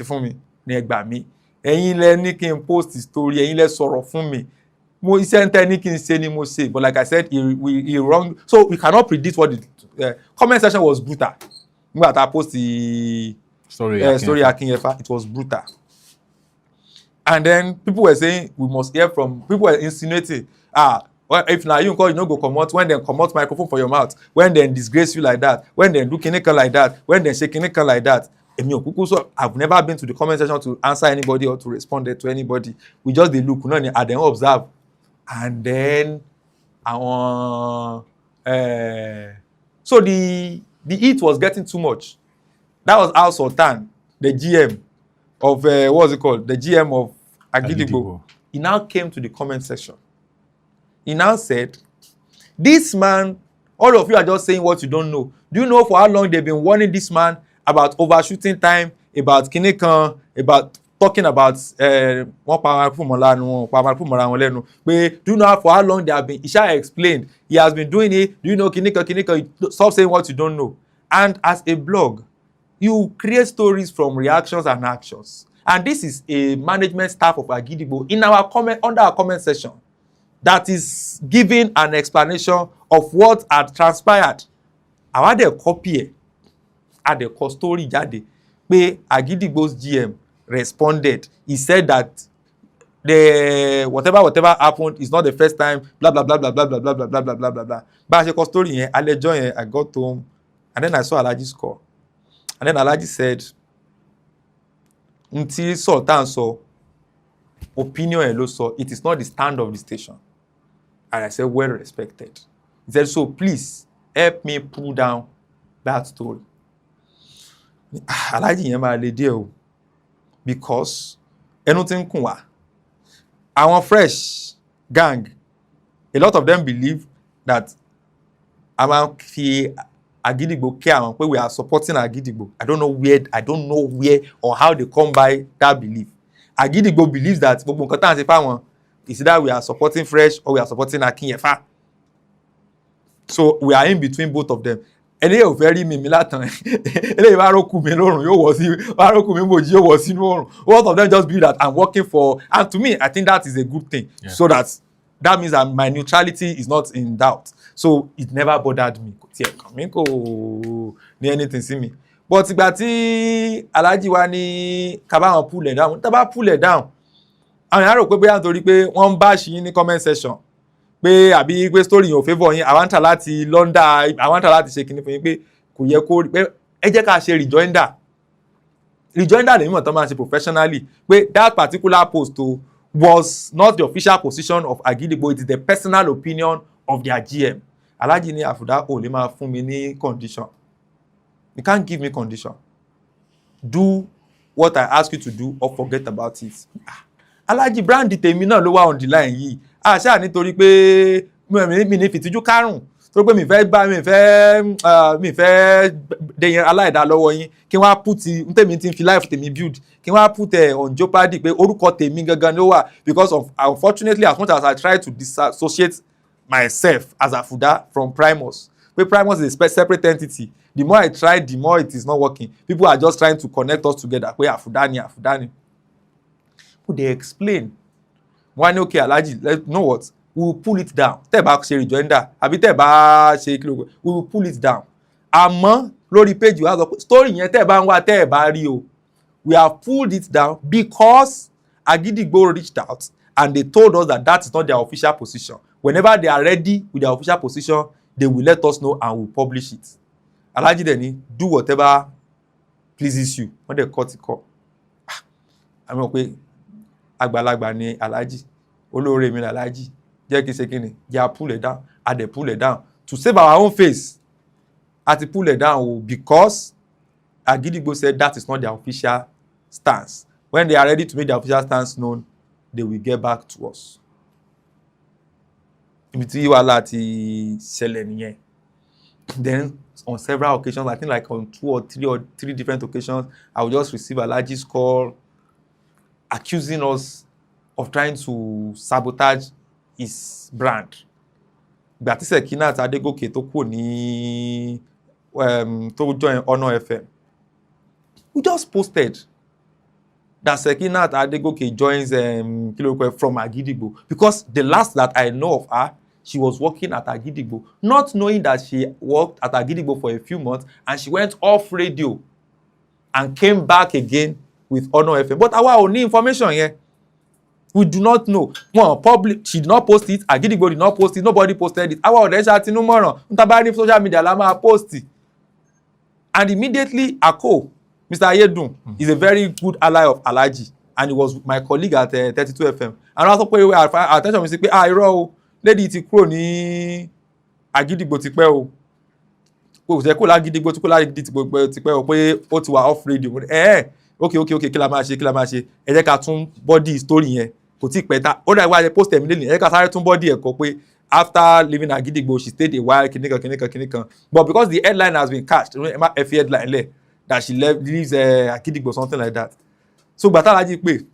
Speaker 2: fún mi ní ẹgbàá mi ẹ̀yin lẹ ní kí n post story ẹ̀yin lẹ sọ̀rọ̀ fún mi mo iṣẹ́ ń tẹ́ ní kí n ṣe ni mo ṣe but like I said he wrong, so we cannot predict what the comment section was brutal nígbà tá a post the story Akinyefa. It was brutal, and then people were saying we must hear from people were insinuating well, if na you call you no go comot when dem comot microphone for your mouth, when dem disgrace you like that, when dem do kinikan like that, when dem say kinikan like that. Èmi ò kúkú so I've never been to the comment section to answer anybody or to respond to anybody. We just dey look náà ni and then observe, and then àwọn so the heat was getting too much. That was how Sultan, the GM of what's it called, the GM of Agidigbo, he now came to the comment section. He now said, this man, all of you are just saying what you don't know. Do you know for how long they've been warning this man about overshooting time, about kinikan, about talking about do you know for how long they have been? Isha explained. He has been doing it. Do you know kinikan? Stop saying what you don't know. And as a blog, you create stories from reactions and actions. And this is a management staff of Agidigbo in our under our comment section that is giving an explanation of what had transpired. Àwa dẹ̀ copy ẹ̀, a dẹ̀ kọ story jáde pé Agidigbo's GM responded. He said that the whatever happened is not the first time, blah blah blah blah blah blah blah blah blah blah blah blah. Bá a ṣe kọ story yẹn, alẹ́jọ́ yẹn, I got home and then I saw Alhaji's call. And then Alhaji said, Nti Sultan sọ, opinion ẹ̀ ló sọ, it is not the stand of the station. And I said, well respected. He said, so please help me pull down that story. Alhaji yẹn máa le díẹ̀ o, because ẹnu tí ń kùn wá. Àwọn fresh gang, a lot of them believe that a máa fi Agidigbo care àwọn pé we are supporting Agidigbo. I don't know where or how they come by that belief. Agidigbo believes that gbogbo nǹkan tá à ń ṣe fáwọn is that we are supporting Fresh or we are supporting Akinyefa. So we are in between both of them. Eléyìí ò fẹ́ rí mi látàn eléyìí bá rókù mi lórùn yóò wọ̀ sí bá rókù mi mòjì yóò wọ̀ sínú ọrùn. Both of them just believe that I'm working for, and to me I think that is a good thing. Yeah. So that means that my neutrality is not in doubt. So it never bothered me. Kò ní anything sí mi. But ìgbà tí Alhaji wa ní ká bá wọn pull it down, tá bá pull it down, àwọn èèyàn rò pé bóyá nítorí pé wọ́n ń bash yín ní comment section pé àbí pé story yẹn ò favour yín, àwọn ń tà láti London, àwọn ń tà láti ṣe kinní fún yín pé kò yẹ kó rí pé ẹ jẹ́ ká ṣe rejoinder lèmi mọ̀ tán máa ṣe professionally pé that particular post was not the official position of Agidigbo, it is the personal opinion of their GM. Alhaji ní Afouda ò lè máa fún mi ní condition You can't give me condition. Do what I ask you to do or forget about it. Alhaji brand tèmi náà ló wà on the line yìí. Ṣáà nítorí pé mi ní fìtìjú kárùn tó pé mi fẹ́ dẹ̀yìn aláìdá lọ́wọ́ yín kí wọ́n á put tèmi ti fi life tèmi build kí wọ́n á put on jeopardy pé orúkọ tèmi gangan ló wà because of unfortunately as much as I try to disassociate myself as Afouda from Primus. But Primus is a separate entity. The more I try, the more it is not working. People are just trying to connect us together. Pé Afouda ni. But they explain. Wọ́n ní okay Alhaji, you know what? We will pull it down. Tẹ́ bá ṣe rejoinder, àbí tẹ́ bá ṣe kí ló gbé, we will pull it down. Àmọ́ lórí page wa sọ pé story yẹn tẹ́ bá ń wá tẹ́ bá rí o. We have pulled it down because Agidigbo reached out and they told us that is not their official position. Whenever they are ready with their official position, they will let us know and we'll publish it. Alhaji deni, do whatever pleases you. When they cut it call. I mean, okay, àgbàlagbà ni Alhaji, olóore mi Alhaji. Jẹ́ kí ṣe kíni, jẹ́ pull it down, and they pull it down to save our own face. At the pull it down because Agidigbo said that is not their official stance. When they are ready to make their official stance known, they will get back to us. Then on several occasions, I think like on 2 or 3 different occasions, I would just receive Alhaji's call accusing us of trying to sabotage his brand. Ìgbà tí Sekinat Adegoke tó kúrò ní tó join Honor FM, we just posted that Sekinat Adegoke joins from Agidigbo because the last that I know of her, she was working at Agidigbo, not knowing that she worked at Agidigbo for a few months and she went off radio and came back again with Honor FM. But our only information here, we do not know. Well, she did not post it, Agidigbo did not post it, nobody posted it. Our ọ̀rẹ́ ṣàtìnú mọ̀ràn, ntabari social media la máa post it. And immediately Ako, Mr. Ayedun, is a very good ally of Alhaji and he was my colleague at 32 FM. And also pé attention mi sí pé irọ́ o, lady ti kúrò ní Agidigbo ti pẹ́ o. Kò ṣe kó l'Agidigbo tí kò l'Agidigbo ti pẹ́ o pé ó ti wà off radio. Okay, kí la máa ṣe. Ẹ jẹ́ ká tún body story yẹn. Kò tí pẹ́ ta. Ó dà wá post ẹ̀ immediately. Ẹ jẹ́ ká sáré tún body ẹ̀ kọ pé after leaving Agidigbo, she stayed a while, kinikan. But because the headline has been cached, remember F headline there, that she leaves Agidigbo, something like that. So gbàtà Alhaji pé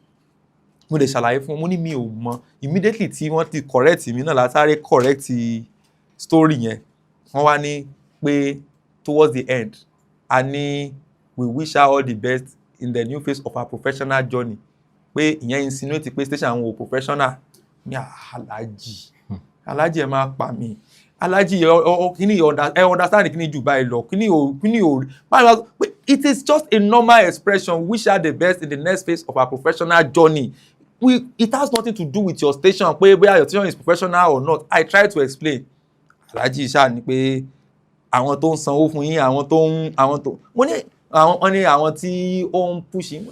Speaker 2: mo lè ṣàlàyé fún mo ní mi ò mọ̀. Immediately tí wọ́n ti correct mi náà la sáré correct story yẹn. Wọ́n wá ní pé towards the end, and we wish her all the best in the new phase of her professional journey. Pé ìyẹn insinuate pé station àwọn ò professional ní Alhaji ẹ máa pa mí. Alhaji kíni understand kíni jù báyìí lọ. Kíni o it is just a normal expression. Wish her the best in the next phase of her professional journey. It has nothing to do with your station. Pé whether your station is professional or not. I try to explain. Alhaji ṣáà ní pé àwọn tó ń sanwó fún yín, àwọn tó mo ní àwọn tí ó ń push yín.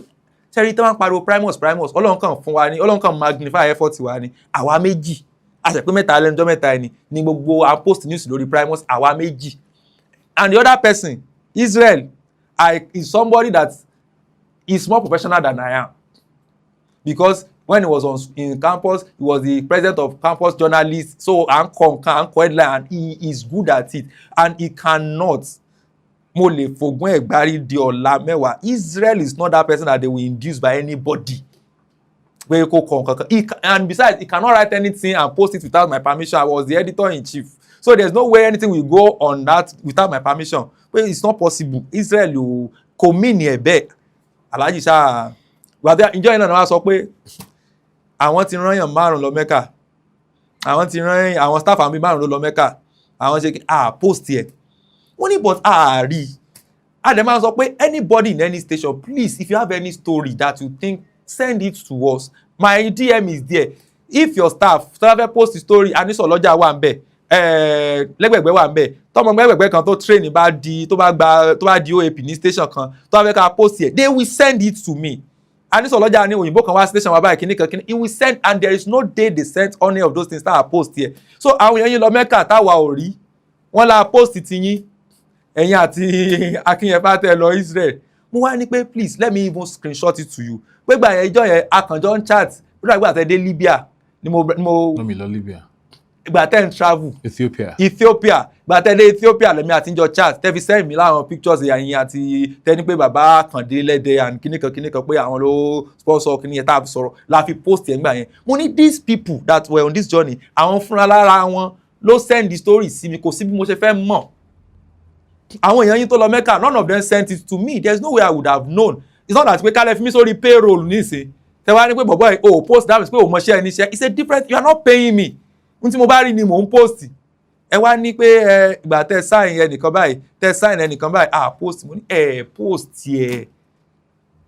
Speaker 2: Ṣẹ́rí tó máa ń pariwo Primus Ọlọ́run kan fún wa ní Ọlọ́run kan magnify effort wa ní àwa méjì. A ṣe pé mẹ́ta lẹ́nujọ́ mẹ́ta ẹni ní gbogbo a post news lórí Primus àwa méjì. And the other person, Israel, is somebody that is more professional than I am. Because when he was in campus, he was the president of campus journalists. So anchor headline, and he is good at it. And he cannot. Mo lè fògùn ẹ̀gbárí di ọ̀la mẹ́wàá. Israel is not that person that they will induce by anybody. And besides, he cannot write anything and post it without my permission. I was the editor-in-chief. So there's no way anything will go on that without my permission. But it's not possible. Israel kò mí ní ẹ̀bẹ̀. Alhaji ṣáà ìjọ iná náà wá sọ pé àwọn ti rán yàn 5 lọ Mẹ́kà. Àwọn ti rán àwọn staff àmì 5 lọ Mẹ́kà. Àwọn ṣe post here. Only but rí. And the man sọ pé anybody in any station, please, if you have any story that you think, send it to us. My DM is there. If your staff post the story, Anisoloja wà ńbẹ̀, lẹ́gbẹ̀gbẹ́ wà ńbẹ̀, tọ́mọ gbẹ̀gbẹ̀ kan tó train tó bá di OAP ní station kan, tó bá fẹ́ ká post here, they will send it to me. Anisoloja ní òyìnbó kan wá station wá báyìí kíní, he will send, and there is no day they sent any of those things that are post here. So àwọn èèyàn yín lọ Mẹ́kà táwa ò rí, wọ́n la post ti yín.
Speaker 1: ẹ̀yin àti Akínyẹ̀fà tẹ́ lọ Israel. Mo wá ní pé please let me even screenshot it to you. Pé gbà yẹn ìjọ yẹn akànjọ ń chat ó dàgbà tẹ́ dé Libya ni mo
Speaker 3: No, me lọ Libya.
Speaker 1: ìgbà tẹ́ ń travel
Speaker 3: Ethiopia.
Speaker 1: ìgbà tẹ́ dé Ethiopia lẹ́mi àti ìjọ chat tẹ́ fi send mi láwọn pictures ẹ̀yin àti tẹ́ni pé bàbá Kàndé lẹ́dẹ̀ and kíníkan pé àwọn ló sponsor kíní yẹn tá a fi sọ̀rọ̀ la fi post yẹn gbà yẹn. Mo ní these people that were on this journey àwọn fúnra lára wọn ló send the story sí mi kò sí bí mo ṣe fẹ́ mọ̀. Àwọn èèyàn yín tó lọ Mecca none of them sent it to me. There's no way I would have known. It's not that pé kálẹ̀ fi mí sórí payroll nísìn tẹ́ wá ní pé bọ̀bọ̀ o post that pé o mọṣẹ́ ẹni iṣẹ́ it's a different you are not paying me. N tí mo bá rí ni mò ń post. Ẹ wá ní pé ìgbà tẹ́ sign ẹnìkan báyìí tẹ́ sign ẹnìkan báyìí post mo ní post yẹ.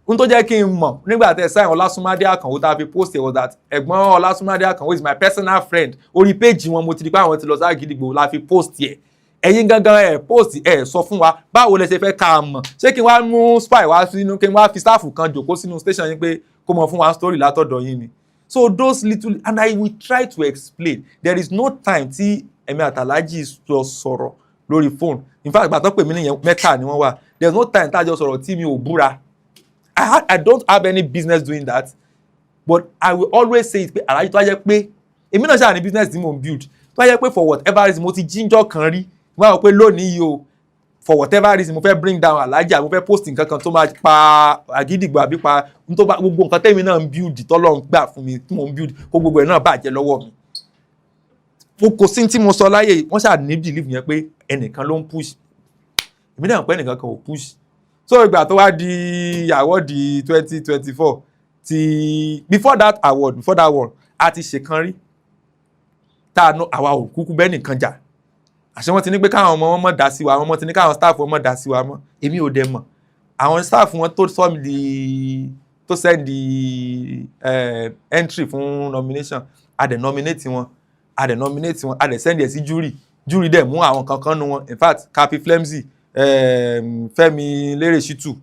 Speaker 1: N tó jẹ́ kí n mọ̀ nígbà tẹ́ sign Ọlásùnmádé Àkànwó tá a fi post was that ẹ̀gbọ́n Ọlásùnmádé Àkànwó is my personal friend. Orí page wọn mo ti di pé àwọn ti lọ sí Àgídìgbò la fi post yẹ. Ẹ̀yin gangan post sọ fún wa báwo lẹ ṣe fẹ́ ká mọ̀ ṣé kí n wá mú spy wá sínú kí n wá fi staff kan jòkó sínú station yín pé kó mọ̀ fún wa story látọ̀dọ̀ yín ni. So those little and I will try to explain there is no time tí Ẹ̀mí àtàlájì sọ̀rọ̀ lórí phone in fact ìgbà tó pè mí nìyẹn Mẹ́kà ni wọ́n wà there is no time tá a jọ sọ̀rọ̀ tí mi ò búra I don't have any business doing that but I will always say it pé àlàyé tó wá jẹ́ pé èmi náà ṣáà ní business tí mò ń build tó wá jẹ́ pé for whatever reason mo ti jíjọ́ kan rí wọ́n á wọ pé lónìí yìí o for whatever reason mo fẹ́ bring down Alhaji mo fẹ́ post nǹkan kan tó máa pa Àgídìgbò àbí pa tó bá gbogbo nǹkan tẹ́mi náà ń build tọ́lọ́run gbà fún mi tí mò ń build kó gbogbo ẹ̀ náà bàjẹ́ lọ́wọ́ mi. Mo kò sí tí mo sọ láyé wọ́n ṣáà ní believe yẹn pé ẹnìkan ló ń push èmi náà pé ẹnìkan kan ò push. So ìgbà tó wá di award 2024 ti before that one a ti ṣèkan rí tá a ná àwa ò kúkú bẹ́ẹ̀ nìkan jà. Àṣẹ wọn ti ní pé káwọn ọmọ wọn mọ̀ dá sí wa àwọn ọmọ ti ní káwọn staff wọn mọ̀ dá sí wa mọ́ èmi ò dẹ̀ mọ̀ àwọn staff wọn tó sọ mi tó send the entry fún nomination a dẹ̀ nominate wọn a dẹ̀ send ẹ̀ sí jury dẹ̀ mú àwọn kankan nu wọn in fact Kapi Flemzy Fẹ́mi Lérè Ṣítù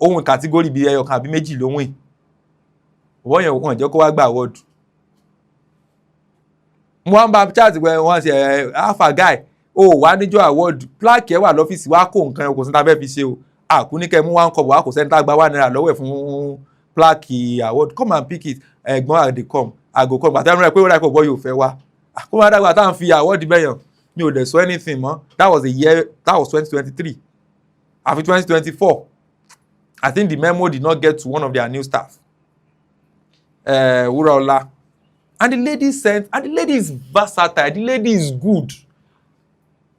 Speaker 1: ohun category bíi ẹyọkan àbí méjì ló win wọ́n yẹn wọ́n jẹ́ kó wá gba award. Wọ́n bá chat pé wọ́n ṣe alpha guy wà níjọ́ award plaque ẹ̀ wà lọ́fíìsì wá kó nǹkan kò sí ta fẹ́ fi ṣe o àkúníkẹ́ mú wá ń kọ̀ wá kò sẹ́ni tá gba £1 lọ́wọ́ ẹ̀ fún plaque award come and pick it ẹ̀gbọ́n àdè come àgò come àtàwọn ẹ̀rọ pé ó rà pé bọ́ yóò fẹ́ wá kó má dàgbà táwọn fi award bẹ́yàn mi ò dẹ̀ sọ anything mọ́ that was 2023 àfi 2024 I think the memo did not get to one of their new staff Wúrọ̀ọlá. And the lady sent, and the lady is versatile, the lady is good.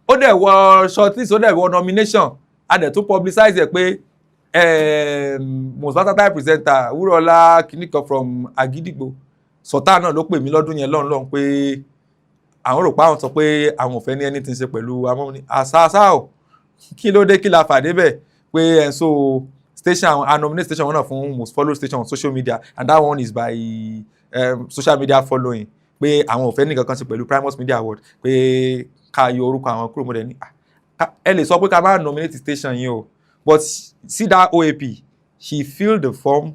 Speaker 1: Ó dẹ̀ wọ shortlist, ó dẹ̀ wọ nomination. A dẹ̀ tún publicize ẹ̀ pé most versatile presenter Wúrọ̀ọlá kìnìkan from Àgídìgbò. Sọ̀tá náà ló pè mí lọ́dún yẹn lọ́nlọ́n pé àwọn rò pé àwọn sọ pé àwọn ò fẹ́ ní anything ṣe pẹ̀lú àwọn ní àṣàṣà ò kí ló dé kí la fàdé bẹ̀ pé so station I nominate station one náà fún most followed station on social media and that one is by social media following pé àwọn ò fẹ́ ní kankan ṣe pẹ̀lú Primus Media Award pé ká yọ orúkọ àwọn kúrò mọ́dẹ̀ ní ẹ lè sọ pé ká máa nominate station yìí o but see that OAP she filled the form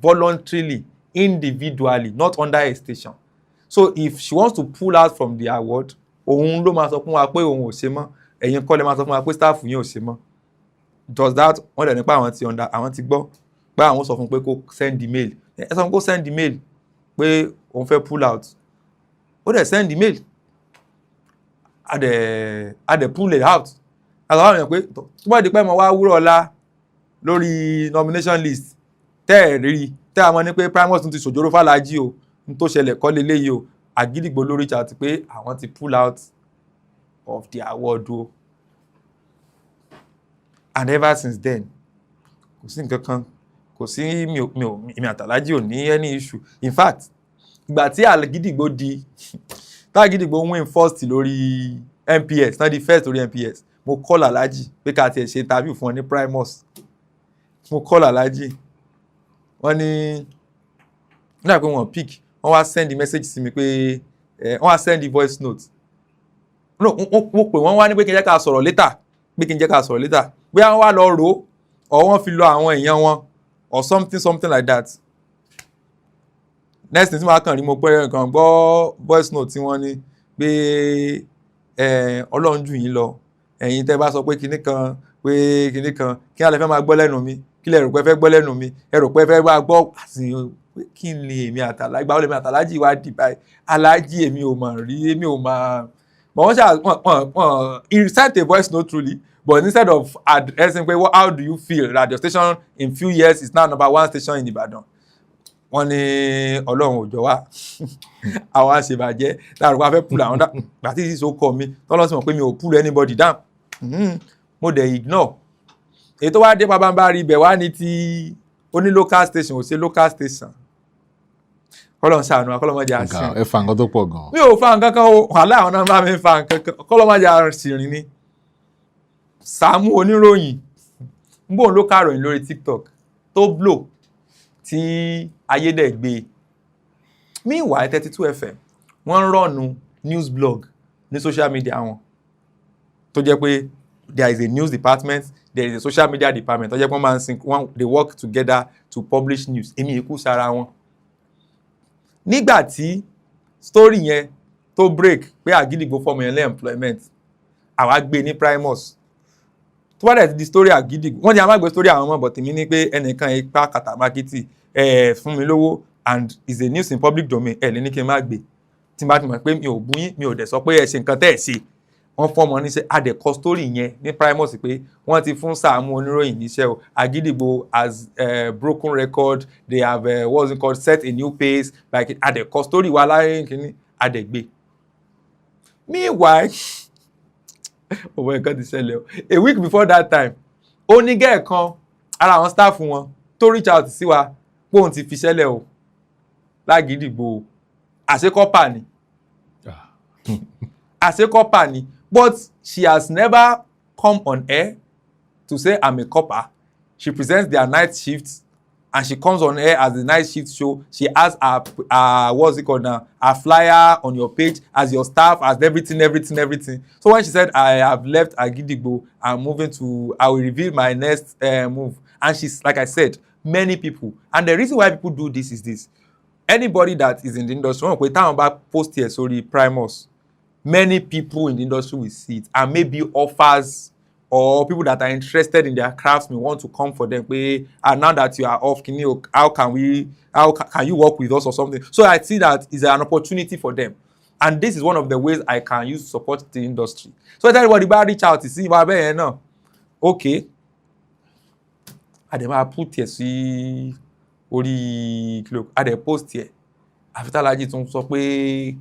Speaker 1: voluntarily individually not under a station so if she wants to pull out from the award òun ló máa sọ fún wa pé òun ò ṣe mọ́ ẹ̀yin kọ́ lè máa sọ fún wa pé staff yín ò ṣe mọ́ does that wọ́n dẹ̀ nípa àwọn ti gbọ́ pé àwọn sọ fún pé kó send email ẹ sọ fún kó send email pé òun fẹ́ pull out ó dẹ̀ send email a dẹ̀ pull it out àgbà wọn yàn pé tó bá di pé mo wá Wúrọ̀ọlá lórí nomination list tẹ́ ẹ̀ rí tẹ́ àwọn ní pé Primus tún ti ṣòjóró fàlájì o n tó ṣẹlẹ̀ kọ́ leléyìí o Àgídìgbò lórí chat pé àwọn ti pull out of the award o and ever since then kò sí nǹkan kan kò sí èmi àtàlájì ò ní any issue in fact ìgbà tí Àgídìgbò di Àgídìgbò win first lórí MPS náà di first lórí MPS mo call Alhaji pé ká tiẹ̀ ṣe interview fún ọ ní Primus mo call Alhaji wọ́n ní nígbà pé wọ́n pick wọ́n wá send message sí mi pé wọ́n wá send voice note no mo pè wọ́n wá ní pé kí n jẹ́ ká sọ̀rọ̀ later bí wọ́n wá lọ rò ó wọ́n fi lọ àwọn èèyàn wọn or something like that next thing tí wọ́n kàn rí mo pẹ́ kàn gbọ́ voice note tí wọ́n ní pé Ọlọ́run jù yín lọ ẹ̀yin tẹ́ bá sọ pé kinní kan kí á lè fẹ́ máa gbọ́ lẹ́nu mi kí lẹ rò pé fẹ́ gbọ́ lẹ́nu mi ẹ rò pé fẹ́ máa gbọ́ àsìn kí ni èmi àtàlájì ìgbà wo lèmi àtàlájì wá dì báyìí alájì èmi ò mà rí èmi ò mà but wọ́n ṣáà he sent a voice note truly but instead of addressing pé how do you feel that your station in few years is now #1 station in Ibadan wọ́n ní ọlọ́run òjò wá àwọn àṣebàjẹ́ láàrúkọ afẹ́ pull àwọn gbàtí ìṣó kọ mi tọ́lọ́sí mọ̀ pé mi ò pull anybody down mo dẹ̀ ignore èyí tó wá dé pabambari ibẹ̀ wá ní ti oní local station ò ṣe local station kọ́lọ̀ ń ṣàánú akọ́lọ́mọdé àṣìrìn
Speaker 3: ẹ fa nǹkan tó pọ̀ gan.
Speaker 1: mi ò fa nǹkan kan o wàhálà àwọn náà bá mi fa nǹkan kan kọ́lọ́mọdé àṣìrìn ni Sàámú oníròyìn ń bò ń ló kàròyìn lórí TikTok tó blow tí ayédègbé meanwhile 32 FM wọ́n ń rọ̀nù news blog ní social media wọn tó jẹ́ pé there is a news department there is a social media department tó jẹ́ pé wọ́n máa ń sync they work together to publish news èmi ikú sára wọn nígbà tí story yẹn tó break pé Àgídìgbò fọmọ yẹn lé employment àwa gbé ní Primus tó bá dẹ̀ ti di story Àgídìgbò wọ́n ti máa gbé story àwọn ọmọ but èmi ní pé ẹnìkan ipa kàtàmákìtì fún mi lówó and is a news in public domain lè ní kí n má gbé tí n bá ti mọ̀ pé mi ò bú yín mi ò dẹ̀ sọ pé ẹ ṣe nǹkan tẹ́ ẹ̀ ṣe wọ́n fọ́mọ níṣẹ́ adẹ̀kọ story yẹn ní Primus pé wọ́n ti fún Sàámú oníròyìn níṣẹ́ o Àgídìgbò has broken record they have what's it called set a new pace like adẹ̀kọ story wa láyé kìíní adẹ̀gbé meanwhile ọmọ nǹkan ti ṣẹlẹ̀ o a week before that time onígẹ̀ kan ara àwọn staff wọn tó reach out sí wa pé òun ti fi ṣẹlẹ̀ o l'Àgídìgbò àṣekọ́pà ni àṣekọ́pà ni but she has never come on air to say I'm a copper she presents their night shift and she comes on air as the night shift show she has her what's it called now her flyer on your page as your staff as everything so when she said I have left Àgídìgbò I'm moving to I will reveal my next move and she's like I said many people and the reason why people do this is this anybody that is in the industry wọ́n pé táwọn bá post here sórí Primus many people in the industry will see it and maybe offers or people that are interested in their crafts may want to come for them pé now that you are off how can you work with us or something so I see that is an opportunity for them and this is one of the ways I can use to support the industry so if everybody bá reach out sí ìwà bẹ́ẹ̀ yẹn náà okay àdè máa put here sí orí kìlọ̀ àdè post here àfitàlájì tún sọ pé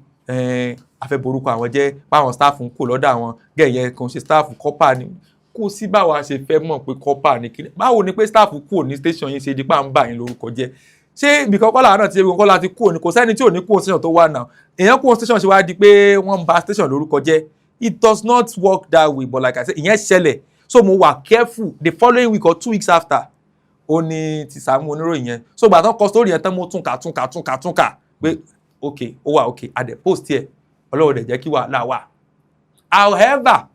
Speaker 1: afẹ́ borúkọ àwọn jẹ́ báwọn staff ń kó lọ́dọ̀ àwọn gẹ̀yẹ kan ṣe staff kọ́pà ni kò sí báwa ṣe fẹ́ mọ̀ pé kọ́pà ni kí báwo ni pé staff kúrò ní station yín ṣe di pa ń bà yín lórúkọ jẹ́ ṣé ibìkan kọ́là náà ti ewu kọ́là ti kúrò ní kò sẹ́ni tí ò ní kúrò station tó wà náà èèyàn kúrò station ṣe wá di pé wọ́n ń ba station lórúkọ jẹ́ it does not work that way but like I said ìyẹn ṣẹlẹ̀ so mo wà careful the following week or 2 weeks after ó ní ti Sàámú oníròyìn yẹn so gbà tán kọ story yẹn tán mo tún kà pé okay ó wà okay adẹ post here ọlọ́run dẹ̀ jẹ́ kí wàhálà wà however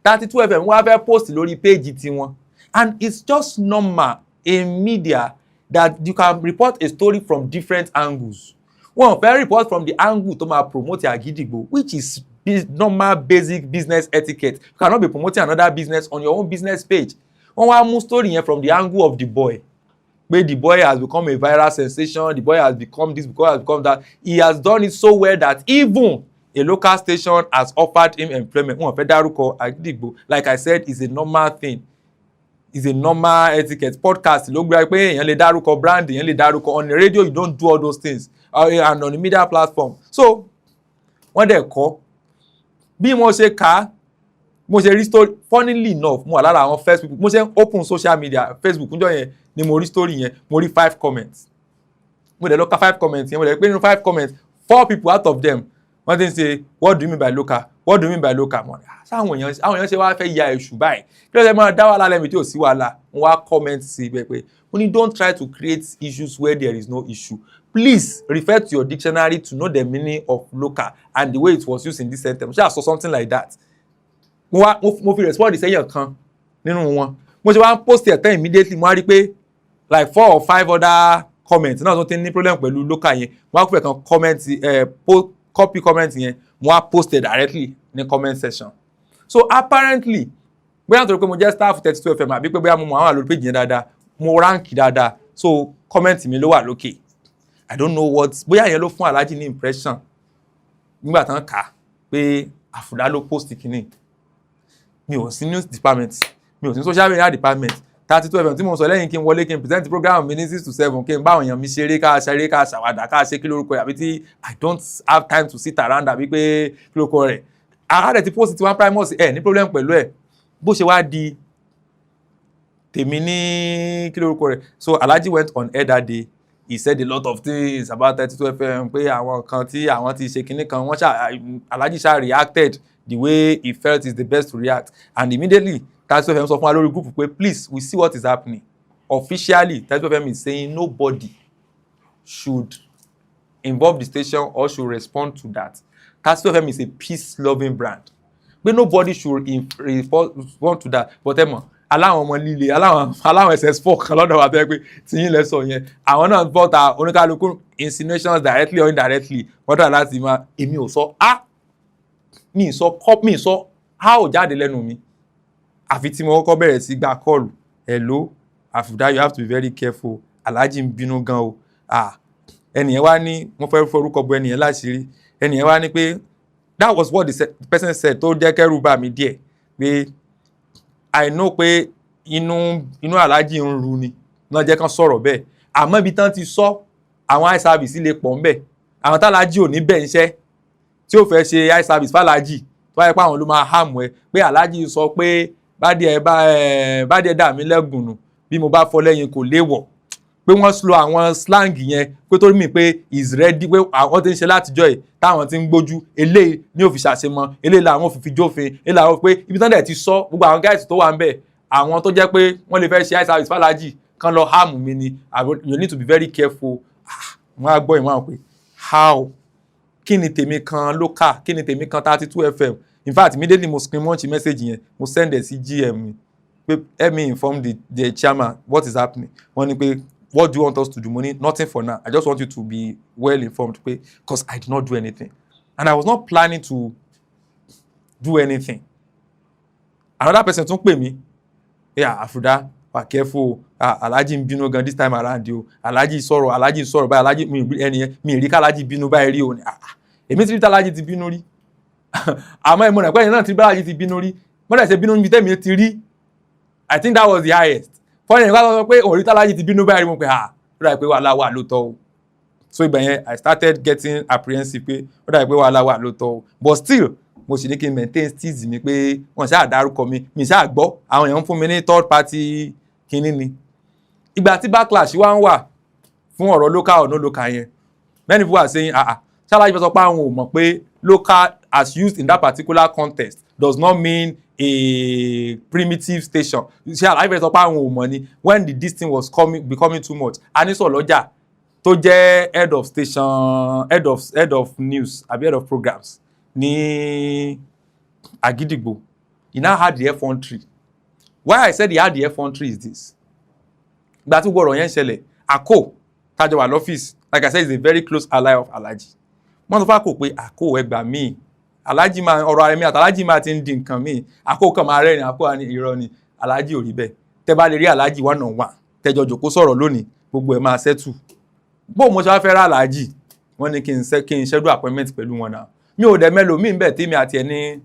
Speaker 1: 32 FM wọ́n á fẹ́ post lórí page tiwọn and it's just normal in media that you can report a story from different angles wọ́n fẹ́ report from the angle tó máa promote Àgídìgbò which is normal basic business etiquette you cannot be promoting another business on your own business page wọ́n wá mú story yẹn from the angle of the boy where the boy has become a viral sensation the boy has become this the boy has become that he has done it so well that even a local station has offered him employment wọ́n fẹ́ dárúkọ Àgídìgbò like I said is a normal thing is a normal etiquette podcast ló gbé pé èèyàn lè dárúkọ brand èèyàn lè dárúkọ on the radio you don't do all those things and on the media platform so wọ́n dẹ̀ kọ́ bí mo ṣe kà á mo ṣe rí story funnily enough mo wà lára àwọn first people mo ṣe open social media Facebook níjọ́ yẹn ni mo rí story yẹn mo rí 5 comments mo dẹ̀ lọ ka 5 comments yẹn mo dẹ̀ pé nínú 5 comments 4 people out of them wọ́n ti ń ṣe what do you mean by local what do you mean by local mo sáwọn èèyàn ṣe wá fẹ́ ya èṣù báyìí kí ló ṣe máa dá wàhálà lẹ́mi tí ò sí wàhálà wọ́n wá comment sí ibẹ̀ pé wọ́n ní don't try to create issues where there is no issue please refer to your dictionary to know the meaning of local and the way it was used in this sentence ṣáà sọ something like that mo fi respond sẹ́yìn kan nínú wọn mo ṣe wá ń post ẹ̀ tán immediately mo wá rí pé like 4 or 5 other comments náà tó ti ní problem pẹ̀lú local yẹn mo wá kúfẹ̀ kan comment copy comment yẹn mo wá post it directly ní comment section so apparently bóyá nítorí pé mo jẹ́ staff 32 FM àbí pé bóyá mo mọ àwọn àlórí page yẹn dáadáa mo rank dáadáa so comment mi ló wà lókè I don't know what bóyá yẹn ló fún Alhaji ní impression nígbà tán kà pé Afouda ló post kìíní mi ò sí news department mi ò sí social media department 32 FM tí mo sọ lẹ́yìn kí n wọlé kí n present program mi ní 6 to 7 kí n bá àwọn èèyàn mi ṣeré ká ṣàwàdà ká ṣe kí lórúkọ rẹ̀ àbí tí I don't have time to sit around àbí pé kí lórúkọ rẹ̀ àárẹ̀ ti post ti one primus ẹ̀ ní problem pẹ̀lú ẹ̀ bó ṣe wá di tèmi ní kí lórúkọ rẹ̀ so Alhaji went on air that day he said a lot of things about 32 FM pé àwọn kan tí àwọn ti ṣe kinní kan wọ́n Alhaji ṣá reacted the way he felt is the best to react and immediately 32 FM sọ fún wa lórí group pé please we see what is happening officially 32 FM is saying nobody should involve the station or should respond to that 32 FM is a peace loving brand pé nobody should respond to that but aláwọn ọmọ líle aláwọn SS4 kan lọ́dọ̀ wa bẹ́ẹ̀ pé tí yín lẹ sọ yẹn àwọn náà bọ́ta oníkálukú insinuations directly or indirectly wọ́n tà láti máa èmi ò sọ mi sọ ò jáde lẹ́nu mi àfi tí mo kọ́kọ́ bẹ̀rẹ̀ sí gba kọ́ọ̀lù hello Afouda you have to be very careful Alhaji ń bínú gan o ẹnìyẹn wá ní wọ́n fẹ́ forúkọ bọ ẹnìyẹn láṣìírí ẹnìyẹn wá ní pé that was what the person said tó jẹ́ kẹ́rù bà mí díẹ̀ pé I know pé inú Alhaji ń ru ni náà jẹ́ kán sọ̀rọ̀ bẹ́ẹ̀ àmọ́ ibi tán ti sọ àwọn eye service lè pọ̀ ńbẹ̀ àwọn tálàjì ò ní bẹ̀ ń ṣẹ́ tí ó fẹ́ ṣe eye service fàlàjì tó wáyé pé àwọn ló máa hàmù ẹ pé Alhaji sọ pé bá díẹ̀ dà mí lẹ́gùn nù bí mo bá fọ́ lẹ́yìn kò léwọ̀ pé wọ́n slow àwọn slang yẹn pé tó rí mi pé is ready pé àwọn tí ń ṣe látijọ́ ẹ̀ táwọn ti ń gbójú eléyìí ní òfin ṣàṣemọ eléyìí làwọn òfin fi jófin eléyìí làwọn pé ibi tán dẹ̀ ti sọ gbogbo àwọn guys tó wà ń bẹ̀ àwọn tó jẹ́ pé wọ́n lè fẹ́ ṣe eye service fàlàjì kan lọ harm mi ni you need to be very careful wọ́n á gbọ́ ìwọ̀n àwọn pé how kí ni tèmi kan local kí ni tèmi kan 32 FM in fact immediately mo screen munch message yẹn mo send ẹ̀ sí GM mi pé help me inform the chairman what is happening wọ́n ní pé what do you want us to do money nothing for now I just want you to be well informed pé because I did not do anything and I was not planning to do anything another person tún pè mí Afouda wà careful Alhaji ń bínú gan this time around o Alhaji sọ̀rọ̀ báyìí Alhaji mi rí k'Alhaji bínú báyìí rí o ní èmi ti rí t'Alhaji ti bínú rí àmọ́ ìmọ̀ rẹ̀ pé ẹ̀yìn náà ti rí Alhaji ti bínú rí mọ́dà ṣe bínú níbi tẹ́mi ti rí I think that was the highest fọ́nà ìgbà sọ pé òun rí t'Alhaji ti bínú báyìí rí mo pé ó dà pé wàhálà wà lóòótọ́ o so ìgbà yẹn I started getting apprehensive pé ó dà pé wàhálà wà lóòótọ́ o but still mo sì ní kí n maintain steeze mi pé wọ́n ṣáà dárúkọ mi ṣáà gbọ́ àwọn èèyàn ń fún mi ní third party kínní ni ìgbà tí backlash wá ń wà fún ọ̀rọ̀ local or no local yẹn many people are saying ṣáláàjì fẹ́ sọ pé àwọn ò mọ̀ pé local as used in that particular context does not mean a primitive station ṣáláàjì fẹ́ sọ pé àwọn ò mọ̀ ni when this thing was becoming too much Anisoloja tó jẹ́ head of station head of news àbí head of programs ní Agidigbo he now had the F13 why I said he had the F13 is this ìgbà tí gbọ́rọ̀ yẹn ṣẹlẹ̀ Ako tájọ wà lọ́fíìsì like I said is a very close ally of Alhaji wọ́n sọ fún Ako pé Ako ẹgbà míì Alhaji máa ọ̀rọ̀ àrẹ̀mí àti Alhaji máa ti ń di nǹkan míì Ako kan máa rẹ́rìn Ako ní irọ́ ni Alhaji ò rí bẹ́ẹ̀ tẹ́ bá lè rí Alhaji one on one tẹ́jọ jòkó sọ̀rọ̀ lónìí gbogbo ẹ̀ máa settle bó mo ṣe wá fẹ́ rà Alhaji wọ́n ní kí n schedule appointment pẹ̀lú wọn náà mi ò dẹ̀ mẹ́lò mí bẹ̀ tí mi àti ẹni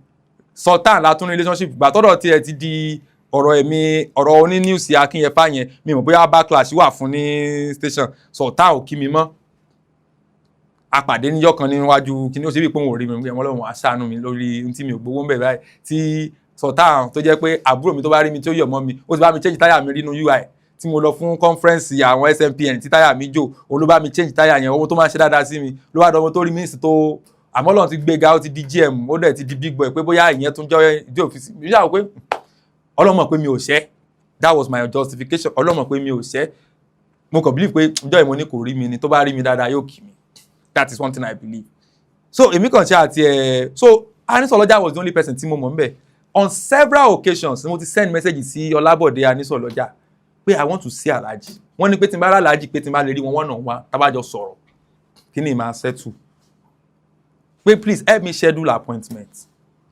Speaker 1: sultan látún relationship gbà tọ́dọ̀ tí ẹ ti di ọ̀rọ̀ oní news Akínyẹfà yẹn mi mọ̀ bóyá backlash wà fún ní station sultan ò kí mi mọ́ apàdé níjọ́ kan níwájú kí ni ó ṣe bí pé òun ò rí mi wọ́n lọ́wọ́ aṣáánú mi lórí ohun tí mi ò gbowó ń bẹ̀ báyìí tí sultan tó jẹ́ pé àbúrò mi tó bá rí mi tí ó yọ̀ mọ́ mi ó ti bá mi change táyà mi rí inú UI tí mo lọ fún conference àwọn SMPN tí táyà mi jò òun ló bá mi change táyà yẹn owó tó máa ń ṣe dáadáa sí mi ló wá dánwó tó rí mi sí tó àmọ́ lọ́n ti gbéga ó ti di GM ó dẹ̀ ti di big boy pé bóyá ìyẹn tún jẹ́ ìdí òfìsì mi ṣáà pé ọlọ́mọ pé mi ò ṣẹ́ that was my justification ọlọ́mọ pé mi ò ṣẹ́ mo kàn believe pé ìjọ ìmọ̀ ni kò rí mi ni tó bá rí mi dáadáa yóò kì mí that is one thing I believe so èmi kàn ṣe àti so Anisoloja was the only person tí mo mọ̀ níbẹ̀ on several occasions mo ti send message sí Ọlábọ̀dé Anisoloja pé I want to see Alhaji wọ́n ní pé tí n bá rà Alhaji pé tí n bá lè rí wọn one on one tá bá jọ sọ̀rọ̀ kí ni màá settle pé please help me schedule appointment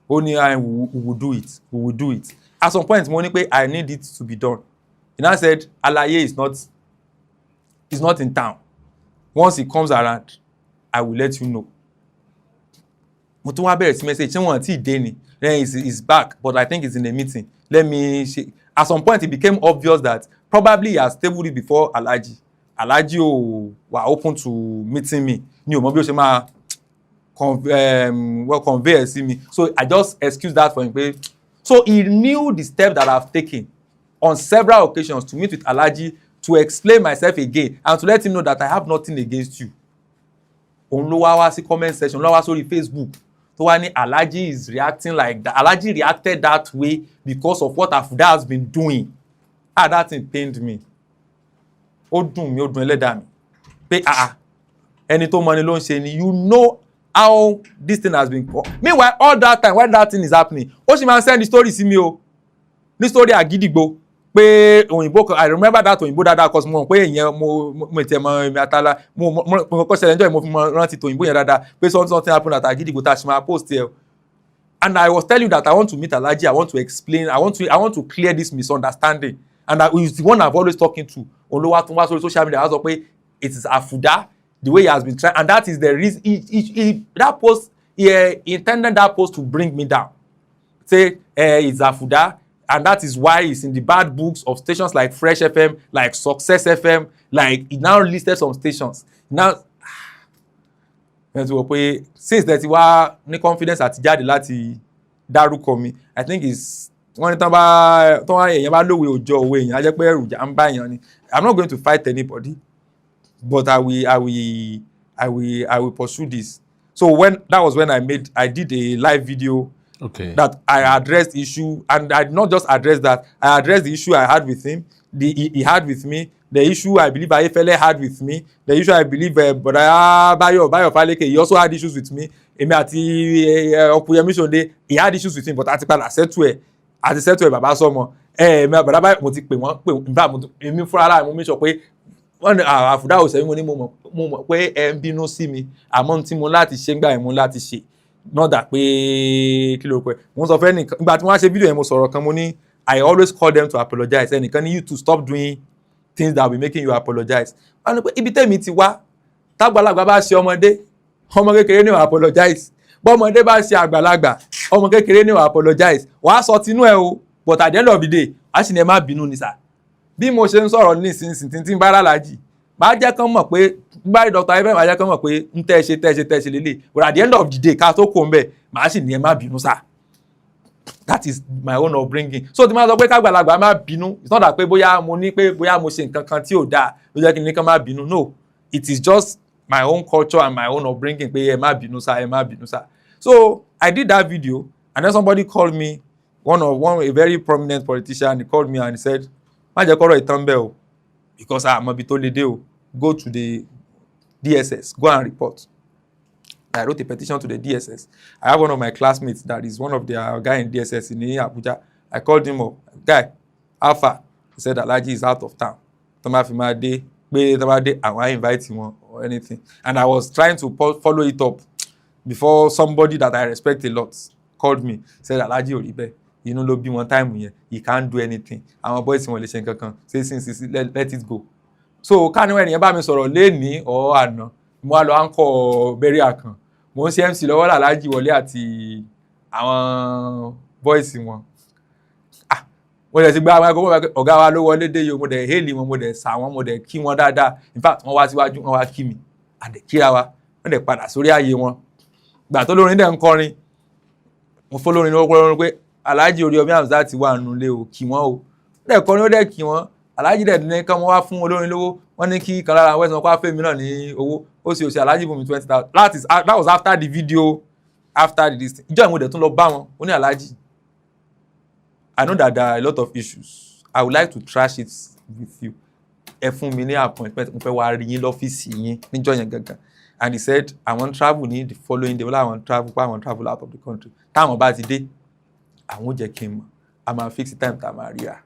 Speaker 1: ó ní we will do it
Speaker 2: at some point mo ní pé I need it to be done. He now said Alaye is not in town. Once he comes around, I will let you know. Mo tún wá bẹ̀rẹ̀ sí message ṣé wọ́n ti dé ni. Then he's back, but I think he's in a meeting. Let me see. At some point, it became obvious that probably he has tabled it before Alhaji. Alhaji were open to meeting me. Ni o mọ bí ó ṣe máa convey sí mi. So I just excused that for him. So he knew the step that I've taken on several occasions to meet with Alhaji, to explain myself again, and to let him know that I have nothing against you. Òun ló wá sí comment section, ló wá sórí Facebook. So when Alhaji is reacting like that, Alhaji reacted that way because of what Afouda has been doing. That thing pained me. Ó dùn mí, ó dùn ẹlẹ́dàá mi. Pé ẹni tó mọ ni ló ń ṣe ni. You know how this thing has been. Meanwhile, all that time when that thing is happening, ó sì máa ń send the story sí mi o. Ní story àgídìgbò. Pé òyìnbó kan, I remember that òyìnbó dáadáa cause mo mọ̀ pé ìyẹn mo tẹ̀ mọ́ ẹ̀mí àtàlà mo kọ́ ṣẹlẹ̀ enjoy mo fi mọ rántí tòyìnbó yẹn dáadáa pé something happened at Agidigbo tá a ṣe máa post here. And I was telling you that I want to meet Alhaji, I want to explain, I want to clear this misunderstanding. And that is the one I've always talking to. Olówó tún wá sórí social media, I sọ pé it is Afouda, the way he has been trying, and that is the reason that post, he intended that post to bring me down. Say it's Afouda. And that is why it's in the bad books of stations like Fresh FM, like Success FM, like it now listed some stations. Now, since that you are ní confidence àti jáde láti dárúkọ mi, I think it's wọ́n ní tán bá èèyàn bá lówe òjò òwe èèyàn á jẹ́ pé ẹrù ń bá èèyàn ni. I'm not going to fight anybody, but I will pursue this. So that was when I did a live video.
Speaker 3: Okay.
Speaker 2: That I addressed the issue, and I did not just address that. I addressed the issue I had with him, he had with me, the issue I believe Ayefele had with me, the issue I believe Bayo Faleke, he also had issues with me. Èmi àti Oriyomi Sonde, he had issues with him, but àti padà settle ẹ̀ bàbá sọmọ. Bàbá Bayo mo ti pè wọ́n nígbà èmi fúnra lára mo make sure pé wọ́n Afouda ò sẹ́yìn mo ní mo mọ̀ pé ẹ ń bínú sí mi, àmọ́ tí mo láti ṣe ńgbà yẹn mo láti ṣe. Not that pé kí ló pẹ́ wọ́n sọ fẹ́ nìkan nígbà tí wọ́n á ṣe fídíò yẹn mo sọ̀rọ̀ kan mo ní I always call them to apologize ẹnìkan ní you to stop doing things that will be making you apologize. Wọ́n ní pé ibi tẹ́mi ti wá tágbàlagbà bá ṣe ọmọdé ọmọ kékeré ní ó apologize, bọ́mọdé bá ṣe àgbàlagbà ọmọ kékeré ní ó apologize. Wàá sọ tinú ẹ o, but at the end of the day wàá sì ní ẹ má bínú ni sà. Bí mo ṣe ń sọ̀rọ̀ nísinsìnyí tí ń bá Alhaji máa jẹ́ kán mọ̀ pé bá rí Dr. Ayefele máa jẹ́ kán mọ̀ pé ń tẹ́ ṣe lélẹ̀, but at the end of the day ká tó kó ń bẹ̀ màá sì ní ẹ má bínú sà. That is my own upbringing. So tí máa sọ pé kágbàlagbà má bínú, it's not that pé bóyá mo ṣe nǹkan kan tí ò dáa ló jẹ́ kí n ní kán má bínú. No, it is just my own culture and my own upbringing pé ẹ má bínú sà. So I did that video, and then somebody called me, a very prominent politician, he called me and he said má jẹ́ kọ́rọ̀ ìtàn bẹ́ẹ̀ o, because àmọ́ ibi tó lè dé o, go to the DSS, go and report. I wrote a petition to the DSS. I have one of my classmates that is one of their guy in DSS in Abuja. I called him up. Guy, how far? He said Alhaji is out of town. Tomafima day, I want to invite him or anything. And I was trying to follow it up before somebody that I respect a lot called me. Said Alhaji Oribe, you know, ló bí one time here, he can't do anything. Our boys wọ́n lè ṣe nǹkan kan. Say since let it go. So ká ní wọ́n ènìyàn bá mi sọ̀rọ̀ lénìí or àná, mo wá lọ anchor burial kan. Mo ń ṣe MC lọ́wọ́ Alhaji wọlé àti àwọn boys wọn. Mo dẹ̀ ti gba àwọn ẹgbẹ́ ọ̀gá wa ló wọlé dé yìí, mo dẹ̀ hail wọn, mo dẹ̀ sà wọ́n, mo dẹ̀ kí wọn dáadáa. In fact, wọ́n wá síwájú, wọ́n wá kí mi. A dẹ̀ kíra wa, wọ́n dẹ̀ padà sórí ààyè wọn. Ìgbà tó lórin dẹ̀ ń kọrin, mo fọ́ lórin lọ́wọ́ lórin pé Alhaji Oriyomi Hamzat ti wà nínú ilé o, kí wọ́n o. Ó dẹ̀ kọrin, ó dẹ̀ kí wọ́n. Alhaji dẹ̀ ní kán wọ́n wá fún olórin lówó, wọ́n ní kí kan lára àwọn ẹ̀sán kó fẹ́ mi náà ní owó. Ó sì Alhaji fún mi 20,000. That was after the video, after the list. Ìjọ́ ìmúdẹ̀ tún lọ bá wọn, ó ní Alhaji, I know that there are a lot of issues. I would like to trash it with you. Ẹ fún mi ní appointment, mo fẹ́ wá rí yín lọ́fíìsì yín níjọ́ yẹn gangan. And he said, I want travel ní the following day. I want travel out of the country. Táwọn bá ti dé, àwọn ò jẹ́ kí n mọ̀. A máa fix the time tá a máa ríra.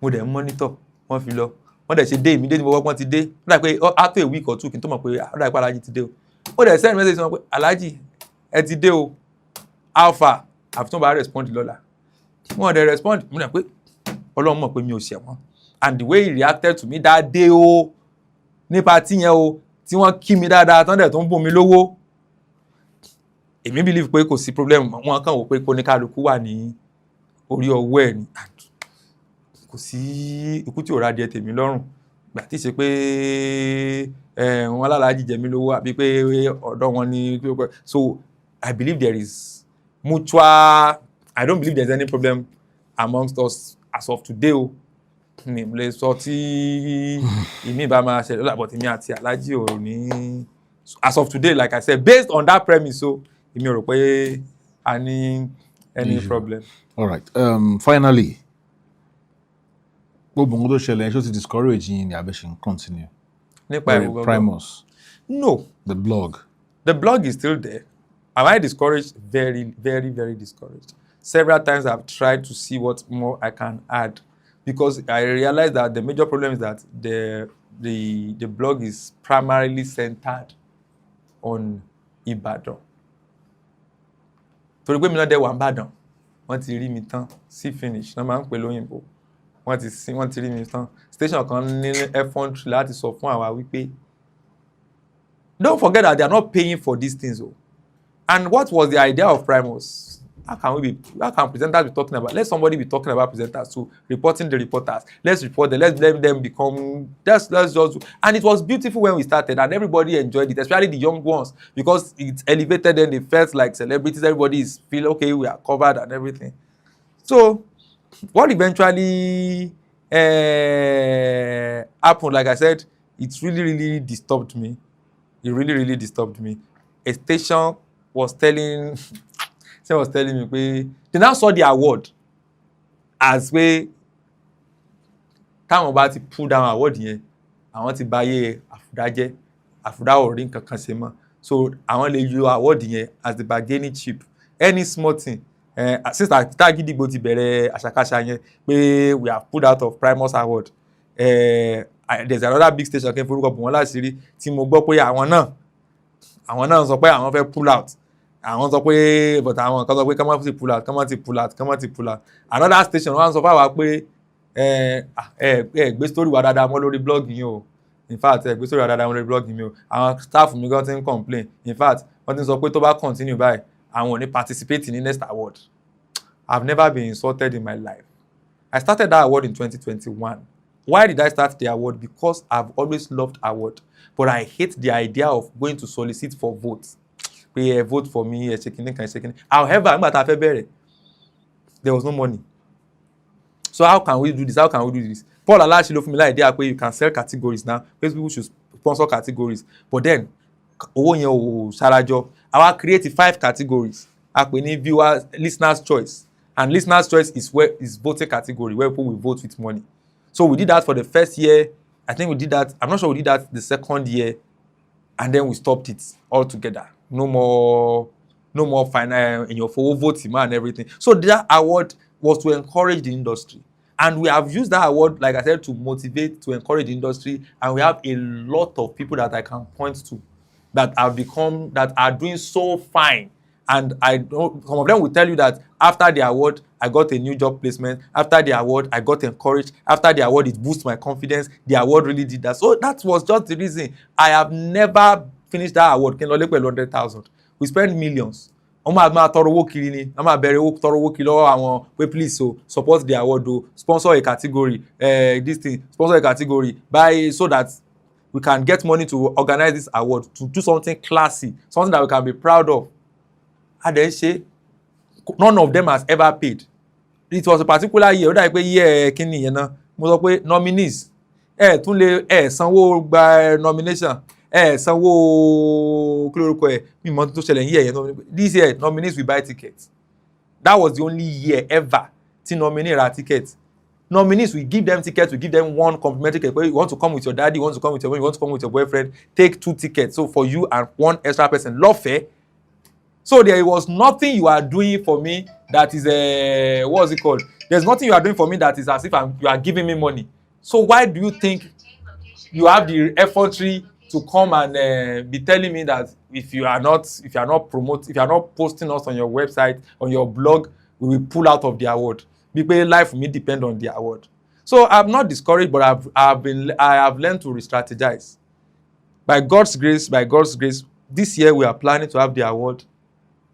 Speaker 2: Mo dẹ̀ monitor, wọ́n fi lọ. Wọ́n dẹ̀ ṣe dé immediately mo wọ́n ti dé. Ó dà pé after a week or two kí n tó mọ̀ pé ó dà pé Alhaji ti dé o. Ó dẹ̀ send message wọn pé Alhaji ẹ ti dé o. How far? Àfi tó bá respond lọ́la.
Speaker 1: wọ́n dey respond mo ní pé Ọlọ́run mọ̀ pé mi ò ṣẹ̀ wọ́n and the way he reacted to me that day o nípa tí yẹn o tí wọ́n kí mi dáadáa tán dẹ̀ tó ń bùn mi lówó èmi believe pé kò sí problem wọn kàn wò pé kó ní kálukú wà ní orí ọwọ́ ẹ̀ ni kò sí ikú tí ò ra díẹ̀ tèmi lọ́rùn gbà tí ṣe pé wọn lálàájì jẹ mí lówó àbí pé ọ̀dọ̀ wọn ni so I believe there is mutual I don't believe there is any problem amongst us as of today o mi lè sọ tí ìmí bá máa ṣẹlẹ̀ lọ́la but èmi àti aláàjì ò ní as of today like I said based on that premise so èmi ò rò pé a ní any problem.
Speaker 3: All right. Finally, gbogbo nǹkan tó ṣẹlẹ̀ ṣó ti discourage yín ni abẹ́ ṣe ń continue?
Speaker 1: Nípa ìwé
Speaker 3: Primus.
Speaker 1: No.
Speaker 3: The blog.
Speaker 1: The blog is still there. Am I discouraged? Very, very, very discouraged. Several times I've tried to see what more I can add because I realized that the major problem is that the blog is primarily centered on Ibadan. Torí pé mi náà dẹ̀ wà Ìbàdàn, wọ́n ti rí mi tán sí finish náà máa ń pè lóyìnbó wọ́n ti rí mi tán station kan ní effrontery láti sọ fún àwa wípé don't forget that they are not paying for these things o and what was the idea of Primus? How can presenters be talking about? Let somebody be talking about presenters too, reporting the reporters. Let's report them. Let's let them become. Let's just do. And it was beautiful when we started, and everybody enjoyed it, especially the young ones, because it elevated them. They felt like celebrities. Everybody is feel okay. We are covered and everything. So, what eventually happened? Like I said, it really disturbed me. It really disturbed me. A station was telling. Someone was telling me they now saw the award as pé táwọn bá ti pull down award yẹn àwọn ti báyé Afouda jẹ́ Afouda ò rí nǹkan kan ṣe mọ́ so àwọn lè lo award yẹn as the bargaining chip any small thing sister Gidigbo ti bẹ̀rẹ̀ àṣàkáṣà yẹn pé we have pulled out of Primus award there's another big station kí n forúkọ bù wọ́n láṣìírí tí mo gbọ́ pé àwọn náà sọ pé àwọn fẹ́ pull out àwọn sọ pé but àwọn kan sọ pé kọ́mọ́ ti pull out another station wọ́n sọ fáwa pé gbé story wa dáadáa mọ́ lórí blog yín o in fact gbé story wa dáadáa mọ́ lórí blog yín o àwọn staff mi gan ti ń complain in fact wọ́n ti sọ pé tó bá continue báyìí àwọn ò ní participate ní next award. I've never been insulted in my life. I started that award in 2021. Why did I start the award? Because I've always loved award but I hate the idea of going to solicit for votes. Pay vote for me, checking. However, nígbà tá a fẹ́ bẹ̀rẹ̀, there was no money. So how can we do this? Paul Alashi ló fún mi láì idea pé you can sell categories now. People should sponsor categories. But then, owó yẹn ò ṣarajọ. Àwa create 5 categories. A pè ní viewers, listeners' choice. And listeners' choice is voting category where people will vote with money. So we did that for the first year. I think we did that. I'm not sure we did that the second year. And then we stopped it altogether. No more final in your full voting and everything. So that award was to encourage the industry. And we have used that award, like I said, to motivate, to encourage the industry. And we have a lot of people that I can point to that are doing so fine. And some of them will tell you that after the award, I got a new job placement. After the award, I got encouraged. After the award, it boosted my confidence. The award really did that. So that was just the reason. I have never finished that award. Kí n lọ lé pẹ̀lú 100,000. We spend millions. Wọ́n máa tọrọ owó kiri ni. Wọ́n máa bẹ̀rẹ̀ tọrọ owó kiri lọ́wọ́ àwọn pé please so support the award o, sponsor a category, sponsor a category, buy so that we can get money to organize this award, to do something classy, something that we can be proud of. And then say, none of them has ever paid. It was a particular year. Ó dà pé year kíni yẹn náà. Mo sọ pé nominees tún lè sanwó gba nomination. Sanwó kí lórúkọ mi mọ̀ tó ṣẹlẹ̀ year yẹn. This year nominees will buy tickets. That was the only year ever tí nominee ra tickets. Nominees, we give them tickets, we give them one complimentary ticket. You want to come with your daddy, you want to come with your mom, you want to come with your boyfriend, take 2 tickets. So for you and one extra person, lawfare. So there was nothing you are doing for me that is what's it called? There's nothing you are doing for me that is as if you are giving me money. So why do you think you have the effrontery to come and be telling me that if you are not posting us on your website, on your blog, we will pull out of the award? Bí pé life me depend on the award. So I'm not discouraged, but I have learned to re-strategize. By God's grace, this year we are planning to have the award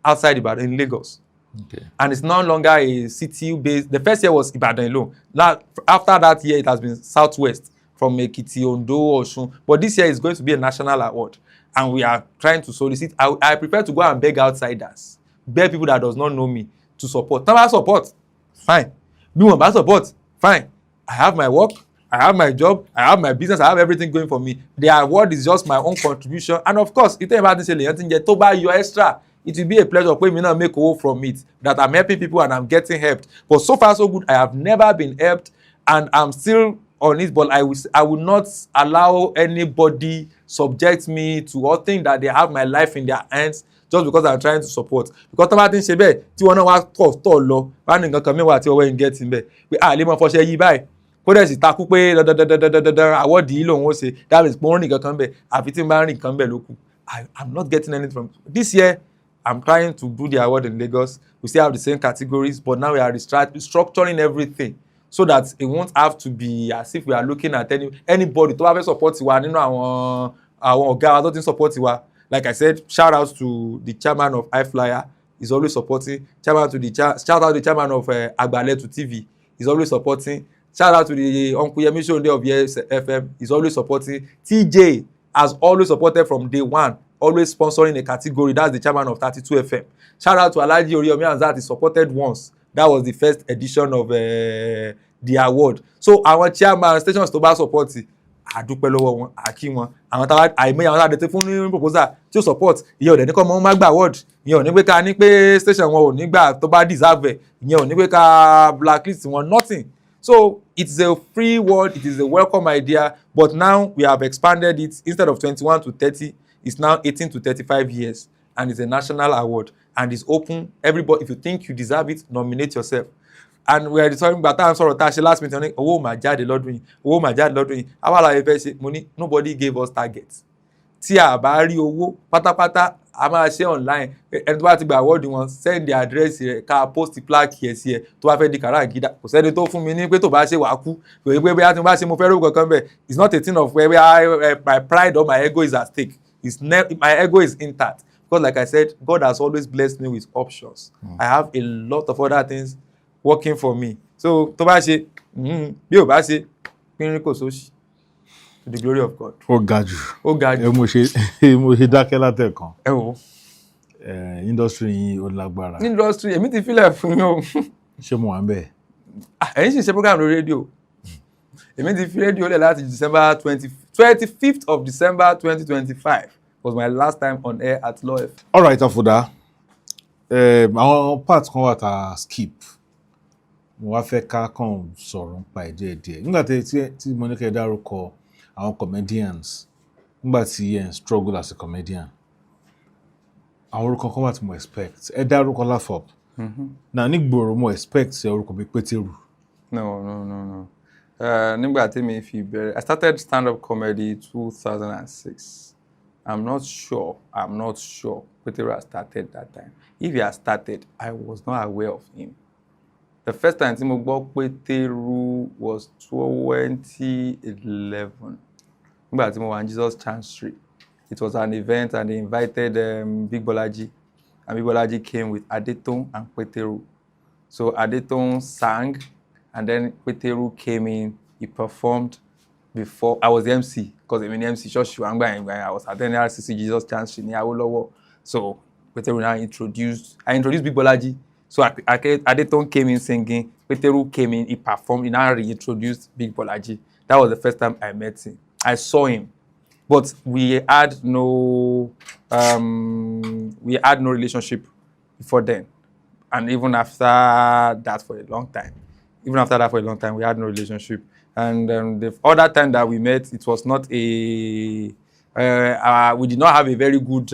Speaker 1: outside Ibadan in Lagos.
Speaker 3: Okay.
Speaker 1: And it's no longer a city-based. The first year was Ibadan alone. Now, after that year, it has been Southwest from Ekiti, Ondo, Osun. But this year is going to be a national award. And we are trying to solicit. I prefer to go and beg outsiders, beg people that does not know me to support. Tama support, fine. Me want support, fine. I have my work, I have my job, I have my business, I have everything going for me. The award is just my own contribution. And of course, if anybody say to buy your extra, it will be a pleasure for me to make owó from it, that I'm helping people and I'm getting helped. But so far so good, I have never been helped and I'm still on it, but I will not allow anybody subject me to or think that they have my life in their hands just because I'm trying to support. Because tọ́mọ́ ti ń ṣe bẹ́ẹ̀ tí wọ́n náà wá tọ̀ lọ wá ní nǹkan kan mẹ́wàá tí ọwọ́ ń gẹ́ ti ń bẹ̀ pé lè mọ fọṣẹ yí báyìí kó dẹ̀ sì takú pé dandandandandandan àwọ̀dì yìí lòun ó ṣe that means pé ó rìn kankan bẹ̀ àfi tí n bá rìn kan bẹ̀ lókun. I'm not getting anything from this year. I'm trying to do the award in Lagos. We still have the same categories, but now we are structuring everything so that it won't have to be as if we are looking at anybody tó bá fẹ́ support wa nínú àwọn ọ̀gá wa tó ti ń support wa. Like I said, shout out to the chairman of iFlyer. He's always supporting. Shout out to the chairman of Agbaletu TV. He's always supporting. Shout out to the Uncle Yemi Sonde of Yes FM. He's always supporting. TJ has always supported from day one, always sponsoring a category. That's the chairman of 32 FM. Shout out to Oriyomi Hamzat. He supported once. That was the first edition of the award. So our chairman stations tó bá support àdúpẹ́ lọ́wọ́ wọn àkí wọn àwọn táwa àìmọye àwọn táwa dẹ̀tẹ̀ fún ní proposal tí ó support ìyẹn ò dẹ̀ ní kọ́ ọmọ wọn má gbà award ìyẹn ò ní pé ká ní pé station wọn ò ní gbà tó bá deserve ẹ̀ ìyẹn ò ní pé ká blacklist wọn nothing. So it's a free world, it is a welcome idea, but now we have expanded it. Instead of 21 to 30, it's now 18 to 35 years, and it's a national award, and it's open. Everybody, if you think you deserve it, nominate yourself. And we are talking about time sọ̀rọ̀ tá a ṣe last meeting owó mà jáde lọ́dún yìí àwa làwọn fẹ́ ṣe mo ní nobody gave us target tí a bá rí owó pátápátá a máa ṣe online ẹni tó bá ti gba award wọn send the address rẹ ká post plaque yẹ sí ẹ tó bá fẹ́ di kàràǹgídà kò sẹ́ni tó fún mi ní pé tó bá ṣe wàá kú pé bóyá tí mo bá ṣe mo fẹ́ rówó kankan bẹ́ẹ̀ it's not a thing of where my pride or my ego is at stake. My ego is intact because like I said, God has always blessed me with options. I have a lot of other things working for me. So tó bá ṣe bí ò bá ṣe pínrín kò sóṣì to the glory of God.
Speaker 3: Ó ga jù.
Speaker 1: Ó ga jù.
Speaker 3: Mo ṣe dákẹ́ látẹ̀kan.
Speaker 1: Ẹ wo.
Speaker 3: Industry yìí ó lágbára.
Speaker 1: Industry èmi ti fílẹ̀ fún yín o.
Speaker 3: Ṣé mo wà ń bẹ̀?
Speaker 1: Ẹ̀yin sì ṣe program lórí rédíò. Èmi ti fi rédíò lẹ̀ láti December 25th of December 2025 was my last time on air at Law FM.
Speaker 3: All right, Afouda. Àwọn part kan wà tá skip. Mo wá fẹ́ ká kàn sọ̀rọ̀ nípa ẹ̀ díẹ̀díẹ̀. Nígbà tí mo ní kẹ́ dárúkọ àwọn comedians, nígbà tí ẹ̀ ń struggle as a comedian, àwọn orúkọ kan wà tí mo expect. Ẹ dárúkọ Lafop. Now nígboro mo expect orúkọ bíi Pétérù.
Speaker 1: No. Nígbà tí mi fi bẹ̀rẹ̀, I started stand-up comedy 2006. I'm not sure Pétérù had started that time. If he had started, I was not aware of him. The first time tí mo gbọ́ Pétérù was 2011. Nígbà tí mo wà ní Jesus Chancery. It was an event and they invited Big Bolaji. And Big Bolaji came with Adétòun and Pétérù. So Adétòun sang and then Pétérù came in. He performed before. I was the MC because I'm in the MC church. I was attending RCC Jesus Chancery ní Awólọ́wọ̀. So Pétérù now introduced Big Bolaji. So Adétòun came in singing, Pétérù came in, he performed, he now reintroduced Big Bolaji. That was the first time I met him. I saw him, but we had no relationship before then. And even after that for a long time, we had no relationship. And the other time that we met, it was not we did not have a very good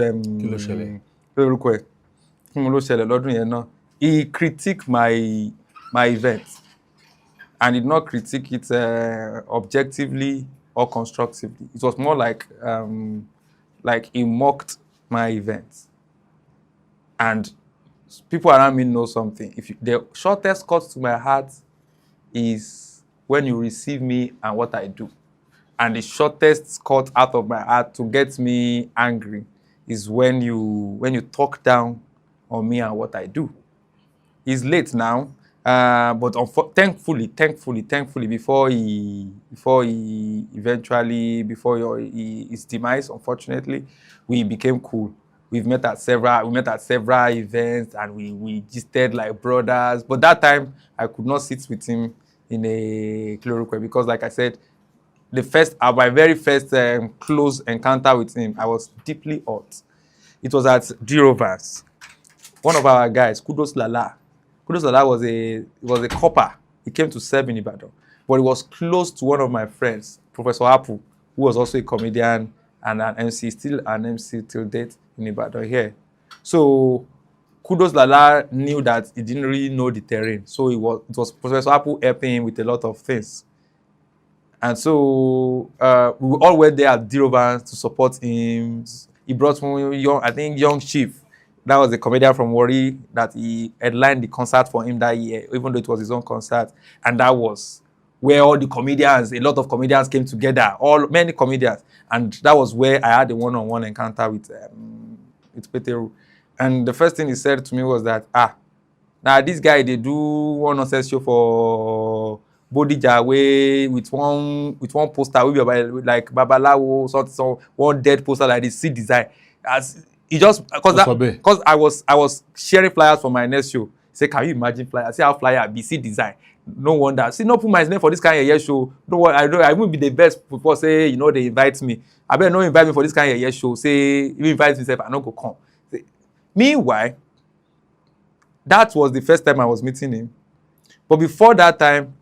Speaker 1: he critiqued my event and did not critique it objectively or constructively. It was more like he mocked my event. And people around me know something. The shortest cut to my heart is when you receive me and what I do. And the shortest cut out of my heart to get me angry is when you talk down on me and what I do. It's late now, but thankfully, before his demise, unfortunately, we became cool. We met at several events, and we gisted like brothers. But that time, I could not sit with him in a chloroquine because, like I said, my very first close encounter with him, I was deeply hurt. It was at Girovans. One of our guys, Kudos Lala was a copper. He came to serve in Ibadan, but he was close to one of my friends, Professor Apu, who was also a comedian and an MC, still an MC till date in Ibadan here. So Kudos Lala knew that he didn't really know the terrain, so it was Professor Apu helping him with a lot of things. And so we all went there at Dirovans to support him. He brought one young chief. That was a comedian from Warri that he headlined the concert for him that year, even though it was his own concert. And that was where a lot of comedians came together, many comedians. And that was where I had a one-on-one encounter with Peteru. And the first thing he said to me was that, now this guy, they do one nonsense show for Bodija way with one poster, with like Babalawo, so one dead poster like this, see design. As he just because I was sharing flyers for my next show. Say, can you imagine flyer? See how flyer BC design. No wonder. See, no put my name for this kind of year show. No one, I won't be the best before say, they invite me. I better not invite me for this kind of year show. Say, you invite me, I not go come. Say, meanwhile, that was the first time I was meeting him. But before that time,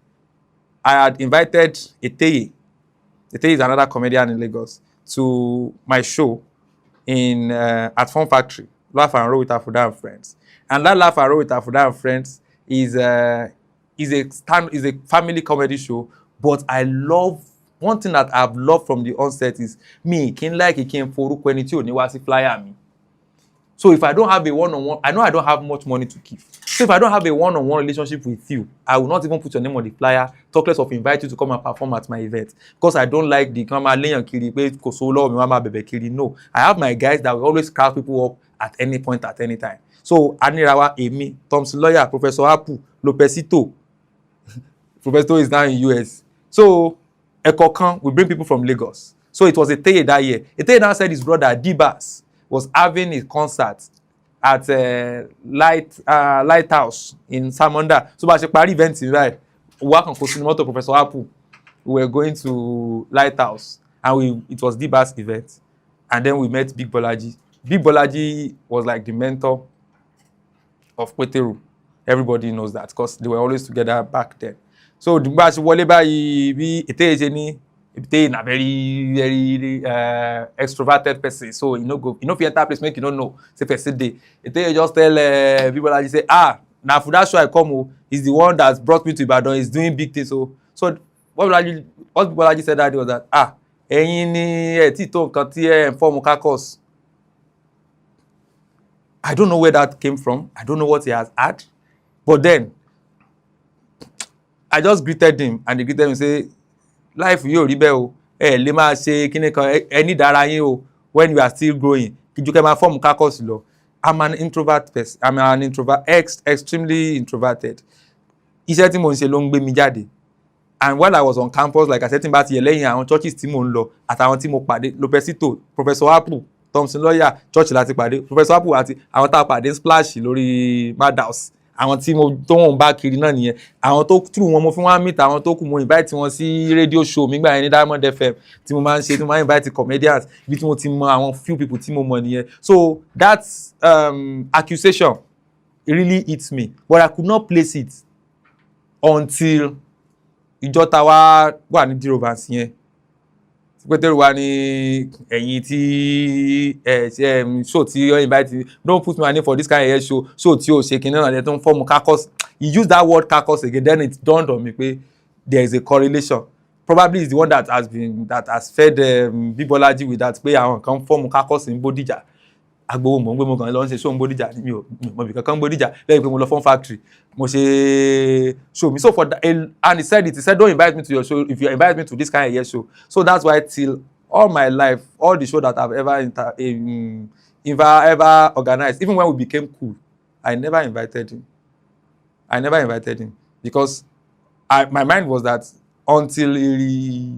Speaker 1: I had invited Eteye. Eteye is another comedian in Lagos to my show at Fun Factory, Laugh and Roll with Afouda and Friends. And that Laugh and Roll with Afouda and Friends is a family comedy show. But I love one thing that I've loved from the onset is me. For flyer me. So if I don't have a one-on-one, I know I don't have much money to give. So if I don't have a one-on-one relationship with you, I will not even put your name on the flyer, talk less of invite you to come and perform at my event. Because I don't like the Mama Leon Kiri, Mama Bebe Kiri. No, I have my guys that will always call people up at any point, at any time. So Adnirawa, Yemi, Thompson Lawyer, Professor Apu, Lopesito. Professor is now in US. So Ekokan, we bring people from Lagos. So it was Eteye that year. Eteye now said his brother Dibas was having a concert at Lighthouse in Samonda. So by the event, right? We work on Kosinimoto Professor Apu. We were going to Lighthouse, and it was Dibas event, and then we met Big Bolaji. Big Bolaji was like the mentor of Peteru. Everybody knows that because they were always together back then. So the batch Woleba Eteye na very, very extroverted person. So if you enter place, make you don't know. Say first day. Eteye just tell people like say, now for that show I come, he's the one that brought me to Ibadan. He's doing big things. So what people said that day was that I don't know where that came from. I don't know what he has had. But then I just greeted him, and he greeted me and say, life you rebel lè máa ṣe kíní kan any dára yín o when you are still growing kíjú kẹ́ máa form kakos lọ. I'm an introvert person. I'm an introvert, extremely introverted. Iṣẹ́ tí mo ń ṣe ló ń gbé mi jáde. And while I was on campus, like I said, tí n bá ti yẹ lẹ́yìn àwọn churches tí mo ń lọ àtàwọn tí mo pàdé Lopesito, Professor Apu, Thompson Lawyer, church láti pàdé Professor Apu àti àwọn tá a pàdé splash lórí Madhouse. Àwọn tí mo tó wọn bá kiri náà nìyẹn. Àwọn tó through wọn mo fún wọn meet àwọn tó kù mo invite wọn sí radio show mi gbà yẹn ní Diamond FM tí mo máa ń ṣe tí mo máa ń invite comedians bí tí mo ti mọ àwọn few people tí mo mọ nìyẹn. So that accusation really hits me, but I could not place it until ìjọ tá wà ní Dirovans yẹn. Peteru wa ní ẹ̀yìn tí show tí you invite, don't put my name for this kind of show tí o ṣe kinní náà tó ń form caucus. He used that word caucus again, then it dawned on me pé there is a correlation. Probably is the one that has fed Big Bolaji with that pé àwọn kan form caucus in Bodija.
Speaker 2: agbowó mọ̀ ń gbé mo kàn lọ ń ṣe show ń Bódìjà mi ò mọ̀ bí kankan ń Bódìjà lẹ́yìn pé mo lọ fún factory mo ṣe show mi so for that and he said don't invite me to your show if you invite me to this kind of year show so that's why till all my life all the show that I've ever organized even when we became cool I never invited him because my mind was that until he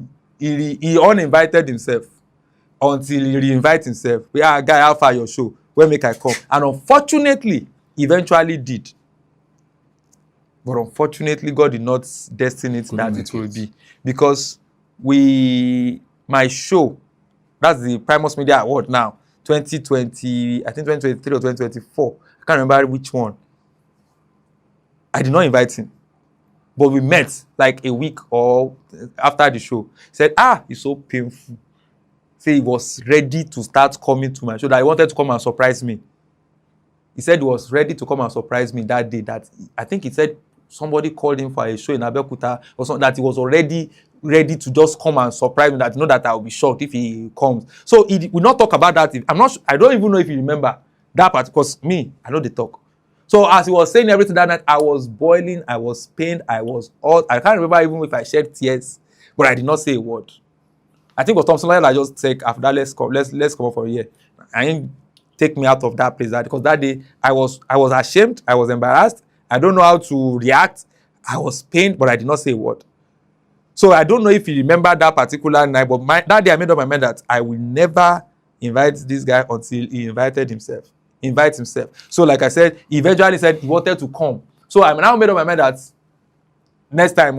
Speaker 2: uninvited himself until he reinvite himself guy how far your show when make I come and unfortunately eventually did but unfortunately God did not destine it that it will be because my show that's the Primus Media Award now 2020 I think 2023 or 2024 I can't remember which one I did not invite him but we met like a week or after the show he said it's so painful say he was ready to start coming to my show that he wanted to come and surprise me he said he was ready to come and surprise me that day that I think he said somebody called him for a show in Abeokuta or something that he was already ready to just come and surprise me that that I will be shocked if he comes so he will not talk about that I don't even know if you remember that part because me I know they talk so as he was saying everything that night I was boiling I was pained I was all I can't remember even if I shed tears but I did not say a word I think it was something like that just take after that let's come up for a year I didn't take me out of that place because that day I was ashamed I was embarrassed I don't know how to react I was pained but I did not say a word so I don't know if you remember that particular night but that day I made up my mind that I will never invite this guy until he invite himself so like I said he eventually said he wanted to come so I now made up my mind that next time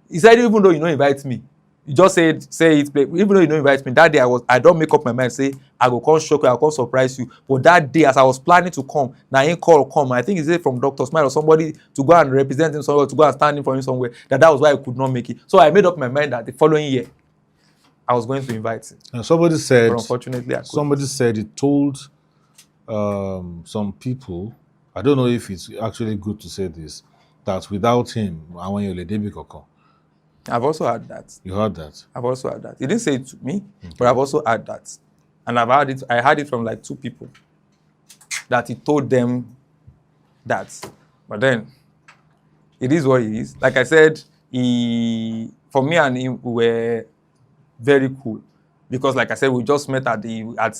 Speaker 2: he said even though you don't invite me you just say it even though you don't invite me that day I don't make up my mind say I go come shock you I go come surprise you but that day as I was planning to come na him come I think he said from Dr. Smile or somebody to go and represent him somewhere to go and stand in for him somewhere that was why I could not make it so I made up my mind that the following year I was going to invite him
Speaker 3: and somebody said
Speaker 2: but unfortunately
Speaker 3: he told some people I don't know if it's actually good to say this that without him àwọn èèyàn lè débi kankan.
Speaker 2: I've also heard that.
Speaker 3: You heard that?
Speaker 2: I've also heard that. He didn't say it to me, but I've also heard that. And I heard it from like 2 people that he told them that. But then, it is what it is. Like I said, for me and him, we were very cool. Because like I said, we just met at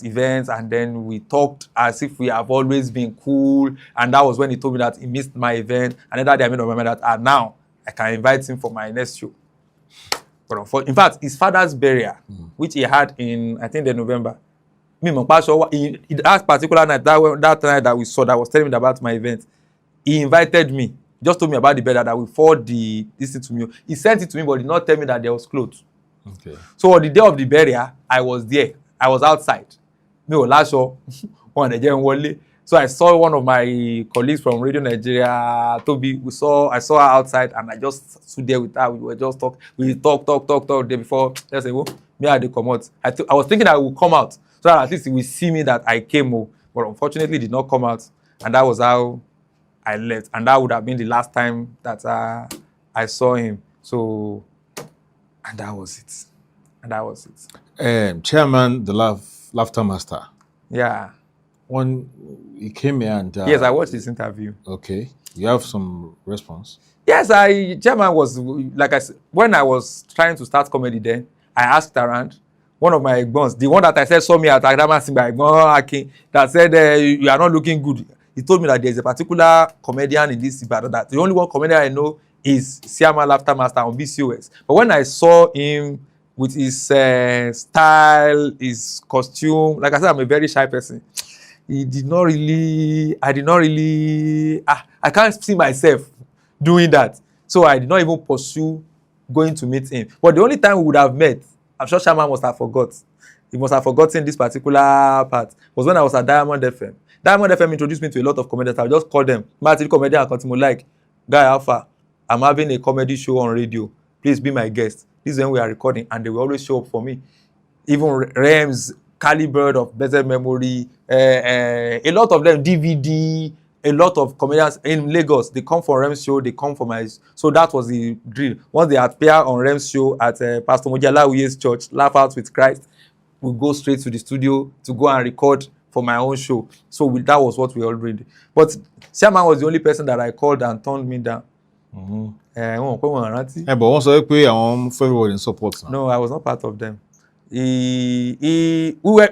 Speaker 2: events and then we talked as if we have always been cool. And that was when he told me that he missed my event. And then that day I made up my mind that now I can invite him for my next show. But in fact, his father's burial, which he had in, I think, the November, that particular night, that night that we saw, that was telling me about my event, he invited me, just told me about the burial, that we forward this thing to me. He sent it to me, but did not tell me that there was clothes.
Speaker 3: Okay.
Speaker 2: So on the day of the burial, I was there. I was outside. So I saw one of my colleagues from Radio Nigeria, Toby. I saw her outside, and I just stood there with her. We were just talk. We talk the day before. Just say, "Oh, me I come out." I was thinking I would come out, so that at least he will see me that I came. But unfortunately, did not come out, and that was how I left. And that would have been the last time that I saw him. So, and that was it.
Speaker 3: Chairman, the Laughter Master.
Speaker 2: Yeah.
Speaker 3: When he came here and...
Speaker 2: yes, I watched this interview.
Speaker 3: Okay. You have some response?
Speaker 2: Yes, Chairman was, like I said, when I was trying to start comedy then, I asked around, one of my Egbons, the one that I said saw me at Agdama Simba, Egbon Akin, that said, you are not looking good. He told me that there's a particular comedian in this Ibadan, that the only one comedian I know is Siama Laughter Master on BCOS. But when I saw him with his style, his costume, like I said, I'm a very shy person. I did not really, I can't see myself doing that. So I did not even pursue going to meet him. But the only time we would have met, I'm sure Shaman must have forgot. He must have forgotten this particular part. Was when I was at Diamond FM. Diamond FM introduced me to a lot of comedians. I just called them. Martin comedian, I continue like, Guy Alpha, I'm having a comedy show on radio. Please be my guest. This is when we are recording, and they will always show up for me. Even Rams, Caliber of Better Memory, a lot of them, DVD, a lot of comedians in Lagos, they come for Rem's show, they come for my... So that was the drill. Once they appear on Rem's show at Pastor Mojala Uye's church, Laugh Out with Christ, we go straight to the studio to go and record
Speaker 1: for my own show. So that was what we all did. But Chairman was the only person that I called and turned me down.
Speaker 3: But wọ́n sọ pé àwọn everybody in support now.
Speaker 1: No, I was not part of them. We were,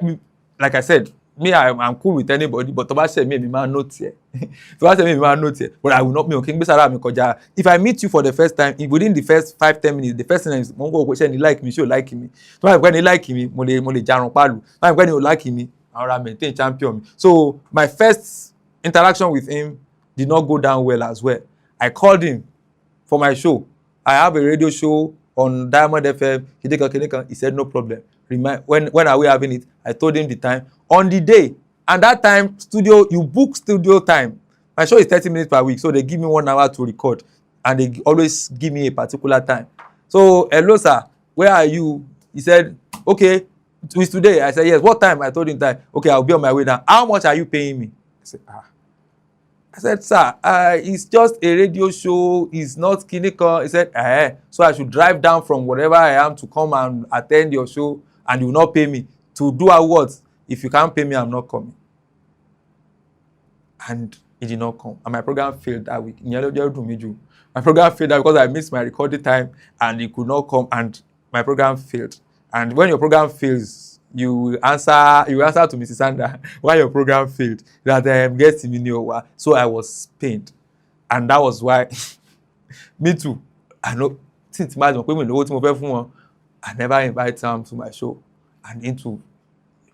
Speaker 1: like I said, I'm cool with anybody, but tó bá ṣe mí máa note ẹ. Tó bá ṣe mí máa note ẹ, but I will not me okay gbé sára mi kọjá. If I meet you for the first time, within the first 5-10 minutes, the first thing is mo go question, like me, ṣé o like me. Tó bá pé ni like me, mo lè jarun palu. Tó bá pé ni o like me, I will maintain champion me. So my first interaction with him did not go down well as well. I called him for my show. I have a radio show on Diamond FM. He said no problem. When are we having it? I told him the time on the day, and that time you book studio time. My show is 30 minutes per week, so they give me 1 hour to record, and they always give me a particular time. So hello sir, where are you? He said okay, it's today. I said yes. What time? I told him time. Okay, I'll be on my way now. How much are you paying me? I said, sir, it's just a radio show. It's not clinical. He said, so I should drive down from wherever I am to come and attend your show, and you will not pay me. To do what? If you can't pay me, I'm not coming. And he did not come. And my program failed that week. My program failed that because I missed my recording time, and he could not come, and my program failed. And when your program fails, you answer to Mrs. Sandra why your program failed, that get me new. So I was pained, and that was why me too. I know since my I never invite them to my show and into.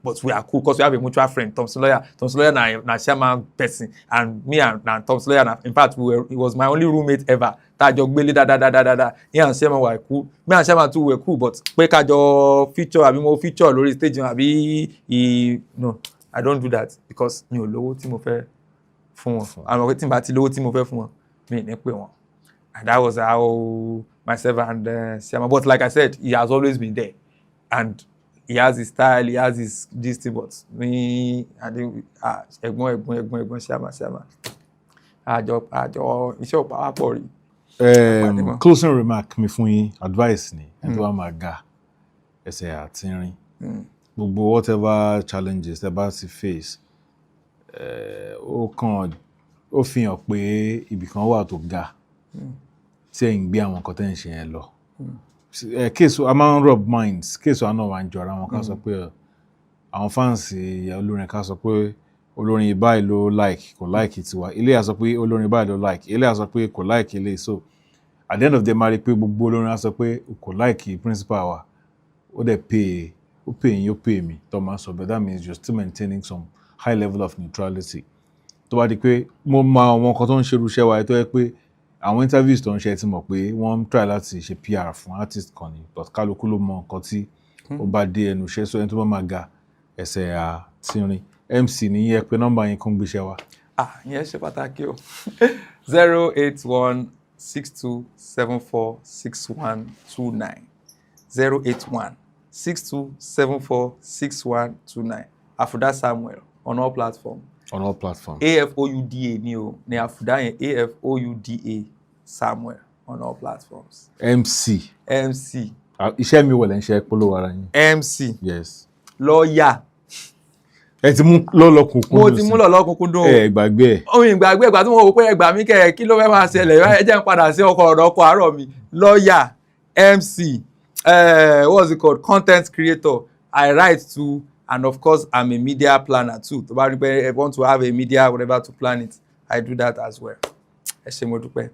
Speaker 1: But we are cool because we have a mutual friend, Thompson Lawyer. Thompson Lawyer na Chairman person, and me and Thompson Lawyer. In fact, he was my only roommate ever. That jogbele da. He and Chairman were cool. Me and Chairman too were cool, but pé ká jọ feature àbí mo feature lórí stage àbí no, I don't do that because mi ò lówó tí mo fẹ́ fún wọn. Àwọn ọ̀rẹ́ tí n bá ti lówó tí mo fẹ́ fún wọn, mi ní pè wọ́n. And that was how myself and Chairman. But like I said, he has always been there, and he has his style, he has his this thing, but me, I think, ẹ̀gbọ́n Chairman. Àjọ iṣẹ́ òpá pọ̀ rí.
Speaker 3: Closing remark mi fún yín, advice ni, ẹni tó wá máa ga ẹsẹ̀ àtìrín. Gbogbo whatever challenges tẹ́ bá ti face, ó fi hàn pé ibì kan wà tó ga tí ẹ̀ ń gbé àwọn nǹkan tẹ́ ń ṣe yẹn lọ. Kéèsù a máa ń rub minds, kéèsù àná wà ń jọra wọn ká sọ pé àwọn fans olórin ká sọ pé olórin báyìí ló like kò like tiwa, ilé a sọ pé olórin báyìí ló like, ilé a sọ pé kò like ilé. So at the end of the day máa rí pé gbogbo olórin a sọ pé kò like principal wa, ó dẹ̀ pay yín ó pay mi tó máa sọ, but that means you're still maintaining some high level of neutrality. Tó bá di pé mo mọ àwọn nǹkan tó ń ṣerú iṣẹ́ wa tó yẹ pé àwọn interviews tó ń ṣe ti mọ̀ pé wọ́n ń try láti ṣe PR fún artist kan ni, but kálukú ló mọ nǹkan tí ó bá dé ẹnu iṣẹ́, so ẹni tó bá máa ga ẹsẹ̀ àtìrín. MC ní yẹ pé nọ́mbà yín kún gbéṣẹ́ wa.
Speaker 1: Ìyẹn ṣe pàtàkì o. 08162746129. 08162746129. Afouda Samuel on all platforms.
Speaker 3: On all platforms.
Speaker 1: Afouda ni o, ni Afouda yẹn, Afouda Samuel on all platforms.
Speaker 3: MC. Iṣẹ́ mi wọlé ń ṣe polówó ara yín.
Speaker 1: MC.
Speaker 3: Yes.
Speaker 1: Lọ́ọ̀yà.
Speaker 3: Ẹ ti mú lọ́lọ́kùnkún.
Speaker 1: Mo ti mú lọ́lọ́kùnkún dùn.
Speaker 3: Gbàgbé ẹ̀.
Speaker 1: Ìgbàgbé ìgbà tí mo wò pé ẹgbà mi kẹ̀ kí ló fẹ́ máa ṣẹlẹ̀, ẹ jẹ́ n padà sí ọ̀rọ̀ ọkọ̀ àárọ̀ mi. Lọ́ọ̀yà, MC, what's it called? Content creator. I write too, and of course I'm a media planner too. Tó bá rí pé I want to have a media whatever to plan it, I do that as well. Ẹ ṣé mo dúpẹ́.